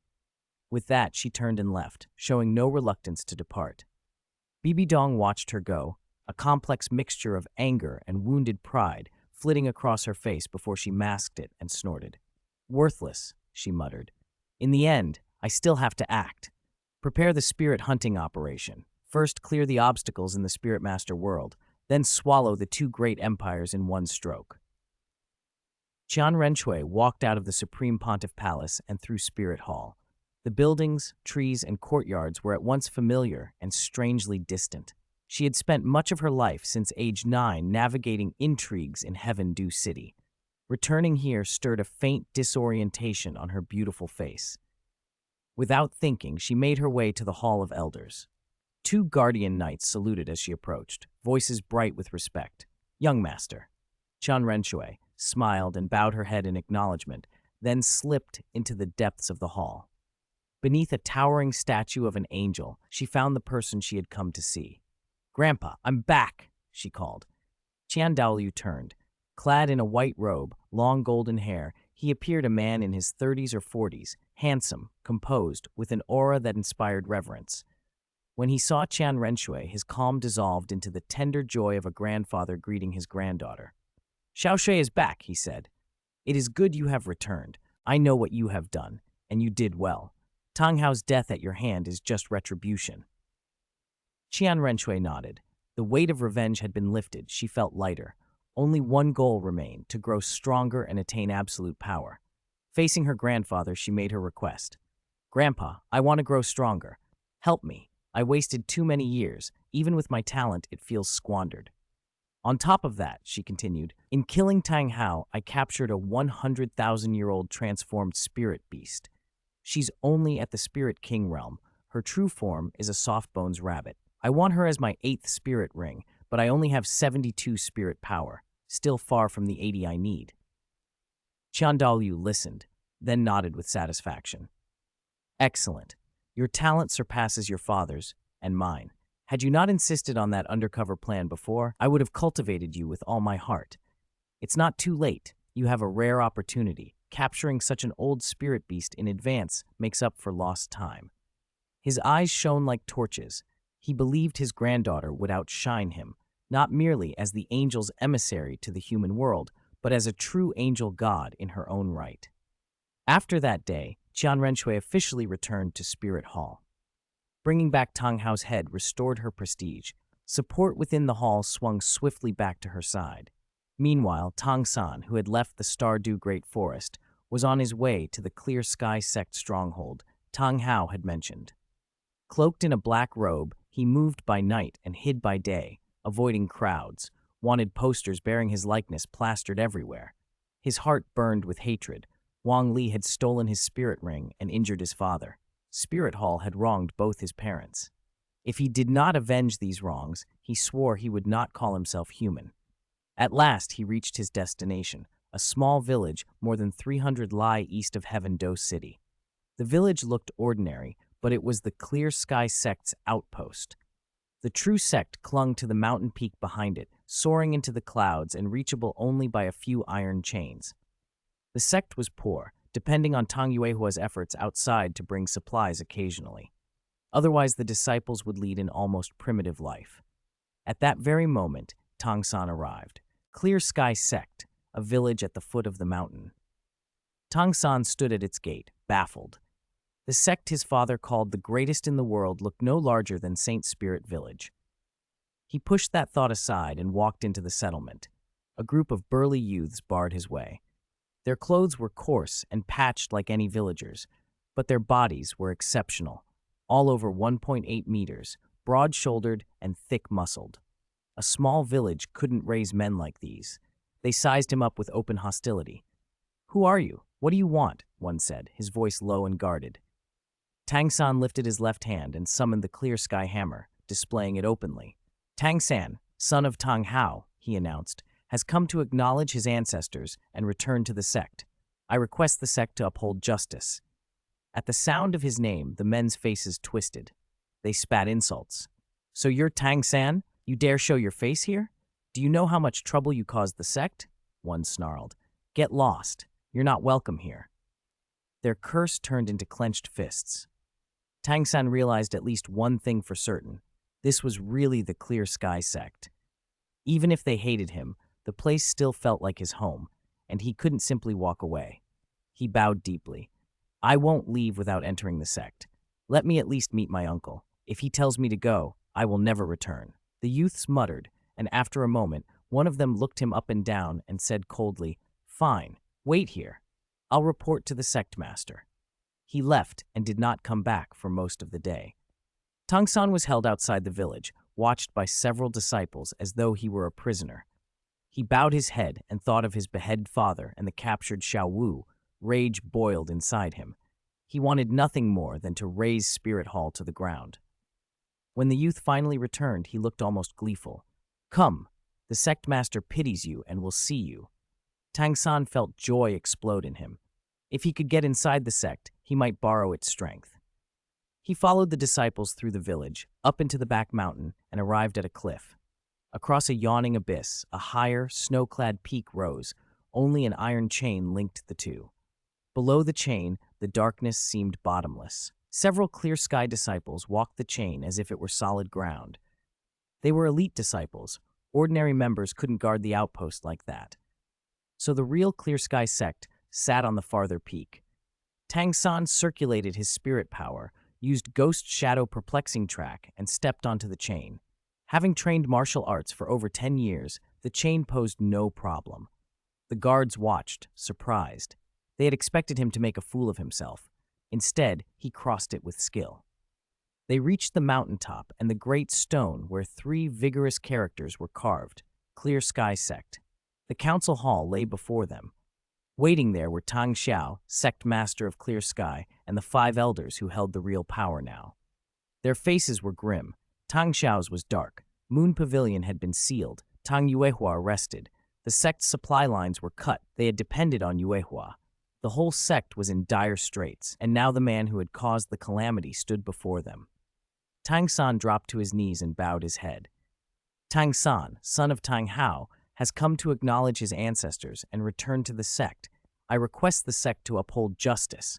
With that, she turned and left, showing no reluctance to depart. Bibi Dong watched her go, a complex mixture of anger and wounded pride flitting across her face before she masked it and snorted. Worthless, she muttered. In the end, I still have to act. Prepare the spirit hunting operation. First, clear the obstacles in the Spirit Master world, then swallow the 2 great empires in one stroke. Qian Renshui walked out of the Supreme Pontiff Palace and through Spirit Hall. The buildings, trees, and courtyards were at once familiar and strangely distant. She had spent much of her life since age 9 navigating intrigues in Heaven Dew City. Returning here stirred a faint disorientation on her beautiful face. Without thinking, she made her way to the Hall of Elders. 2 guardian knights saluted as she approached, voices bright with respect. Young master. Qian Renshui smiled and bowed her head in acknowledgement, then slipped into the depths of the hall. Beneath a towering statue of an angel, she found the person she had come to see. Grandpa, I'm back, she called. Qian Daoliu turned. Clad in a white robe, long golden hair, he appeared a man in his 30s or 40s, handsome, composed, with an aura that inspired reverence. When he saw Qian Renshui, his calm dissolved into the tender joy of a grandfather greeting his granddaughter. Xiaoshui is back, he said. It is good you have returned. I know what you have done, and you did well. Tang Hao's death at your hand is just retribution. Qian Renshui nodded. The weight of revenge had been lifted. She felt lighter. Only one goal remained, to grow stronger and attain absolute power. Facing her grandfather, she made her request. Grandpa, I want to grow stronger. Help me. I wasted too many years. Even with my talent, it feels squandered. On top of that, she continued, in killing Tang Hao, I captured a 100,000-year-old transformed spirit beast. She's only at the Spirit King realm. Her true form is a soft-bones rabbit. I want her as my 8th spirit ring, but I only have 72 spirit power, still far from the 80 I need. Qian Daoliu listened, then nodded with satisfaction. Excellent. Your talent surpasses your father's and mine. Had you not insisted on that undercover plan before, I would have cultivated you with all my heart. It's not too late. You have a rare opportunity. Capturing such an old spirit beast in advance makes up for lost time. His eyes shone like torches. He believed his granddaughter would outshine him, not merely as the angel's emissary to the human world, but as a true angel god in her own right. After that day, Qian Renshui officially returned to Spirit Hall. Bringing back Tang Hao's head restored her prestige. Support within the hall swung swiftly back to her side. Meanwhile, Tang San, who had left the Stardew Great Forest, was on his way to the Clear Sky Sect stronghold Tang Hao had mentioned. Cloaked in a black robe, he moved by night and hid by day, avoiding crowds, wanted posters bearing his likeness plastered everywhere. His heart burned with hatred. Wang Li had stolen his spirit ring and injured his father. Spirit Hall had wronged both his parents. If he did not avenge these wrongs, he swore he would not call himself human. At last, he reached his destination, a small village more than 300 li east of Heaven Dew City. The village looked ordinary, but it was the Clear Sky Sect's outpost. The true sect clung to the mountain peak behind it, soaring into the clouds and reachable only by a few iron chains. The sect was poor, depending on Tang Yuehua's efforts outside to bring supplies occasionally. Otherwise, the disciples would lead an almost primitive life. At that very moment, Tang San arrived. Clear Sky Sect, a village at the foot of the mountain. Tang San stood at its gate, baffled. The sect his father called the greatest in the world looked no larger than Saint Spirit Village. He pushed that thought aside and walked into the settlement. A group of burly youths barred his way. Their clothes were coarse and patched like any villagers, but their bodies were exceptional. All over 1.8 meters, broad-shouldered and thick-muscled. A small village couldn't raise men like these. They sized him up with open hostility. "Who are you? What do you want?" one said, his voice low and guarded. Tang San lifted his left hand and summoned the clear sky hammer, displaying it openly. "Tang San, son of Tang Hao," he announced, "has come to acknowledge his ancestors and return to the sect. I request the sect to uphold justice." At the sound of his name, the men's faces twisted. They spat insults. "So you're Tang San? You dare show your face here? Do you know how much trouble you caused the sect?" One snarled. "Get lost. You're not welcome here." Their curse turned into clenched fists. Tang San realized at least one thing for certain. This was really the Clear Sky sect. Even if they hated him, the place still felt like his home, and he couldn't simply walk away. He bowed deeply. "I won't leave without entering the sect. Let me at least meet my uncle. If he tells me to go, I will never return." The youths muttered, and after a moment, one of them looked him up and down and said coldly, "Fine, wait here. I'll report to the sect master." He left and did not come back for most of the day. Tang San was held outside the village, watched by several disciples as though he were a prisoner. He bowed his head and thought of his beheaded father and the captured Xiao Wu. Rage boiled inside him. He wanted nothing more than to raze Spirit Hall to the ground. When the youth finally returned, he looked almost gleeful. "Come, the sect master pities you and will see you." Tang San felt joy explode in him. If he could get inside the sect, he might borrow its strength. He followed the disciples through the village, up into the back mountain, and arrived at a cliff. Across a yawning abyss, a higher, snow-clad peak rose. Only an iron chain linked the two. Below the chain, the darkness seemed bottomless. Several Clear Sky disciples walked the chain as if it were solid ground. They were elite disciples. Ordinary members couldn't guard the outpost like that. So the real Clear Sky sect sat on the farther peak. Tang San circulated his spirit power, used Ghost Shadow Perplexing Track, and stepped onto the chain. Having trained martial arts for over 10 years, the chain posed no problem. The guards watched, surprised. They had expected him to make a fool of himself. Instead, he crossed it with skill. They reached the mountaintop and the great stone where 3 vigorous characters were carved, Clear Sky Sect. The council hall lay before them. Waiting there were Tang Xiao, sect master of Clear Sky, and the 5 elders who held the real power now. Their faces were grim. Tang Xiao's was dark. Moon Pavilion had been sealed. Tang Yuehua arrested. The sect's supply lines were cut. They had depended on Yuehua. The whole sect was in dire straits, and now the man who had caused the calamity stood before them. Tang San dropped to his knees and bowed his head. "Tang San, son of Tang Hao, has come to acknowledge his ancestors and return to the sect. I request the sect to uphold justice."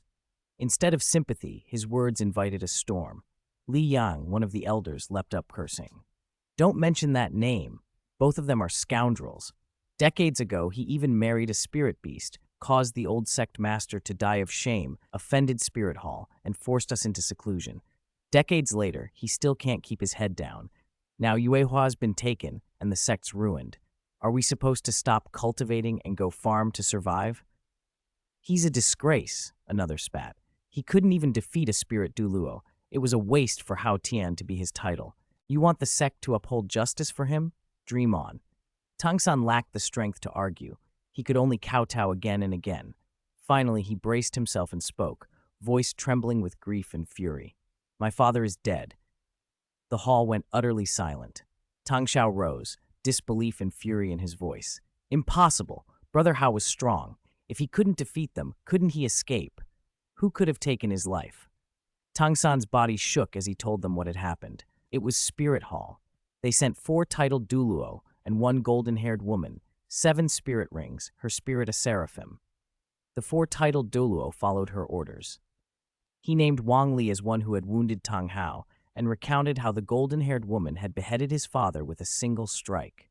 Instead of sympathy, his words invited a storm. Li Yang, one of the elders, leapt up cursing. "Don't mention that name. Both of them are scoundrels. Decades ago, he even married a spirit beast, caused the old sect master to die of shame, offended Spirit Hall, and forced us into seclusion. Decades later, he still can't keep his head down. Now Yuehua's been taken, and the sect's ruined. Are we supposed to stop cultivating and go farm to survive?" "He's a disgrace," another spat. "He couldn't even defeat a spirit Douluo. It was a waste for Hao Tian to be his title. You want the sect to uphold justice for him? Dream on." Tang San lacked the strength to argue. He could only kowtow again and again. Finally, he braced himself and spoke, voice trembling with grief and fury. "My father is dead." The hall went utterly silent. Tang Xiao rose, disbelief and fury in his voice. "Impossible! Brother Hao was strong. If he couldn't defeat them, couldn't he escape? Who could have taken his life?" Tang San's body shook as he told them what had happened. It was Spirit Hall. They sent 4 titled Douluo and 1 golden-haired woman, 7 spirit rings, her spirit a seraphim. The 4 titled Douluo followed her orders. He named Wang Li as one who had wounded Tang Hao, and recounted how the golden-haired woman had beheaded his father with a single strike.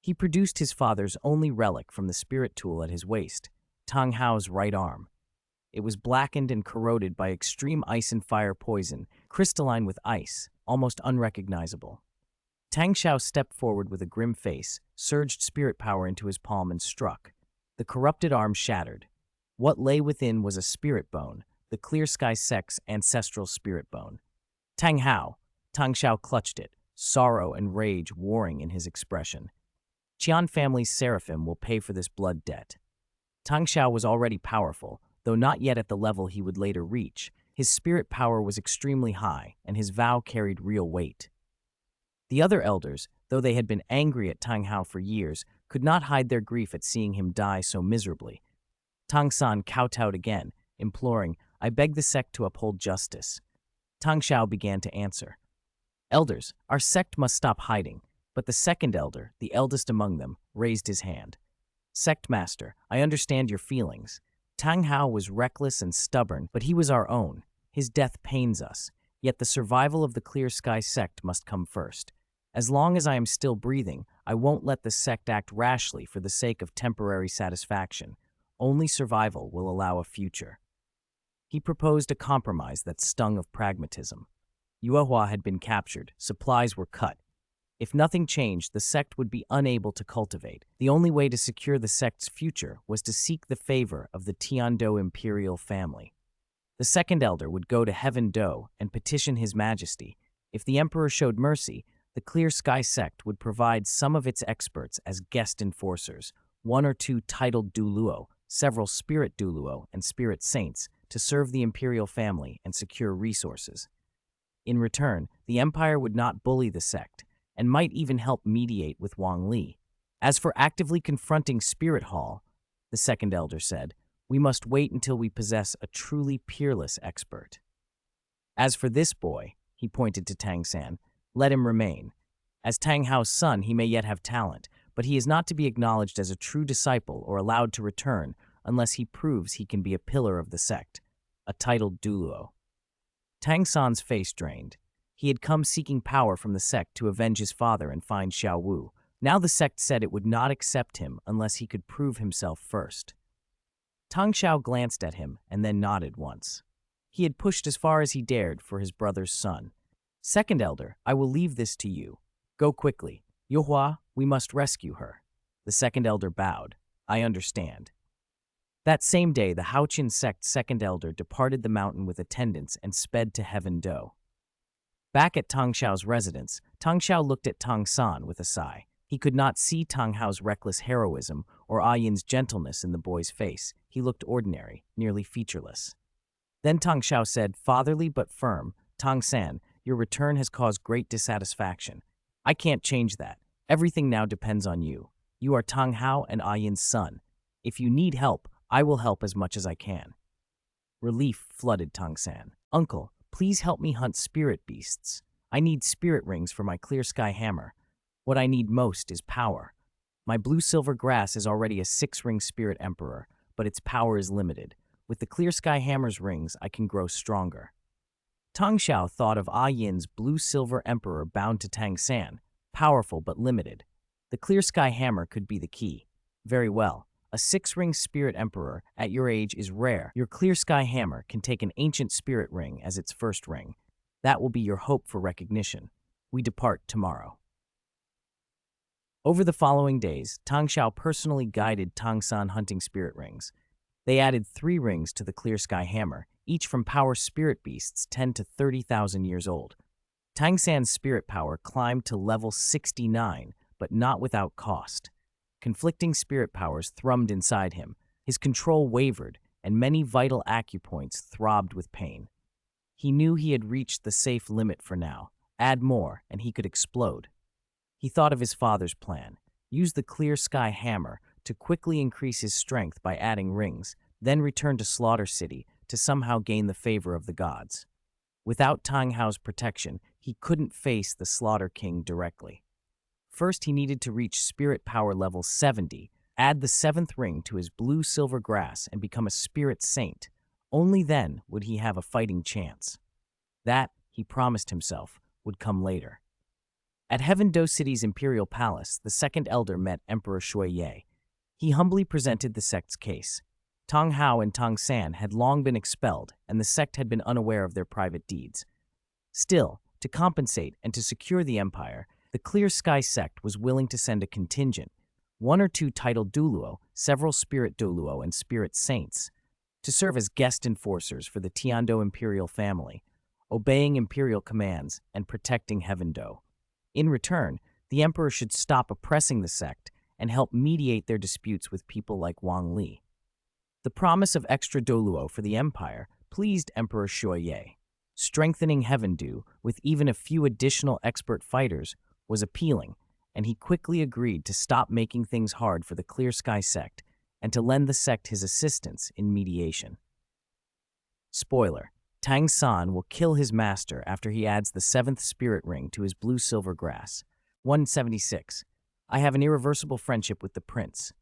He produced his father's only relic from the spirit tool at his waist, Tang Hao's right arm. It was blackened and corroded by extreme ice and fire poison, crystalline with ice, almost unrecognizable. Tang Xiao stepped forward with a grim face, surged spirit power into his palm and struck. The corrupted arm shattered. What lay within was a spirit bone, the Clear Sky sect's ancestral spirit bone. "Tang Hao, Tang Xiao clutched it, sorrow and rage warring in his expression. Qian family's seraphim will pay for this blood debt. Tang Xiao was already powerful, though not yet at the level he would later reach. His spirit power was extremely high, and his vow carried real weight. The other elders, though they had been angry at Tang Hao for years, could not hide their grief at seeing him die so miserably. Tang San kowtowed again, imploring, "I beg the sect to uphold justice." Tang Xiao began to answer. "Elders, our sect must stop hiding." But the second elder, the eldest among them, raised his hand. "Sect master, I understand your feelings. Tang Hao was reckless and stubborn, but he was our own. His death pains us. Yet the survival of the Clear Sky sect must come first. As long as I am still breathing, I won't let the sect act rashly for the sake of temporary satisfaction. Only survival will allow a future." He proposed a compromise that stung of pragmatism. Yuehua had been captured, supplies were cut. If nothing changed, the sect would be unable to cultivate. The only way to secure the sect's future was to seek the favor of the Tiando imperial family. The second elder would go to Heaven Do and petition His Majesty. If the emperor showed mercy, the Clear Sky sect would provide some of its experts as guest enforcers, 1 or 2 titled Douluo, several spirit Douluo and spirit saints, to serve the imperial family and secure resources. In return, the empire would not bully the sect, and might even help mediate with Wang Li. As for actively confronting Spirit Hall, the second elder said, we must wait until we possess a truly peerless expert. As for this boy, he pointed to Tang San, let him remain. As Tang Hao's son, he may yet have talent, but he is not to be acknowledged as a true disciple or allowed to return unless he proves he can be a pillar of the sect, a titled Douluo. Tang San's face drained. He had come seeking power from the sect to avenge his father and find Xiao Wu. Now the sect said it would not accept him unless he could prove himself first. Tang Xiao glanced at him and then nodded once. He had pushed as far as he dared for his brother's son. Second elder, I will leave this to you. Go quickly. Yuehua, we must rescue her. The second elder bowed. I understand. That same day, the Haoqian sect second elder departed the mountain with attendants and sped to Heaven Do. Back at Tang Xiao's residence, Tang Xiao looked at Tang San with a sigh. He could not see Tang Hao's reckless heroism or Yin's gentleness in the boy's face. He looked ordinary, nearly featureless. Then Tang Xiao said, fatherly but firm, Tang San, your return has caused great dissatisfaction. I can't change that. Everything now depends on you. You are Tang Hao and Yin's son. If you need help, I will help as much as I can. Relief flooded Tang San. Uncle, please help me hunt spirit beasts. I need spirit rings for my clear sky hammer. What I need most is power. My blue-silver grass is already a 6-ring spirit emperor, but its power is limited. With the clear sky hammer's rings, I can grow stronger. Tang Xiao thought of Yin's blue-silver emperor bound to Tang San, powerful but limited. The clear sky hammer could be the key. Very well. A 6-ring spirit emperor at your age is rare. Your clear sky hammer can take an ancient spirit ring as its first ring. That will be your hope for recognition. We depart tomorrow. Over the following days, Tang Xiao personally guided Tang San hunting spirit rings. They added 3 rings to the clear sky hammer, each from power spirit beasts 10 to 30,000 years old. Tang San's spirit power climbed to level 69, but not without cost. Conflicting spirit powers thrummed inside him. His control wavered, and many vital acupoints throbbed with pain. He knew he had reached the safe limit for now. Add more, and he could explode. He thought of his father's plan. Use the clear sky hammer to quickly increase his strength by adding rings, then return to Slaughter City to somehow gain the favor of the gods. Without Tang Hao's protection, he couldn't face the Slaughter King directly. First, he needed to reach spirit power level 70, add the 7th ring to his blue-silver grass, and become a spirit saint. Only then would he have a fighting chance. That, he promised himself, would come later. At Heaven Do City's imperial palace, the second elder met Emperor Shuiye. He humbly presented the sect's case. Tang Hao and Tang San had long been expelled, and the sect had been unaware of their private deeds. Still, to compensate and to secure the empire, the Clear Sky sect was willing to send a contingent, 1 or 2 titled Douluo, several spirit Douluo and spirit saints, to serve as guest enforcers for the Tiando imperial family. obeying imperial commands, and protecting Heaven Do. In return, the emperor should stop oppressing the sect and help mediate their disputes with people like Wang Li. The promise of extra Douluo for the empire pleased Emperor Shuoye. Strengthening Heaven Do with even a few additional expert fighters was appealing, and he quickly agreed to stop making things hard for the Clear Sky sect and to lend the sect his assistance in mediation. Spoiler: Tang San will kill his master after he adds the 7th spirit ring to his blue-silver grass. 176. I have an irreversible friendship with the prince.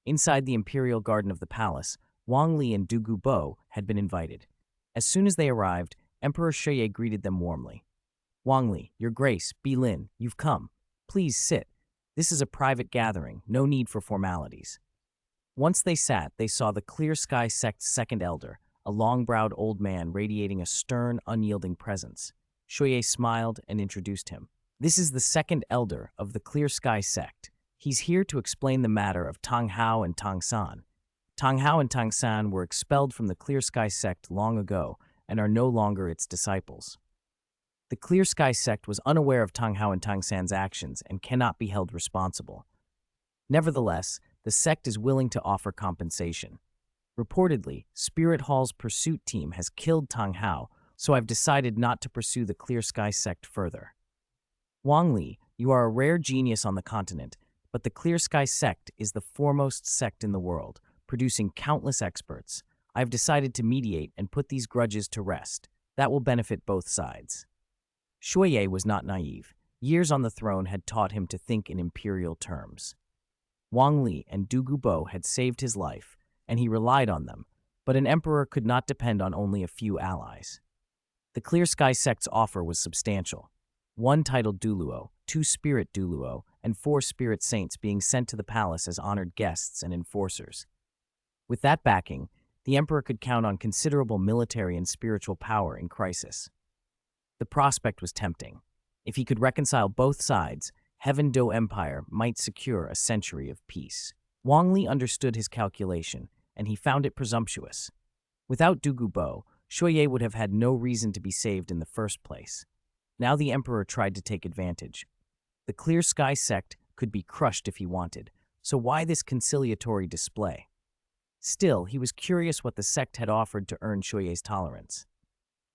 Inside the imperial garden of the palace, Wang Li and Douluo Bo had been invited. As soon as they arrived, Emperor Shuoye greeted them warmly. Wang Li, Your Grace, Bilin, you've come. Please sit. This is a private gathering, no need for formalities. Once they sat, they saw the Clear Sky sect's second elder, a long-browed old man radiating a stern, unyielding presence. Shuoye smiled and introduced him. This is the second elder of the Clear Sky sect. He's here to explain the matter of Tang Hao and Tang San. Tang Hao and Tang San were expelled from the Clear Sky sect long ago and are no longer its disciples. The Clear Sky sect was unaware of Tang Hao and Tang San's actions and cannot be held responsible. Nevertheless, the sect is willing to offer compensation. Reportedly, Spirit Hall's pursuit team has killed Tang Hao, so I've decided not to pursue the Clear Sky sect further. Wang Li, you are a rare genius on the continent, but the Clear Sky sect is the foremost sect in the world, producing countless experts. I've decided to mediate and put these grudges to rest. That will benefit both sides. Shuoye was not naive. Years on the throne had taught him to think in imperial terms. Wang Li and Douluo Bo had saved his life, and he relied on them, but an emperor could not depend on only a few allies. The Clear Sky sect's offer was substantial. 1 titled Douluo, 2 spirit Douluo, and 4 spirit saints being sent to the palace as honored guests and enforcers. With that backing, the emperor could count on considerable military and spiritual power in crisis. The prospect was tempting. If he could reconcile both sides, Heaven Do Empire might secure a century of peace. Wang Li understood his calculation, and he found it presumptuous. Without Douluo Bo, Shuoye would have had no reason to be saved in the first place. Now the emperor tried to take advantage. The Clear Sky sect could be crushed if he wanted, so why this conciliatory display? Still, he was curious what the sect had offered to earn Shuoye's tolerance.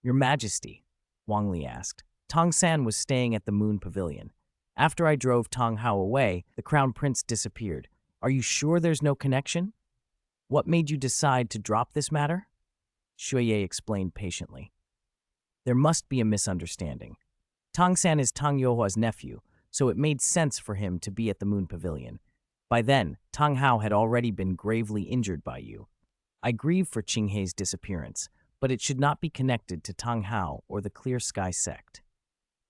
Your Majesty, Wang Li asked. Tang San was staying at the Moon Pavilion. After I drove Tang Hao away, the Crown Prince disappeared. Are you sure there's no connection? What made you decide to drop this matter? Shuoye explained patiently. There must be a misunderstanding. Tang San is Tang Youhua's nephew, so it made sense for him to be at the Moon Pavilion. By then, Tang Hao had already been gravely injured by you. I grieve for Qinghei's disappearance, but it should not be connected to Tang Hao or the Clear Sky sect.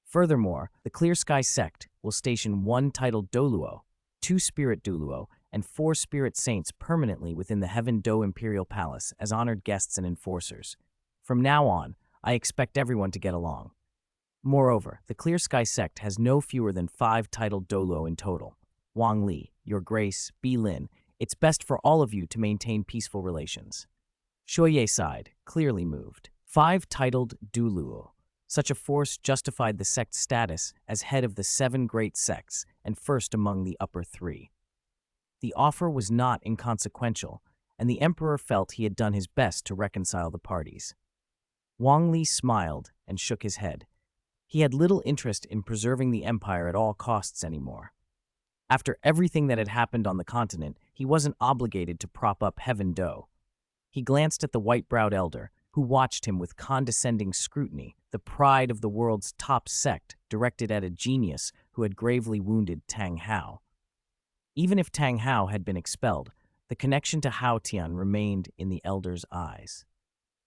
Furthermore, the Clear Sky sect will station 1 titled Douluo, 2 spirit Douluo, and 4 spirit saints permanently within the Heaven Do Imperial Palace as honored guests and enforcers. From now on, I expect everyone to get along. Moreover, the Clear Sky sect has no fewer than 5 titled Douluo in total. Wang Li, Your Grace, Bilin, it's best for all of you to maintain peaceful relations. Shuoye sighed, clearly moved. 5 titled Douluo. Such a force justified the sect's status as head of the 7 great sects and first among the upper 3. The offer was not inconsequential, and the emperor felt he had done his best to reconcile the parties. Wang Li smiled and shook his head. He had little interest in preserving the empire at all costs anymore. After everything that had happened on the continent, he wasn't obligated to prop up Heaven Do. He glanced at the white-browed elder, who watched him with condescending scrutiny, the pride of the world's top sect directed at a genius who had gravely wounded Tang Hao. Even if Tang Hao had been expelled, the connection to Hao Tian remained in the elder's eyes.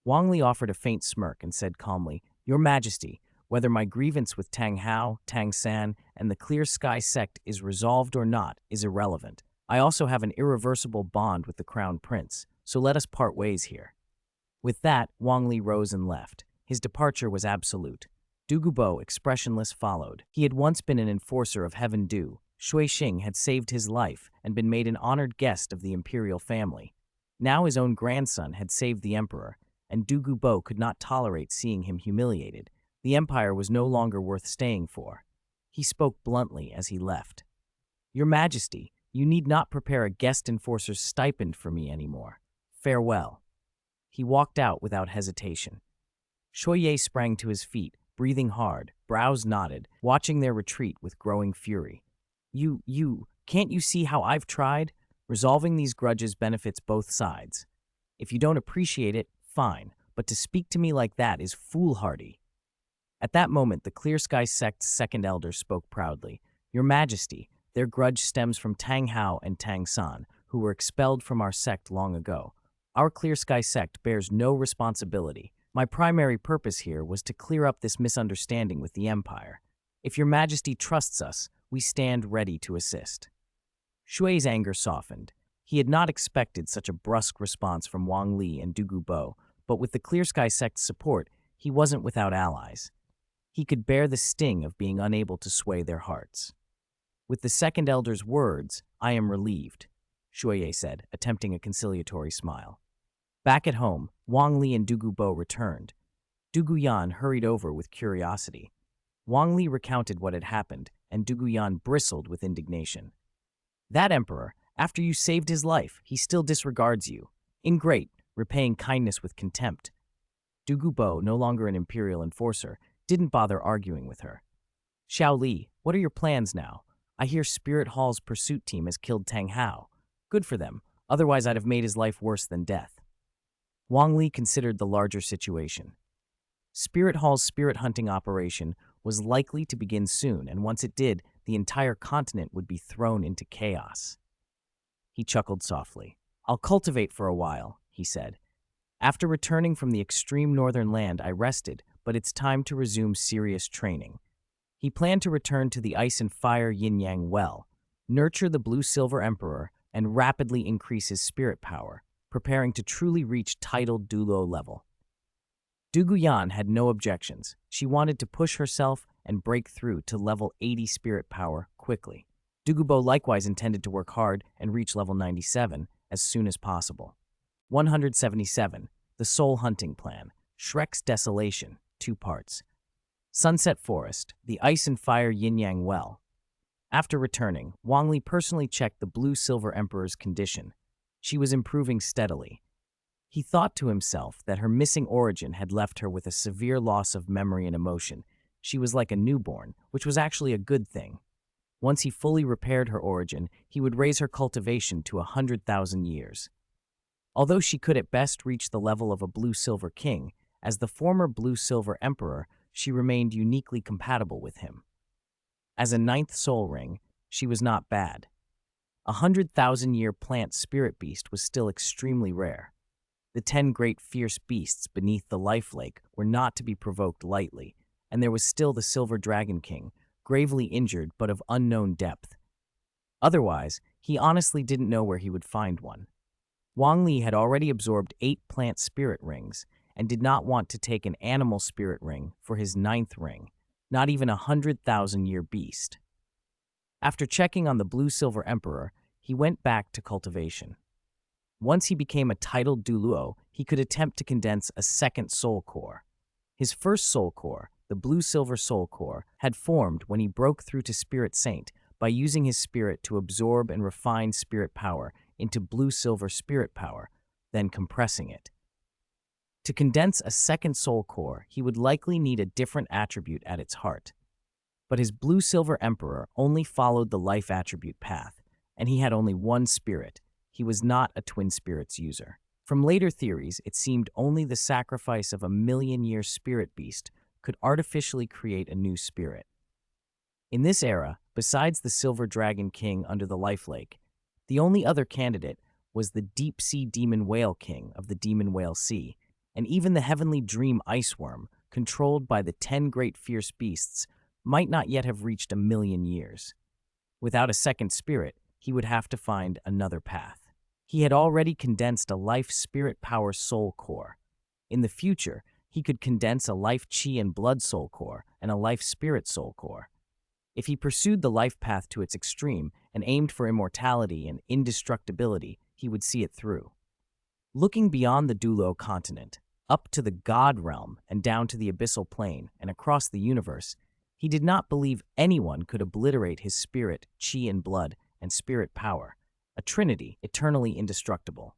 Wang Li offered a faint smirk and said calmly, Your Majesty, whether my grievance with Tang Hao, Tang San, and the Clear Sky sect is resolved or not is irrelevant. I also have an irreversible bond with the Crown Prince, so let us part ways here. With that, Wang Li rose and left. His departure was absolute. Douluo Bo, expressionless, followed. He had once been an enforcer of Heaven Do. Shui Xing had saved his life and been made an honored guest of the imperial family. Now his own grandson had saved the emperor, and Douluo Bo could not tolerate seeing him humiliated. The empire was no longer worth staying for. He spoke bluntly as he left. Your Majesty, you need not prepare a guest enforcer's stipend for me anymore. Farewell. He walked out without hesitation. Shoye sprang to his feet, breathing hard, brows knotted, watching their retreat with growing fury. Can't you see how I've tried? Resolving these grudges benefits both sides. If you don't appreciate it, fine, but to speak to me like that is foolhardy. At that moment, the Clear Sky sect's second elder spoke proudly. Your Majesty, their grudge stems from Tang Hao and Tang San, who were expelled from our sect long ago. Our Clear Sky sect bears no responsibility. My primary purpose here was to clear up this misunderstanding with the Empire. If your Majesty trusts us, we stand ready to assist. Shui's anger softened. He had not expected such a brusque response from Wang Li and Douluo Bo, but with the Clear Sky sect's support, he wasn't without allies. He could bear the sting of being unable to sway their hearts. With the second elder's words, I am relieved, Shuye said, attempting a conciliatory smile. Back at home, Wang Li and Douluo Bo returned. Du Yan hurried over with curiosity. Wang Li recounted what had happened, and Du Yan bristled with indignation. That emperor, after you saved his life, he still disregards you. Ingrate, repaying kindness with contempt. Douluo Bo, no longer an imperial enforcer, didn't bother arguing with her. Xiao Li, what are your plans now? I hear Spirit Hall's pursuit team has killed Tang Hao. Good for them, otherwise I'd have made his life worse than death. Wang Li considered the larger situation. Spirit Hall's spirit hunting operation was likely to begin soon, and once it did, the entire continent would be thrown into chaos. He chuckled softly. I'll cultivate for a while, he said. After returning from the extreme northern land, I rested, but it's time to resume serious training. He planned to return to the Ice and Fire Yin-Yang well, nurture the Blue-Silver Emperor, and rapidly increase his spirit power, preparing to truly reach titled Douluo level. Du Yan had no objections. She wanted to push herself and break through to level 80 spirit power quickly. Douluo Bo likewise intended to work hard and reach level 97 as soon as possible. 177. The Soul Hunting Plan. Shrek's Desolation. 2 parts. Sunset Forest. The Ice and Fire Yin-Yang well. After returning, Wang Li personally checked the Blue-Silver Emperor's condition. She was improving steadily. He thought to himself that her missing origin had left her with a severe loss of memory and emotion. She was like a newborn, which was actually a good thing. Once he fully repaired her origin, he would raise her cultivation to 100,000 years. Although she could at best reach the level of a Blue-Silver King, as the former Blue-Silver Emperor, she remained uniquely compatible with him. As a 9th soul ring, she was not bad. A 100,000-year plant spirit beast was still extremely rare. The 10 great fierce beasts beneath the life lake were not to be provoked lightly, and there was still the Silver Dragon King, gravely injured but of unknown depth. Otherwise, he honestly didn't know where he would find one. Wang Li had already absorbed 8 plant spirit rings and did not want to take an animal spirit ring for his 9th ring, not even a 100,000-year beast. After checking on the Blue-Silver Emperor, he went back to cultivation. Once he became a titled Douluo, he could attempt to condense a 2nd soul core. His first soul core, the Blue-Silver Soul Core, had formed when he broke through to Spirit Saint by using his spirit to absorb and refine spirit power into Blue-Silver spirit power, then compressing it. To condense a 2nd soul core, he would likely need a different attribute at its heart. But his Blue-Silver Emperor only followed the life attribute path, and he had only 1 spirit. He was not a twin spirits user. From later theories, it seemed only the sacrifice of a 1,000,000-year spirit beast could artificially create a new spirit. In this era, besides the Silver Dragon King under the Life Lake, the only other candidate was the Deep-Sea Demon Whale King of the Demon Whale Sea, and even the Heavenly Dream Ice Worm, controlled by the 10 great fierce beasts, might not yet have reached 1,000,000 years. Without a 2nd spirit, he would have to find another path. He had already condensed a life spirit power soul core. In the future, he could condense a life chi and blood soul core and a life spirit soul core. If he pursued the life path to its extreme and aimed for immortality and indestructibility, he would see it through. Looking beyond the Douluo Continent, up to the God realm and down to the abyssal plane and across the universe, he did not believe anyone could obliterate his spirit, chi and blood, and spirit power, a trinity eternally indestructible.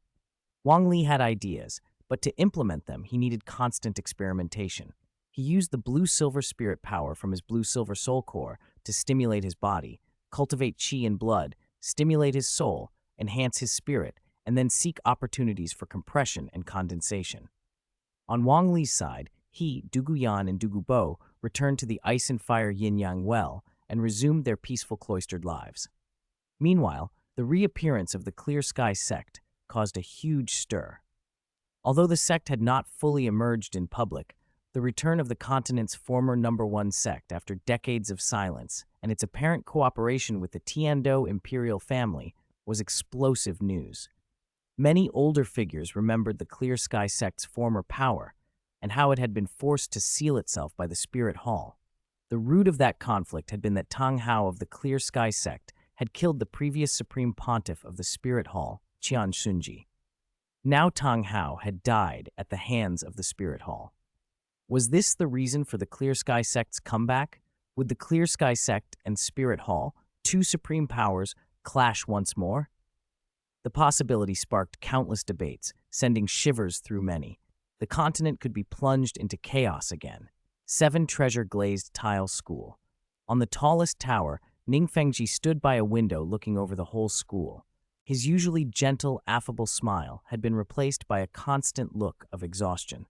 Wang Li had ideas, but to implement them, he needed constant experimentation. He used the blue-silver spirit power from his blue-silver soul core to stimulate his body, cultivate chi and blood, stimulate his soul, enhance his spirit, and then seek opportunities for compression and condensation. On Wang Li's side, he, Duguyan, and Dugubo returned to the ice and fire yin-yang well and resumed their peaceful cloistered lives. Meanwhile, the reappearance of the Clear Sky sect caused a huge stir. Although the sect had not fully emerged in public, the return of the continent's former #1 sect after decades of silence and its apparent cooperation with the Tiando imperial family was explosive news. Many older figures remembered the Clear Sky sect's former power and how it had been forced to seal itself by the Spirit Hall. The root of that conflict had been that Tang Hao of the Clear Sky sect had killed the previous supreme pontiff of the Spirit Hall, Qian Shunji. Now Tang Hao had died at the hands of the Spirit Hall. Was this the reason for the Clear Sky sect's comeback? Would the Clear Sky sect and Spirit Hall, two supreme powers, clash once more? The possibility sparked countless debates, sending shivers through many. The continent could be plunged into chaos again. 7 treasure-glazed tile school. On the tallest tower, Ning Fengji stood by a window looking over the whole school. His usually gentle, affable smile had been replaced by a constant look of exhaustion.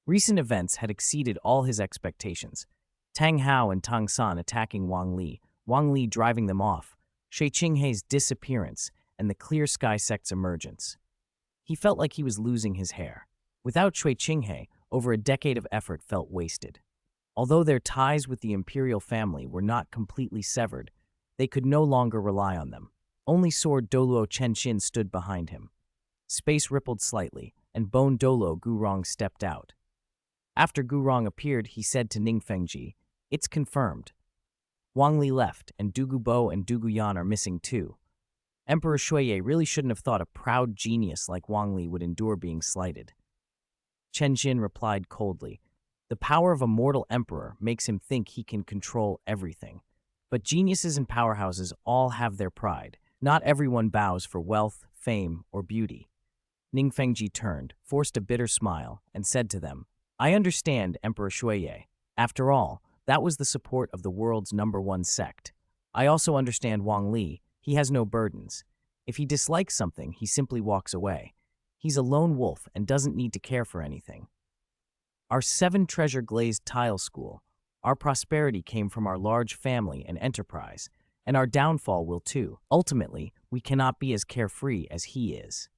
Recent events had exceeded all his expectations. Tang Hao and Tang San attacking Wang Li driving them off, Shui Qinghei's disappearance, and the Clear Sky sect's emergence. He felt like he was losing his hair. Without Shui Qinghei, over a decade of effort felt wasted. Although their ties with the imperial family were not completely severed, they could no longer rely on them. Only sword Douluo Chenshin stood behind him. Space rippled slightly, and Bone Douluo Gurong stepped out. After Gurong appeared, he said to Ning Fengji, "It's confirmed. Wang Li left, and Dugubo and Duguyan are missing too. Emperor Shuiye really shouldn't have thought a proud genius like Wang Li would endure being slighted." Chenshin replied coldly, "The power of a mortal emperor makes him think he can control everything. But geniuses and powerhouses all have their pride. Not everyone bows for wealth, fame, or beauty." Ning Fengji turned, forced a bitter smile, and said to them, "I understand Emperor Shuiye. After all, that was the support of the world's #1 sect. I also understand Wang Li. He has no burdens. If he dislikes something, he simply walks away. He's a lone wolf and doesn't need to care for anything. Our 7 treasure-glazed tile school, our prosperity came from our large family and enterprise, and our downfall will too. Ultimately, we cannot be as carefree as he is."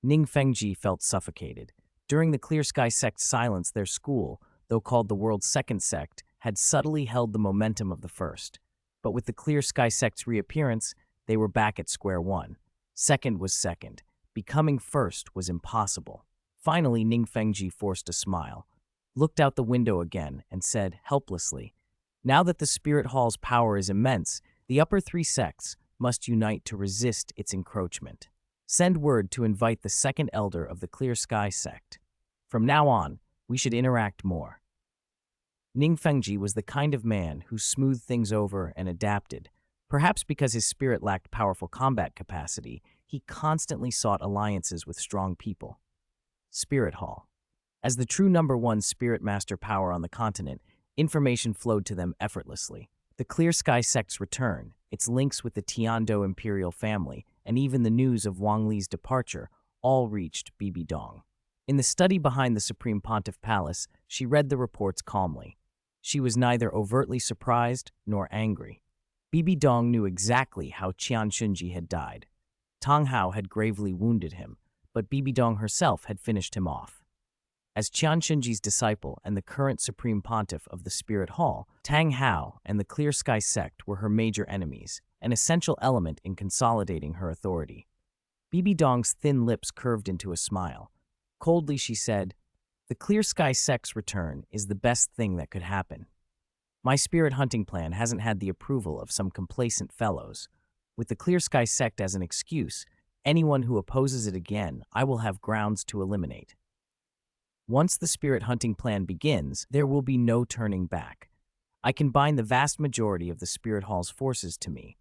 Ning Fengji felt suffocated. During the Clear Sky sect's silence, their school, though called the world's 2nd sect, had subtly held the momentum of the first. But with the Clear Sky sect's reappearance, they were back at square one. Second was second. Becoming first was impossible. Finally, Ning Fengji forced a smile, looked out the window again, and said helplessly, "Now that the Spirit Hall's power is immense, the upper 3 sects must unite to resist its encroachment. Send word to invite the 2nd elder of the Clear Sky sect. From now on, we should interact more." Ning Fengji was the kind of man who smoothed things over and adapted. Perhaps because his spirit lacked powerful combat capacity, he constantly sought alliances with strong people. Spirit Hall. As the true #1 spirit master power on the continent, information flowed to them effortlessly. The Clear Sky sect's return, its links with the Tiando imperial family, and even the news of Wang Li's departure all reached Bibi Dong. In the study behind the Supreme Pontiff Palace, she read the reports calmly. She was neither overtly surprised nor angry. Bibi Dong knew exactly how Qian Shunji had died. Tang Hao had gravely wounded him, but Bibi Dong herself had finished him off. As Qian Shunji's disciple and the current Supreme Pontiff of the Spirit Hall, Tang Hao and the Clear Sky sect were her major enemies, an essential element in consolidating her authority. Bibi Dong's thin lips curved into a smile. Coldly she said, "The Clear Sky sect's return is the best thing that could happen. My spirit hunting plan hasn't had the approval of some complacent fellows. With the Clear Sky sect as an excuse, anyone who opposes it again, I will have grounds to eliminate." Once the spirit hunting plan begins, there will be no turning back. I can bind the vast majority of the spirit hall's forces to me.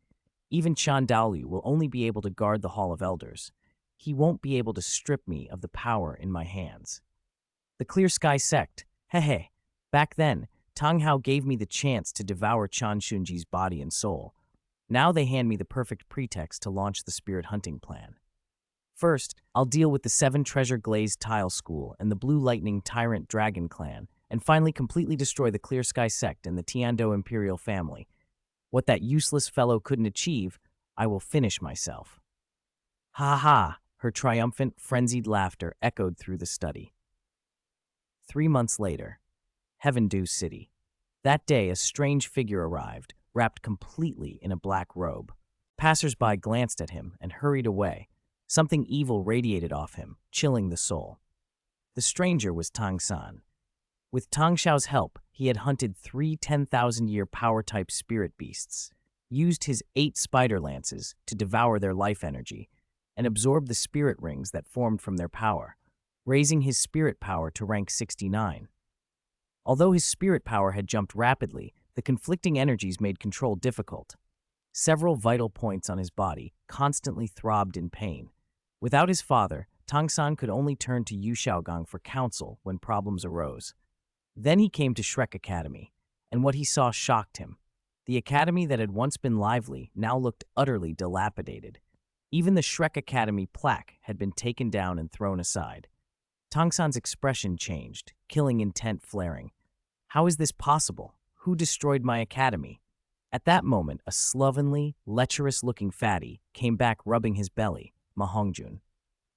Even Chandalu will only be able to guard the Hall of Elders. He won't be able to strip me of the power in my hands. The Clear Sky Sect. Hehe. Back then, Tang Hao gave me the chance to devour Chan Shunji's body and soul. Now they hand me the perfect pretext to launch the spirit hunting plan. First, I'll deal with the 7 Treasure Glazed Tile School and the Blue Lightning Tyrant Dragon Clan, and finally completely destroy the Clear Sky Sect and the Tiando Imperial family. What that useless fellow couldn't achieve, I will finish myself. Ha ha! Her triumphant, frenzied laughter echoed through the study. 3 months later, Heaven Dew City. That day, a strange figure arrived, wrapped completely in a black robe. Passers-by glanced at him and hurried away. Something evil radiated off him, chilling the soul. The stranger was Tang San. With Tang Xiao's help, he had hunted 3 10,000-year power-type spirit beasts, used his 8 spider lances to devour their life energy, and absorbed the spirit rings that formed from their power, raising his spirit power to rank 69. Although his spirit power had jumped rapidly, the conflicting energies made control difficult. Several vital points on his body constantly throbbed in pain. Without his father, Tang San could only turn to Yu Xiaogang for counsel when problems arose. Then he came to Shrek Academy, and what he saw shocked him. The academy that had once been lively now looked utterly dilapidated. Even the Shrek Academy plaque had been taken down and thrown aside. Tang San's expression changed, killing intent flaring. How is this possible? Who destroyed my academy? At that moment, a slovenly, lecherous-looking fatty came back rubbing his belly, Ma Hongjun.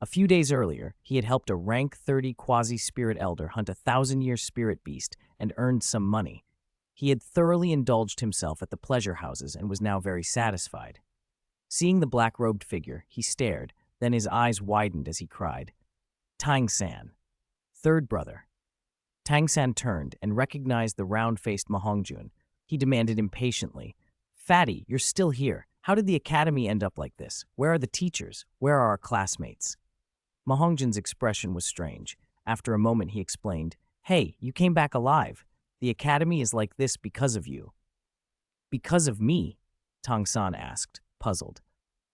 A few days earlier, he had helped a rank 30 quasi-spirit elder hunt a 1,000-year spirit beast and earned some money. He had thoroughly indulged himself at the pleasure houses and was now very satisfied. Seeing the black-robed figure, he stared, then his eyes widened as he cried, "Tang San, third brother." Tang San turned and recognized the round-faced Ma Hongjun. He demanded impatiently, "Fatty, you're still here. How did the academy end up like this? Where are the teachers? Where are our classmates?" Ma Hongjun's expression was strange. After a moment, he explained, "Hey, you came back alive. The academy is like this because of you." "Because of me?" Tang San asked, puzzled.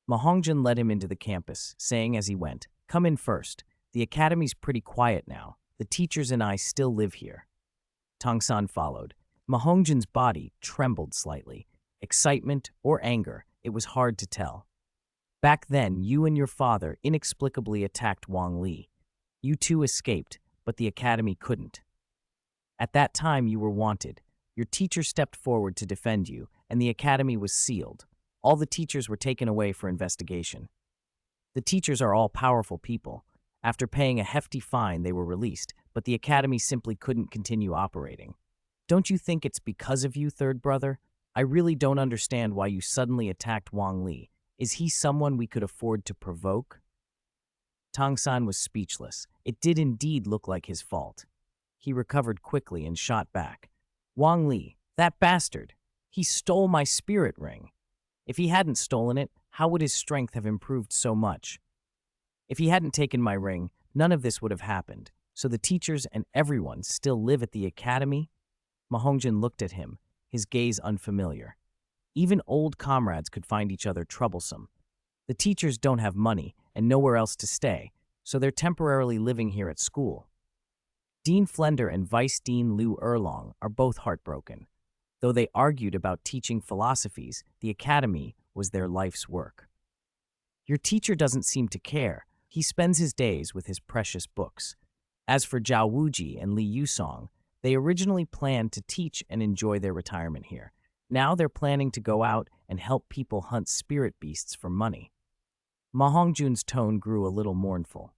Ma Hongjun led him into the campus, saying as he went, "Come in first. The academy's pretty quiet now. The teachers and I still live here." Tang San followed. Ma Hongjun's body trembled slightly. Excitement or anger, it was hard to tell. "Back then, you and your father inexplicably attacked Wang Li. You two escaped, but the academy couldn't. At that time, you were wanted. Your teacher stepped forward to defend you, and the academy was sealed. All the teachers were taken away for investigation. The teachers are all powerful people. After paying a hefty fine, they were released, but the academy simply couldn't continue operating. Don't you think it's because of you, third brother? I really don't understand why you suddenly attacked Wang Li. Is he someone we could afford to provoke?" Tang San was speechless. It did indeed look like his fault. He recovered quickly and shot back. "Wang Li, that bastard! He stole my spirit ring. If he hadn't stolen it, how would his strength have improved so much? If he hadn't taken my ring, none of this would have happened. So the teachers and everyone still live at the academy?" Ma Hongjun looked at him, his gaze unfamiliar. Even old comrades could find each other troublesome. The teachers don't have money and nowhere else to stay, so they're temporarily living here at school. Dean Flender and Vice Dean Liu Erlong are both heartbroken. Though they argued about teaching philosophies, the academy was their life's work. Your teacher doesn't seem to care. He spends his days with his precious books. As for Zhao Wuji and Li Yusong, they originally planned to teach and enjoy their retirement here. Now they're planning to go out and help people hunt spirit beasts for money. Ma Hongjun's tone grew a little mournful.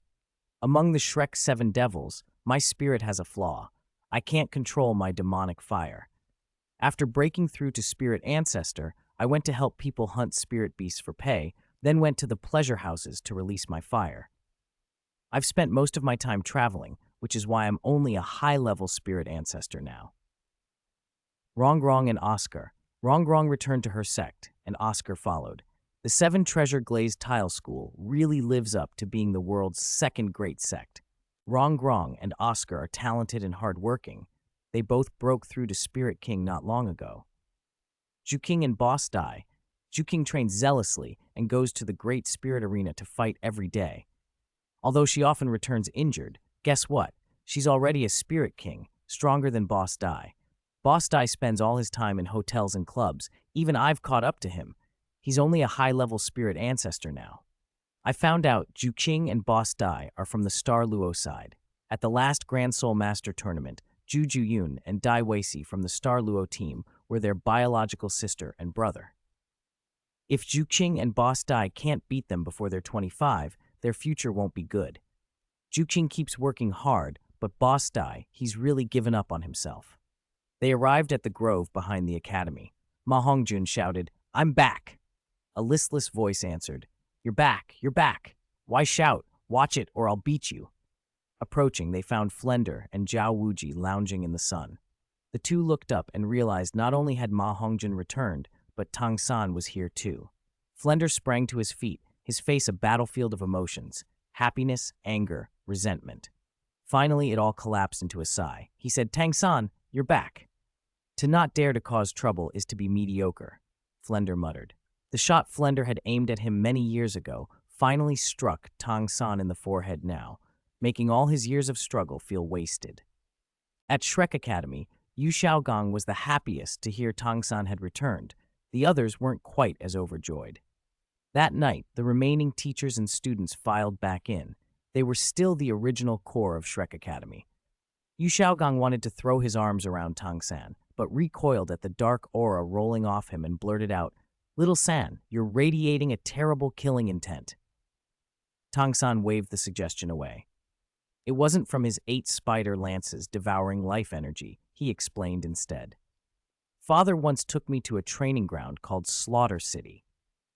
Among the Shrek 7 devils, my spirit has a flaw. I can't control my demonic fire. After breaking through to Spirit Ancestor, I went to help people hunt spirit beasts for pay, then went to the pleasure houses to release my fire. I've spent most of my time traveling, which is why I'm only a high-level Spirit Ancestor now. Rongrong and Oscar. Rongrong returned to her sect, and Oscar followed. The 7 Treasure Glazed Tile School really lives up to being the world's second great sect. Rong and Oscar are talented and hardworking. They both broke through to Spirit King not long ago. King and Boss Dai. King trains zealously and goes to the Great Spirit Arena to fight every day. Although she often returns injured, guess what? She's already a Spirit King, stronger than Boss Dai. Boss Dai spends all his time in hotels and clubs. Even I've caught up to him. He's only a high-level spirit ancestor now. I found out King and Boss Dai are from the Star Luo side. At the last Grand Soul Master tournament, Ju Yun and Dai Weishi from the Star Luo team were their biological sister and brother. If King and Boss Dai can't beat them before they're 25, their future won't be good. King keeps working hard, but Boss Dai, he's really given up on himself. They arrived at the grove behind the academy. Ma Hongjun shouted, "I'm back!" A listless voice answered, "You're back, you're back. Why shout? Watch it or I'll beat you." Approaching, they found Flender and Zhao Wuji lounging in the sun. The two looked up and realized not only had Ma Hongjun returned, but Tang San was here too. Flender sprang to his feet, his face a battlefield of emotions: happiness, anger, resentment. Finally, it all collapsed into a sigh. He said, "Tang San, you're back." "To not dare to cause trouble is to be mediocre," Flender muttered. The shot Flender had aimed at him many years ago finally struck Tang San in the forehead now, making all his years of struggle feel wasted. At Shrek Academy, Yu Xiaogang was the happiest to hear Tang San had returned. The others weren't quite as overjoyed. That night, the remaining teachers and students filed back in. They were still the original core of Shrek Academy. Yu Xiaogang wanted to throw his arms around Tang San, but recoiled at the dark aura rolling off him and blurted out, "Little San, you're radiating a terrible killing intent." Tang San waved the suggestion away. It wasn't from his 8 spider lances devouring life energy, he explained instead. "Father once took me to a training ground called Slaughter City.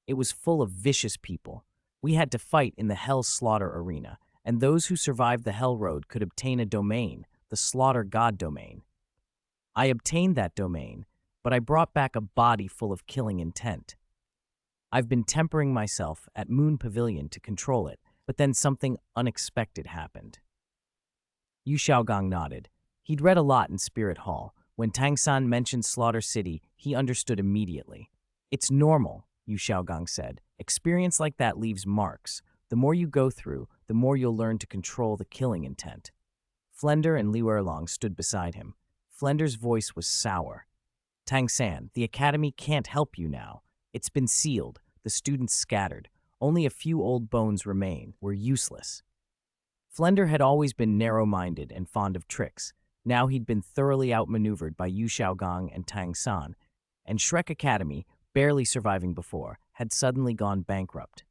It was full of vicious people. We had to fight in the Hell Slaughter Arena, and those who survived the Hell Road could obtain a domain, the Slaughter God domain. I obtained that domain, but I brought back a body full of killing intent. I've been tempering myself at Moon Pavilion to control it, but then something unexpected happened." Yu Xiaogang nodded. He'd read a lot in Spirit Hall. When Tang San mentioned Slaughter City, he understood immediately. "It's normal," Yu Xiaogang said. "Experience like that leaves marks. The more you go through, the more you'll learn to control the killing intent." Flender and Liu Erlong stood beside him. Flender's voice was sour. "Tang San, the academy can't help you now. It's been sealed, the students scattered. Only a few old bones remain. We're useless." Flender had always been narrow-minded and fond of tricks. Now he'd been thoroughly outmaneuvered by Yu Xiaogang and Tang San, and Shrek Academy, barely surviving before, had suddenly gone bankrupt.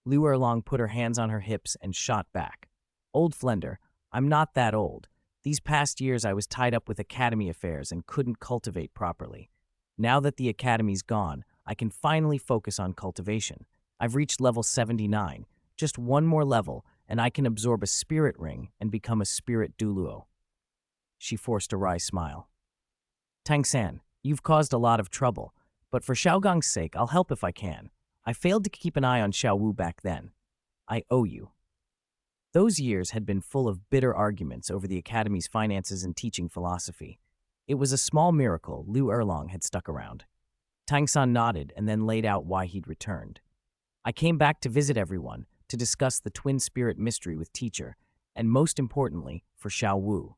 Liu Erlong put her hands on her hips and shot back. "Old Flender, I'm not that old. These past years I was tied up with academy affairs and couldn't cultivate properly. Now that the academy's gone, I can finally focus on cultivation. I've reached level 79. Just one more level, and I can absorb a spirit ring and become a spirit Douluo." She forced a wry smile. "Tang San, you've caused a lot of trouble, but for Xiaogang's sake, I'll help if I can. I failed to keep an eye on Xiao Wu back then. I owe you." Those years had been full of bitter arguments over the academy's finances and teaching philosophy. It was a small miracle Liu Erlong had stuck around. Tang San nodded and then laid out why he'd returned. "I came back to visit everyone, to discuss the twin spirit mystery with teacher, and most importantly, for Xiao Wu.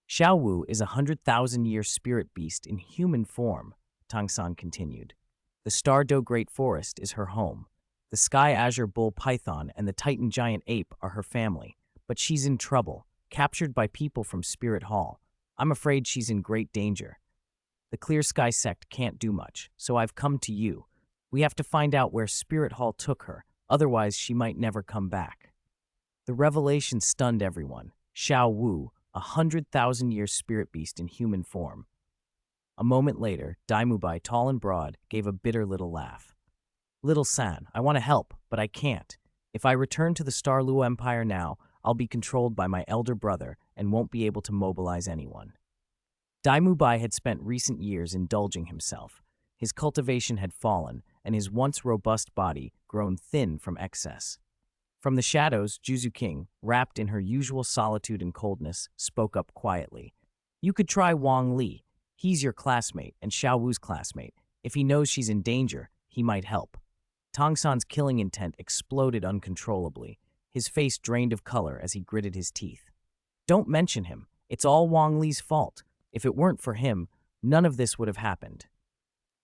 Xiao Wu is a 100,000-year spirit beast in human form," Tang San continued. "The Star Do Great Forest is her home. The Sky Azure Bull Python and the Titan Giant Ape are her family, but she's in trouble, captured by people from Spirit Hall. I'm afraid she's in great danger. The Clear Sky sect can't do much, so I've come to you. We have to find out where Spirit Hall took her, otherwise she might never come back." The revelation stunned everyone. Xiao Wu, a 100,000-year spirit beast in human form. A moment later, Daimubai, tall and broad, gave a bitter little laugh. "Little San, I want to help, but I can't. If I return to the Star Luo Empire now, I'll be controlled by my elder brother and won't be able to mobilize anyone." Daimubai had spent recent years indulging himself. His cultivation had fallen, and his once robust body grown thin from excess. From the shadows, Juzu King, wrapped in her usual solitude and coldness, spoke up quietly. You could try Wang Li. He's your classmate and Xiao Wu's classmate. If he knows she's in danger, he might help. Tang San's killing intent exploded uncontrollably. His face drained of color as he gritted his teeth. Don't mention him. It's all Wang Li's fault. If it weren't for him, none of this would have happened.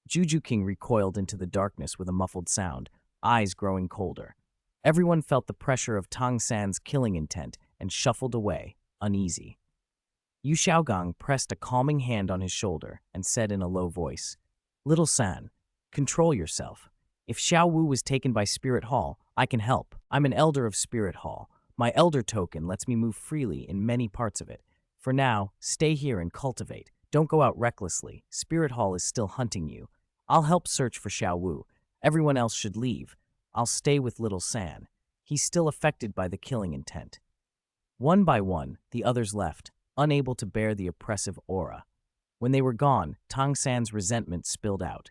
Juju King recoiled into the darkness with a muffled sound, eyes growing colder. Everyone felt the pressure of Tang San's killing intent and shuffled away, uneasy. Yu Xiaogang pressed a calming hand on his shoulder and said in a low voice, Little San, control yourself. If Xiao Wu was taken by Spirit Hall, I can help. I'm an elder of Spirit Hall. My elder token lets me move freely in many parts of it. For now, stay here and cultivate. Don't go out recklessly. Spirit Hall is still hunting you. I'll help search for Xiao Wu. Everyone else should leave. I'll stay with Little San. He's still affected by the killing intent. One by one, the others left, unable to bear the oppressive aura. When they were gone, Tang San's resentment spilled out.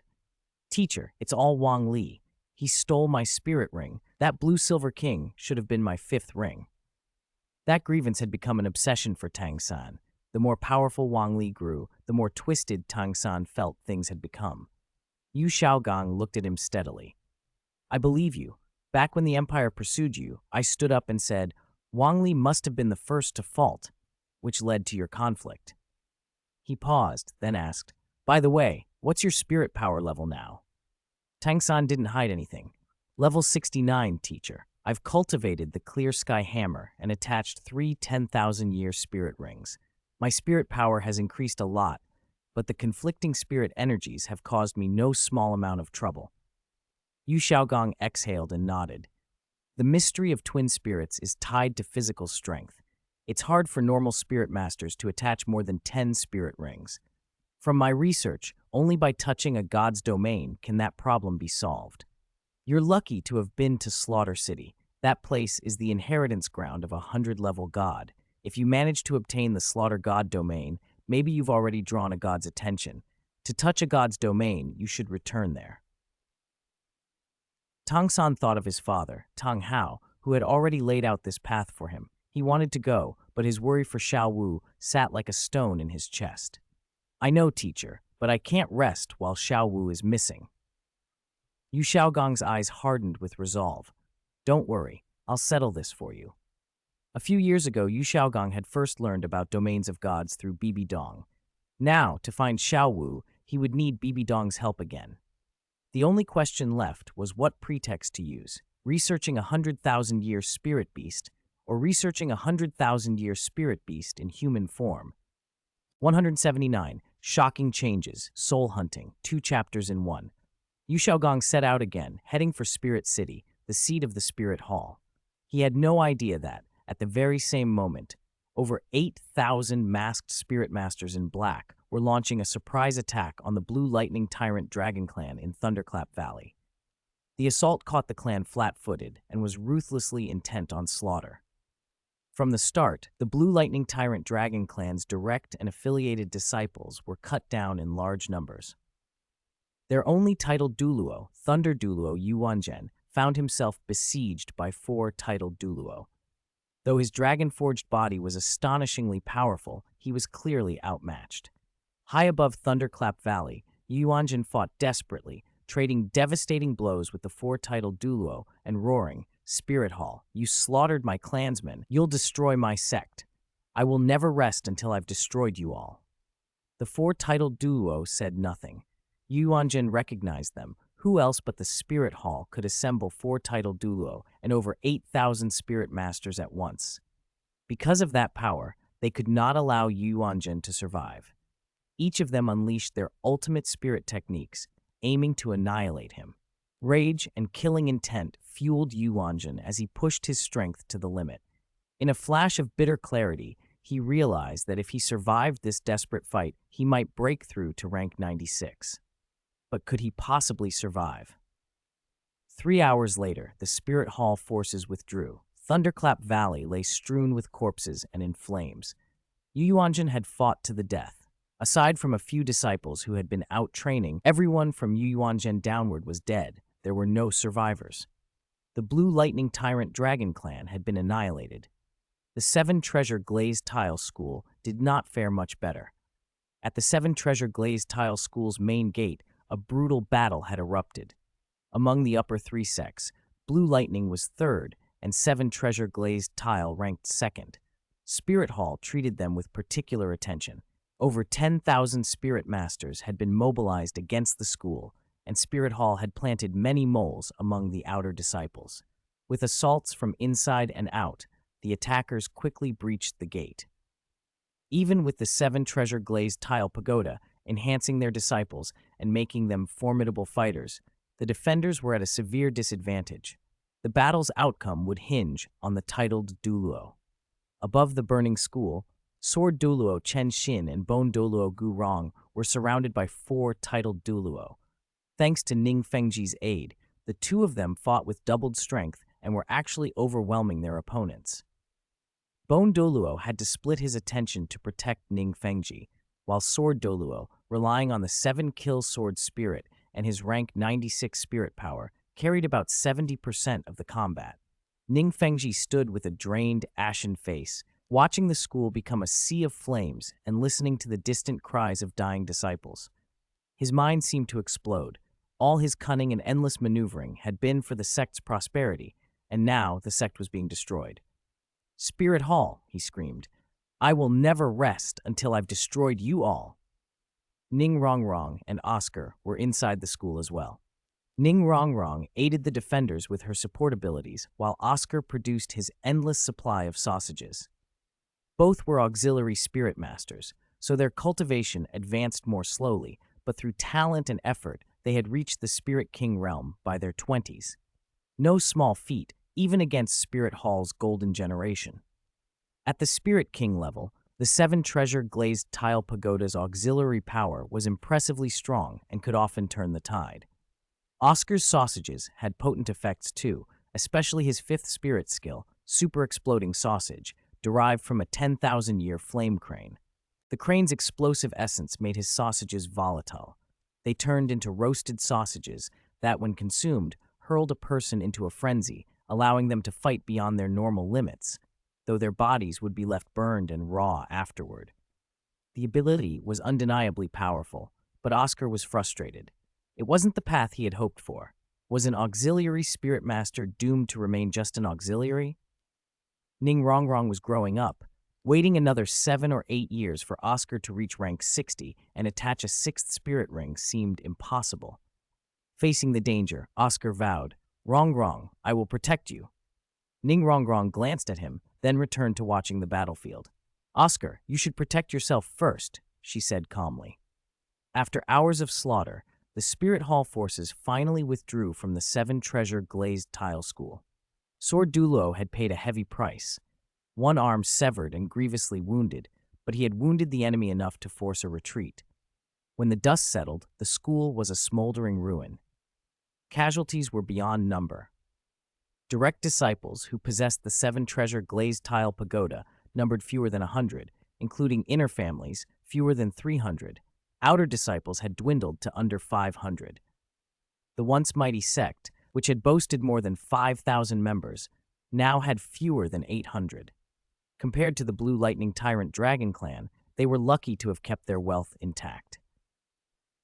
Teacher, it's all Wang Li. He stole my spirit ring. That blue silver king should have been my 5th ring. That grievance had become an obsession for Tang San. The more powerful Wang Li grew, the more twisted Tang San felt things had become. Yu Xiaogang looked at him steadily. I believe you. Back when the Empire pursued you, I stood up and said, Wang Li must have been the first to fault, which led to your conflict. He paused, then asked, By the way, what's your spirit power level now? Tang San didn't hide anything. Level 69, teacher. I've cultivated the clear sky hammer and attached 3 10,000-year spirit rings. My spirit power has increased a lot, but the conflicting spirit energies have caused me no small amount of trouble. Yu Xiaogang exhaled and nodded. The mystery of twin spirits is tied to physical strength. It's hard for normal spirit masters to attach more than 10 spirit rings. From my research, only by touching a god's domain can that problem be solved. You're lucky to have been to Slaughter City. That place is the inheritance ground of a 100-level god. If you manage to obtain the Slaughter God domain, maybe you've already drawn a god's attention. To touch a god's domain, you should return there. Tang San thought of his father, Tang Hao, who had already laid out this path for him. He wanted to go, but his worry for Xiao Wu sat like a stone in his chest. I know, teacher, but I can't rest while Xiao Wu is missing. Yu Xiaogang's eyes hardened with resolve. Don't worry, I'll settle this for you. A few years ago, Yu Xiaogang had first learned about domains of gods through Bibi Dong. Now, to find Xiao Wu, he would need Bibi Dong's help again. The only question left was what pretext to use, researching a 100,000-year spirit beast or researching a 100,000-year spirit beast in human form. 179. Shocking Changes, Soul Hunting, 2 chapters in 1. Yu Xiaogang set out again, heading for Spirit City, the seat of the Spirit Hall. He had no idea that, at the very same moment, over 8,000 masked spirit masters in black were launching a surprise attack on the Blue Lightning Tyrant Dragon Clan in Thunderclap Valley. The assault caught the clan flat-footed and was ruthlessly intent on slaughter. From the start, the Blue Lightning Tyrant Dragon Clan's direct and affiliated disciples were cut down in large numbers. Their only titled Douluo, Thunder Douluo Yuanzhen, found himself besieged by 4 titled Douluo. Though his dragon-forged body was astonishingly powerful, he was clearly outmatched. High above Thunderclap Valley, Yuanzhen fought desperately, trading devastating blows with the 4 titled Douluo and roaring, Spirit Hall, you slaughtered my clansmen, you'll destroy my sect. I will never rest until I've destroyed you all. The 4 titled Douluo said nothing. Yuanzhen recognized them. Who else but the Spirit Hall could assemble 4 titled Douluo and over 8,000 spirit masters at once? Because of that power, they could not allow Yuanzhen to survive. Each of them unleashed their ultimate spirit techniques, aiming to annihilate him. Rage and killing intent fueled Yuanzhen as he pushed his strength to the limit. In a flash of bitter clarity, he realized that if he survived this desperate fight, he might break through to rank 96. But could he possibly survive? 3 hours later, the Spirit Hall forces withdrew. Thunderclap Valley lay strewn with corpses and in flames. Yuanzhen had fought to the death. Aside from a few disciples who had been out training, everyone from Yuanzhen downward was dead. There were no survivors. The Blue Lightning Tyrant Dragon Clan had been annihilated. The Seven Treasure Glazed Tile School did not fare much better. At the Seven Treasure Glazed Tile School's main gate, a brutal battle had erupted. Among the upper three sects, Blue Lightning was third, and Seven Treasure Glazed Tile ranked second. Spirit Hall treated them with particular attention. Over 10,000 Spirit Masters had been mobilized against the school, and Spirit Hall had planted many moles among the outer disciples. With assaults from inside and out, the attackers quickly breached the gate. Even with the Seven Treasure Glazed Tile Pagoda enhancing their disciples and making them formidable fighters, the defenders were at a severe disadvantage. The battle's outcome would hinge on the titled Douluo. Above the burning school, Sword Douluo Chen Xin and Bone Douluo Gu Rong were surrounded by 4 titled Douluo. Thanks to Ning Fengji's aid, the two of them fought with doubled strength and were actually overwhelming their opponents. Bone Douluo had to split his attention to protect Ning Fengji, while Sword Douluo, relying on the 7-kill sword spirit and his rank 96 spirit power, carried about 70% of the combat. Ning Fengji stood with a drained, ashen face, watching the school become a sea of flames and listening to the distant cries of dying disciples. His mind seemed to explode. All his cunning and endless maneuvering had been for the sect's prosperity, and now the sect was being destroyed. "Spirit Hall," he screamed. "I will never rest until I've destroyed you all." Ning Rongrong and Oscar were inside the school as well. Ning Rongrong aided the defenders with her support abilities, while Oscar produced his endless supply of sausages. Both were auxiliary spirit masters, so their cultivation advanced more slowly, but through talent and effort, they had reached the Spirit King realm by their 20s. No small feat, even against Spirit Hall's golden generation. At the Spirit King level, the 7 Treasure Glazed Tile Pagoda's auxiliary power was impressively strong and could often turn the tide. Oscar's sausages had potent effects too, especially his 5th spirit skill, Super Exploding Sausage, derived from a 10,000-year flame crane. The crane's explosive essence made his sausages volatile. They turned into roasted sausages that, when consumed, hurled a person into a frenzy, allowing them to fight beyond their normal limits, though their bodies would be left burned and raw afterward. The ability was undeniably powerful, but Oscar was frustrated. It wasn't the path he had hoped for. Was an auxiliary spirit master doomed to remain just an auxiliary? Ning Rongrong was growing up. Waiting another 7 or 8 years for Oscar to reach rank 60 and attach a 6th spirit ring seemed impossible. Facing the danger, Oscar vowed, "Rongrong, I will protect you." Ning Rongrong glanced at him, then returned to watching the battlefield. "Oscar, you should protect yourself first," she said calmly. After hours of slaughter, the Spirit Hall forces finally withdrew from the 7 Treasure Glazed Tile School. Sword Douluo had paid a heavy price. One arm severed and grievously wounded, but he had wounded the enemy enough to force a retreat. When the dust settled, the school was a smoldering ruin. Casualties were beyond number. Direct disciples who possessed the 7 Treasure Glazed Tile Pagoda numbered fewer than 100, including inner families, fewer than 300. Outer disciples had dwindled to under 500. The once mighty sect, which had boasted more than 5,000 members, now had fewer than 800. Compared to the Blue Lightning Tyrant Dragon Clan, they were lucky to have kept their wealth intact.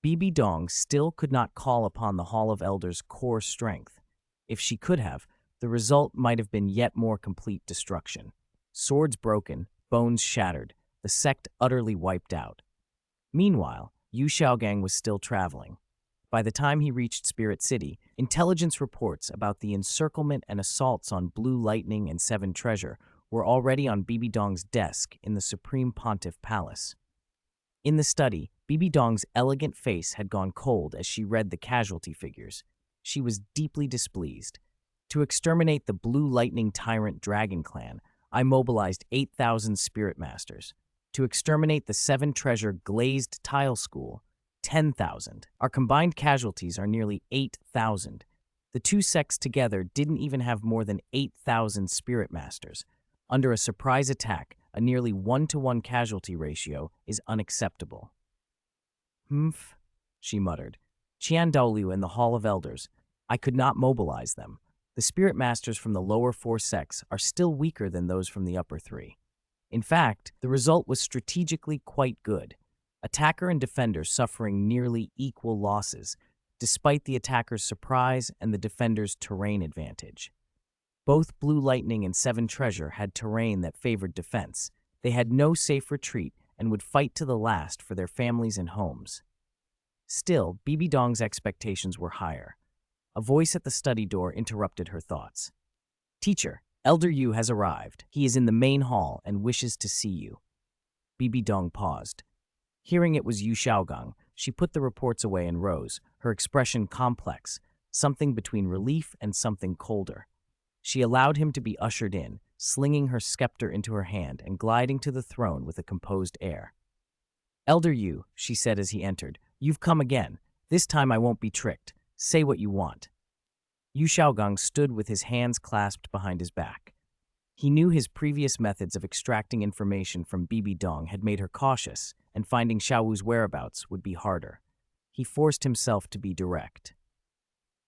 Bibi Dong still could not call upon the Hall of Elders' core strength. If she could have, the result might have been yet more complete destruction. Swords broken, bones shattered, the sect utterly wiped out. Meanwhile, Yu Xiaogang was still traveling. By the time he reached Spirit City, intelligence reports about the encirclement and assaults on Blue Lightning and 7 Treasure were already on Bibi Dong's desk in the Supreme Pontiff Palace. In the study, Bibi Dong's elegant face had gone cold as she read the casualty figures. She was deeply displeased. To exterminate the Blue Lightning Tyrant Dragon Clan, I mobilized 8,000 Spirit Masters. To exterminate the 7 Treasure Glazed Tile School, 10,000. Our combined casualties are nearly 8,000. The two sects together didn't even have more than 8,000 Spirit Masters. Under a surprise attack, a nearly 1-to-1 casualty ratio is unacceptable. "Humph," she muttered. "Qian Daoliu and the Hall of Elders. I could not mobilize them. The spirit masters from the lower four sects are still weaker than those from the upper three. In fact, the result was strategically quite good. Attacker and defender suffering nearly equal losses, despite the attacker's surprise and the defender's terrain advantage. Both Blue Lightning and Seven Treasure had terrain that favored defense. They had no safe retreat and would fight to the last for their families and homes. Still, Bibi Dong's expectations were higher. A voice at the study door interrupted her thoughts. "Teacher, Elder Yu has arrived. He is in the main hall and wishes to see you." Bibi Dong paused. Hearing it was Yu Xiaogang, she put the reports away and rose, her expression complex, something between relief and something colder. She allowed him to be ushered in, slinging her scepter into her hand and gliding to the throne with a composed air. "Elder Yu," she said as he entered, "you've come again. This time I won't be tricked. Say what you want." Yu Xiaogang stood with his hands clasped behind his back. He knew his previous methods of extracting information from Bibi Dong had made her cautious, and finding Xiaowu's whereabouts would be harder. He forced himself to be direct.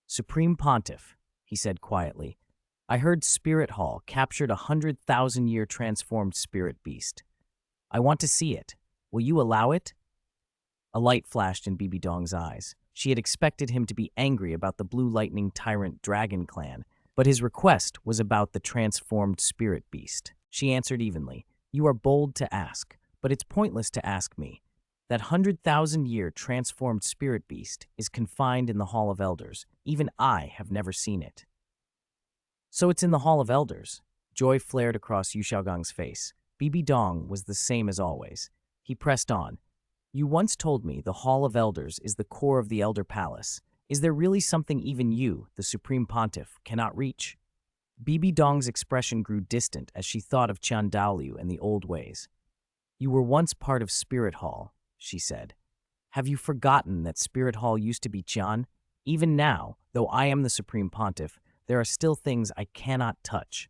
"Supreme Pontiff," he said quietly, "I heard Spirit Hall captured a 100,000-year transformed spirit beast. I want to see it. Will you allow it?" A light flashed in Bibi Dong's eyes. She had expected him to be angry about the Blue Lightning Tyrant Dragon Clan, but his request was about the transformed spirit beast. She answered evenly, "You are bold to ask, but it's pointless to ask me. That 100,000-year transformed spirit beast is confined in the Hall of Elders. Even I have never seen it." "So it's in the Hall of Elders." Joy flared across Yu Xiaogang's face. Bibi Dong was the same as always. He pressed on. "You once told me the Hall of Elders is the core of the Elder Palace. Is there really something even you, the Supreme Pontiff, cannot reach?" Bibi Dong's expression grew distant as she thought of Qian Daoliu and the old ways. "You were once part of Spirit Hall," she said. "Have you forgotten that Spirit Hall used to be Qian? Even now, though I am the Supreme Pontiff, there are still things I cannot touch."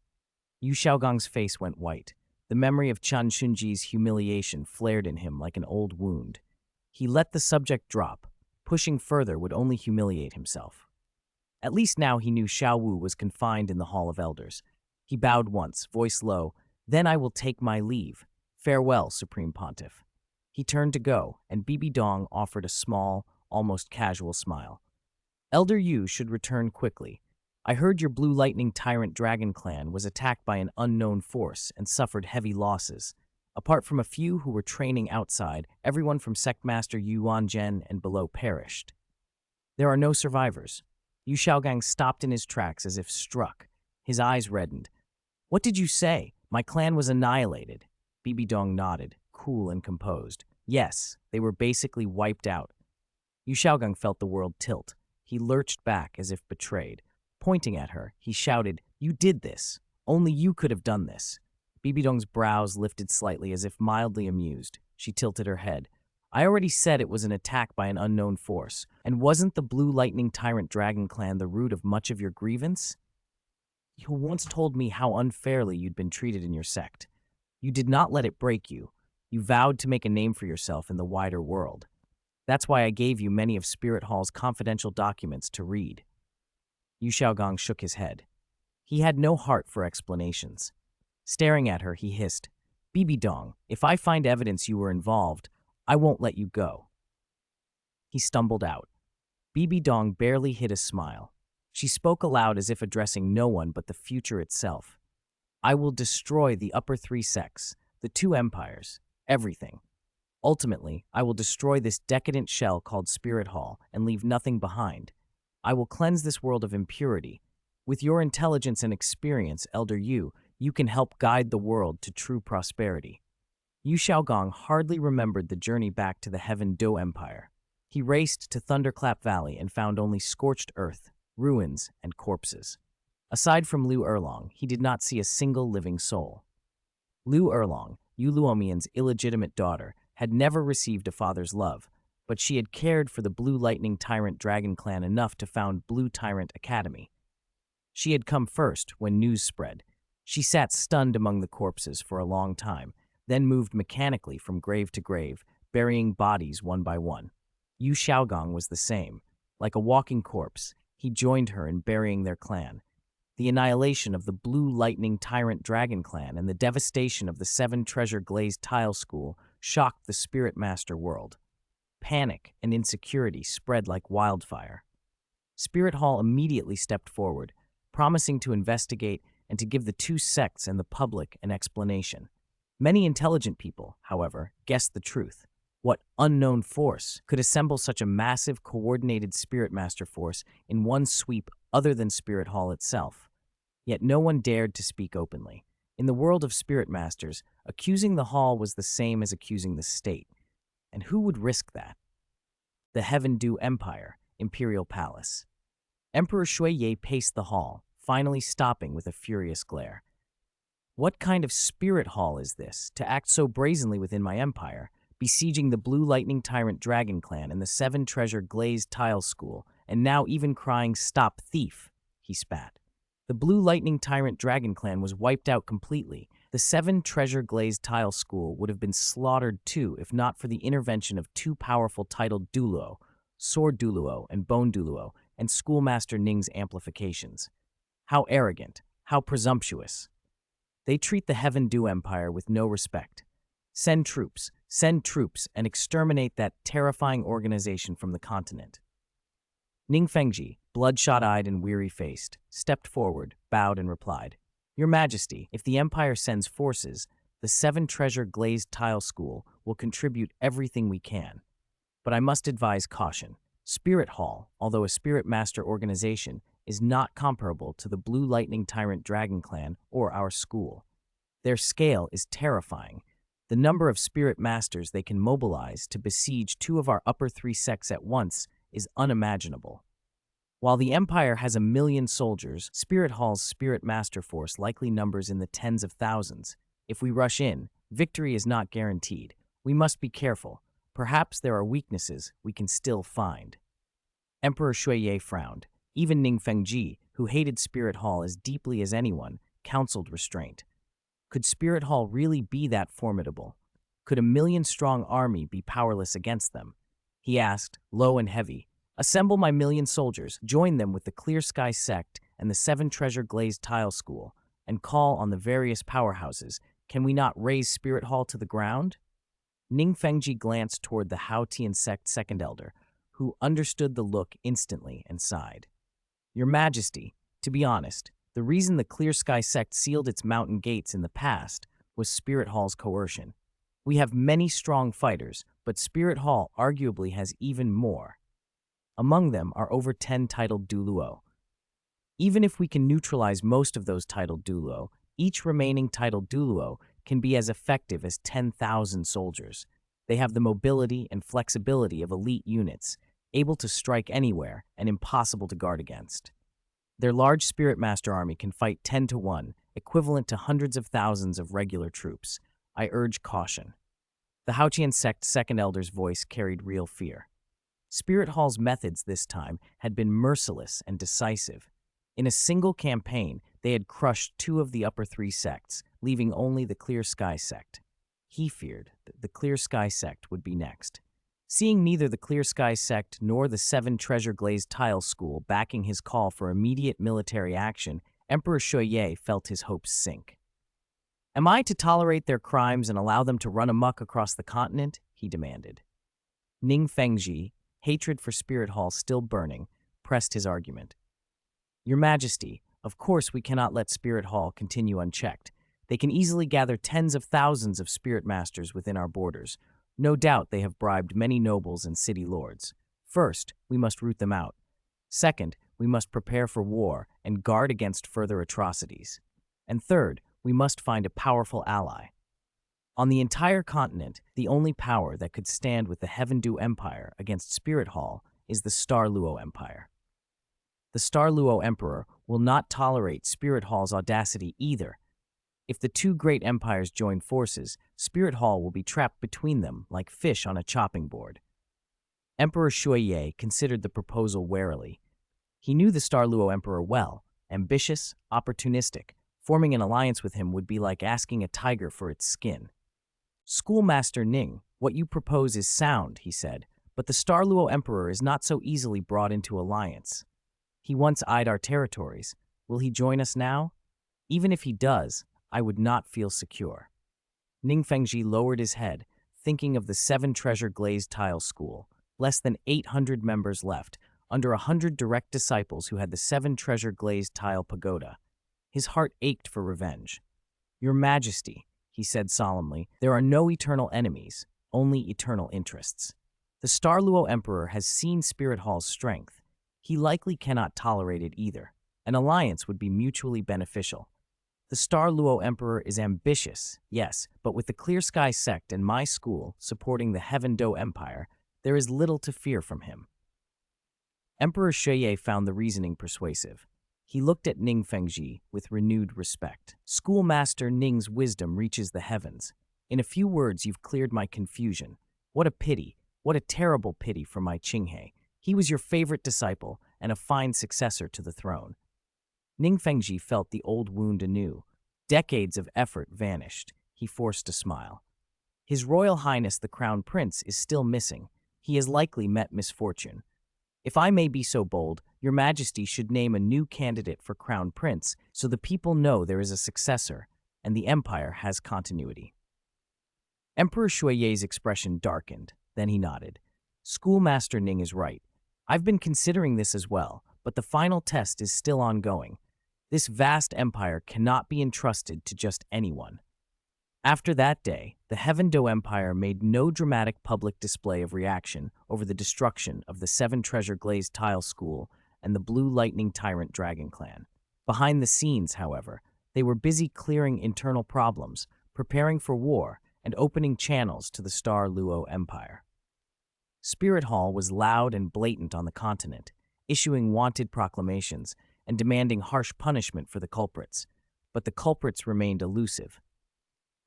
Yu Xiaogang's face went white. The memory of Qian Shunji's humiliation flared in him like an old wound. He let the subject drop. Pushing further would only humiliate himself. At least now he knew Xiaowu was confined in the Hall of Elders. He bowed once, voice low, "Then I will take my leave. Farewell, Supreme Pontiff." He turned to go, and Bibi Dong offered a small, almost casual smile. "Elder Yu should return quickly. I heard your Blue Lightning Tyrant Dragon Clan was attacked by an unknown force and suffered heavy losses. Apart from a few who were training outside, everyone from Sectmaster Yuan Zhen and below perished. There are no survivors." Yu Xiaogang stopped in his tracks as if struck. His eyes reddened. "What did you say? My clan was annihilated." Bibi Dong nodded, cool and composed. "Yes, they were basically wiped out." Yu Xiaogang felt the world tilt. He lurched back as if betrayed. Pointing at her, he shouted, "You did this. Only you could have done this." Bibi Dong's brows lifted slightly as if mildly amused. She tilted her head. "I already said it was an attack by an unknown force. And wasn't the Blue Lightning Tyrant Dragon Clan the root of much of your grievance? You once told me how unfairly you'd been treated in your sect. You did not let it break you. You vowed to make a name for yourself in the wider world. That's why I gave you many of Spirit Hall's confidential documents to read." Yu Xiaogang shook his head. He had no heart for explanations. Staring at her, he hissed, "Bibi Dong, if I find evidence you were involved, I won't let you go." He stumbled out. Bibi Dong barely hid a smile. She spoke aloud as if addressing no one but the future itself. "I will destroy the upper three sects, the two empires, everything. Ultimately, I will destroy this decadent shell called Spirit Hall and leave nothing behind. I will cleanse this world of impurity. With your intelligence and experience, Elder Yu, you can help guide the world to true prosperity." Yu Xiaogang hardly remembered the journey back to the Heaven Do Empire. He raced to Thunderclap Valley and found only scorched earth, ruins, and corpses. Aside from Liu Erlong, he did not see a single living soul. Liu Erlong, Yu Luomian's illegitimate daughter, had never received a father's love, but she had cared for the Blue Lightning Tyrant Dragon Clan enough to found Blue Tyrant Academy. She had come first when news spread. She sat stunned among the corpses for a long time, then moved mechanically from grave to grave, burying bodies one by one. Yu Xiaogang was the same. Like a walking corpse, he joined her in burying their clan. The annihilation of the Blue Lightning Tyrant Dragon Clan and the devastation of the Seven Treasure Glazed Tile School shocked the Spirit Master world. Panic and insecurity spread like wildfire. Spirit Hall immediately stepped forward, promising to investigate and to give the two sects and the public an explanation. Many intelligent people, however, guessed the truth. What unknown force could assemble such a massive, coordinated Spirit Master force in one sweep other than Spirit Hall itself? Yet no one dared to speak openly. In the world of Spirit Masters, accusing the Hall was the same as accusing the state. And who would risk that? The Heaven Dew Empire, Imperial Palace. Emperor Shuiye paced the hall, finally stopping with a furious glare. What kind of spirit hall is this, to act so brazenly within my empire, besieging the Blue Lightning Tyrant Dragon Clan and the Seven Treasure Glazed Tile School, and now even crying, "Stop, thief!" he spat. The Blue Lightning Tyrant Dragon Clan was wiped out completely. The Seven Treasure Glazed Tile School would have been slaughtered too if not for the intervention of two powerful titled Douluo, Sword Douluo and Bone Douluo, and Schoolmaster Ning's amplifications. How arrogant, how presumptuous. They treat the Heaven Dew Empire with no respect. Send troops, and exterminate that terrifying organization from the continent. Ning Fengji, bloodshot-eyed and weary-faced, stepped forward, bowed and replied, "Your Majesty, if the Empire sends forces, the Seven Treasure Glazed Tile School will contribute everything we can. But I must advise caution. Spirit Hall, although a Spirit Master organization, is not comparable to the Blue Lightning Tyrant Dragon Clan or our school. Their scale is terrifying. The number of Spirit Masters they can mobilize to besiege two of our upper three sects at once is unimaginable. While the Empire has 1,000,000 soldiers, Spirit Hall's Spirit Master force likely numbers in the tens of thousands. If we rush in, victory is not guaranteed. We must be careful. Perhaps there are weaknesses we can still find." Emperor Shuiye frowned. Even Ning Fengji, who hated Spirit Hall as deeply as anyone, counseled restraint. Could Spirit Hall really be that formidable? Could a 1,000,000-strong army be powerless against them? He asked, low and heavy, "Assemble my 1,000,000 soldiers, join them with the Clear Sky Sect and the Seven Treasure Glazed Tile School, and call on the various powerhouses. Can we not raise Spirit Hall to the ground?" Ning Fengji glanced toward the Haotian sect second elder, who understood the look instantly and sighed. "Your Majesty, to be honest, the reason the Clear Sky sect sealed its mountain gates in the past was Spirit Hall's coercion. We have many strong fighters, but Spirit Hall arguably has even more. Among them are over 10 titled Douluo. Even if we can neutralize most of those titled Douluo, each remaining titled Douluo can be as effective as 10,000 soldiers. They have the mobility and flexibility of elite units, able to strike anywhere and impossible to guard against. Their large Spirit Master army can fight 10 to 1, equivalent to hundreds of thousands of regular troops. I urge caution." The Haotian sect second elder's voice carried real fear. Spirit Hall's methods this time had been merciless and decisive. In a single campaign, they had crushed two of the upper three sects, leaving only the Clear Sky sect. He feared that the Clear Sky sect would be next. Seeing neither the Clear Sky sect nor the Seven Treasure Glazed Tile School backing his call for immediate military action, Emperor Shuiye felt his hopes sink. "Am I to tolerate their crimes and allow them to run amok across the continent?" he demanded. Ning Fengji, hatred for Spirit Hall still burning, pressed his argument. "Your Majesty, of course we cannot let Spirit Hall continue unchecked. They can easily gather tens of thousands of Spirit Masters within our borders. No doubt they have bribed many nobles and city lords. First, we must root them out. Second, we must prepare for war and guard against further atrocities. And third, we must find a powerful ally. On the entire continent, the only power that could stand with the Heaven Dew Empire against Spirit Hall is the Star Luo Empire. The Star Luo Emperor will not tolerate Spirit Hall's audacity either. If the two great empires join forces, Spirit Hall will be trapped between them like fish on a chopping board." Emperor Shuiye considered the proposal warily. He knew the Star Luo Emperor well, ambitious, opportunistic. Forming an alliance with him would be like asking a tiger for its skin. "Schoolmaster Ning, what you propose is sound," he said, "but the Star Luo Emperor is not so easily brought into alliance. He once eyed our territories. Will he join us now? Even if he does, I would not feel secure. Ning Fengji lowered his head, thinking of the seven treasure glazed tile school. Less than 800 members left, under 100 direct disciples who had the seven treasure glazed tile pagoda. His heart ached for revenge. Your Majesty, he said solemnly, there are no eternal enemies, only eternal interests. The Star Luo Emperor has seen Spirit Hall's strength. He likely cannot tolerate it either. An alliance would be mutually beneficial. The Star Luo Emperor is ambitious, yes, but with the Clear Sky sect and my school supporting the Heaven Do Empire, there is little to fear from him. Emperor Sheye found the reasoning persuasive. He looked at Ning Fengji with renewed respect. Schoolmaster Ning's wisdom reaches the heavens. In a few words, you've cleared my confusion. What a pity, what a terrible pity for my Qinghe. He was your favorite disciple and a fine successor to the throne. Ning Fengji felt the old wound anew. Decades of effort vanished. He forced a smile. His Royal Highness the Crown Prince is still missing. He has likely met misfortune. If I may be so bold, Your Majesty should name a new candidate for Crown Prince so the people know there is a successor and the empire has continuity. Emperor Shuiye's expression darkened. Then he nodded. Schoolmaster Ning is right. I've been considering this as well, but the final test is still ongoing. This vast empire cannot be entrusted to just anyone. After that day, the Heaven Do Empire made no dramatic public display of reaction over the destruction of the Seven Treasure Glazed Tile School and the Blue Lightning Tyrant Dragon Clan. Behind the scenes, however, they were busy clearing internal problems, preparing for war, and opening channels to the Star Luo Empire. Spirit Hall was loud and blatant on the continent, issuing wanted proclamations and demanding harsh punishment for the culprits, but the culprits remained elusive.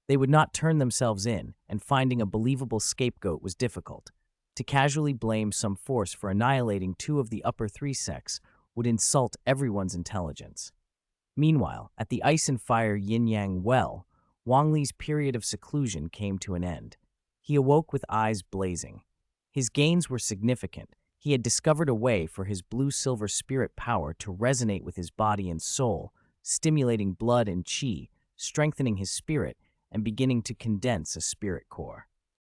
They would not turn themselves in, and finding a believable scapegoat was difficult. To casually blame some force for annihilating two of the upper three sects would insult everyone's intelligence. Meanwhile, at the Ice and Fire Yin-Yang Well, Wang Li's period of seclusion came to an end. He awoke with eyes blazing. His gains were significant. He had discovered a way for his blue-silver spirit power to resonate with his body and soul, stimulating blood and qi, strengthening his spirit, and beginning to condense a spirit core.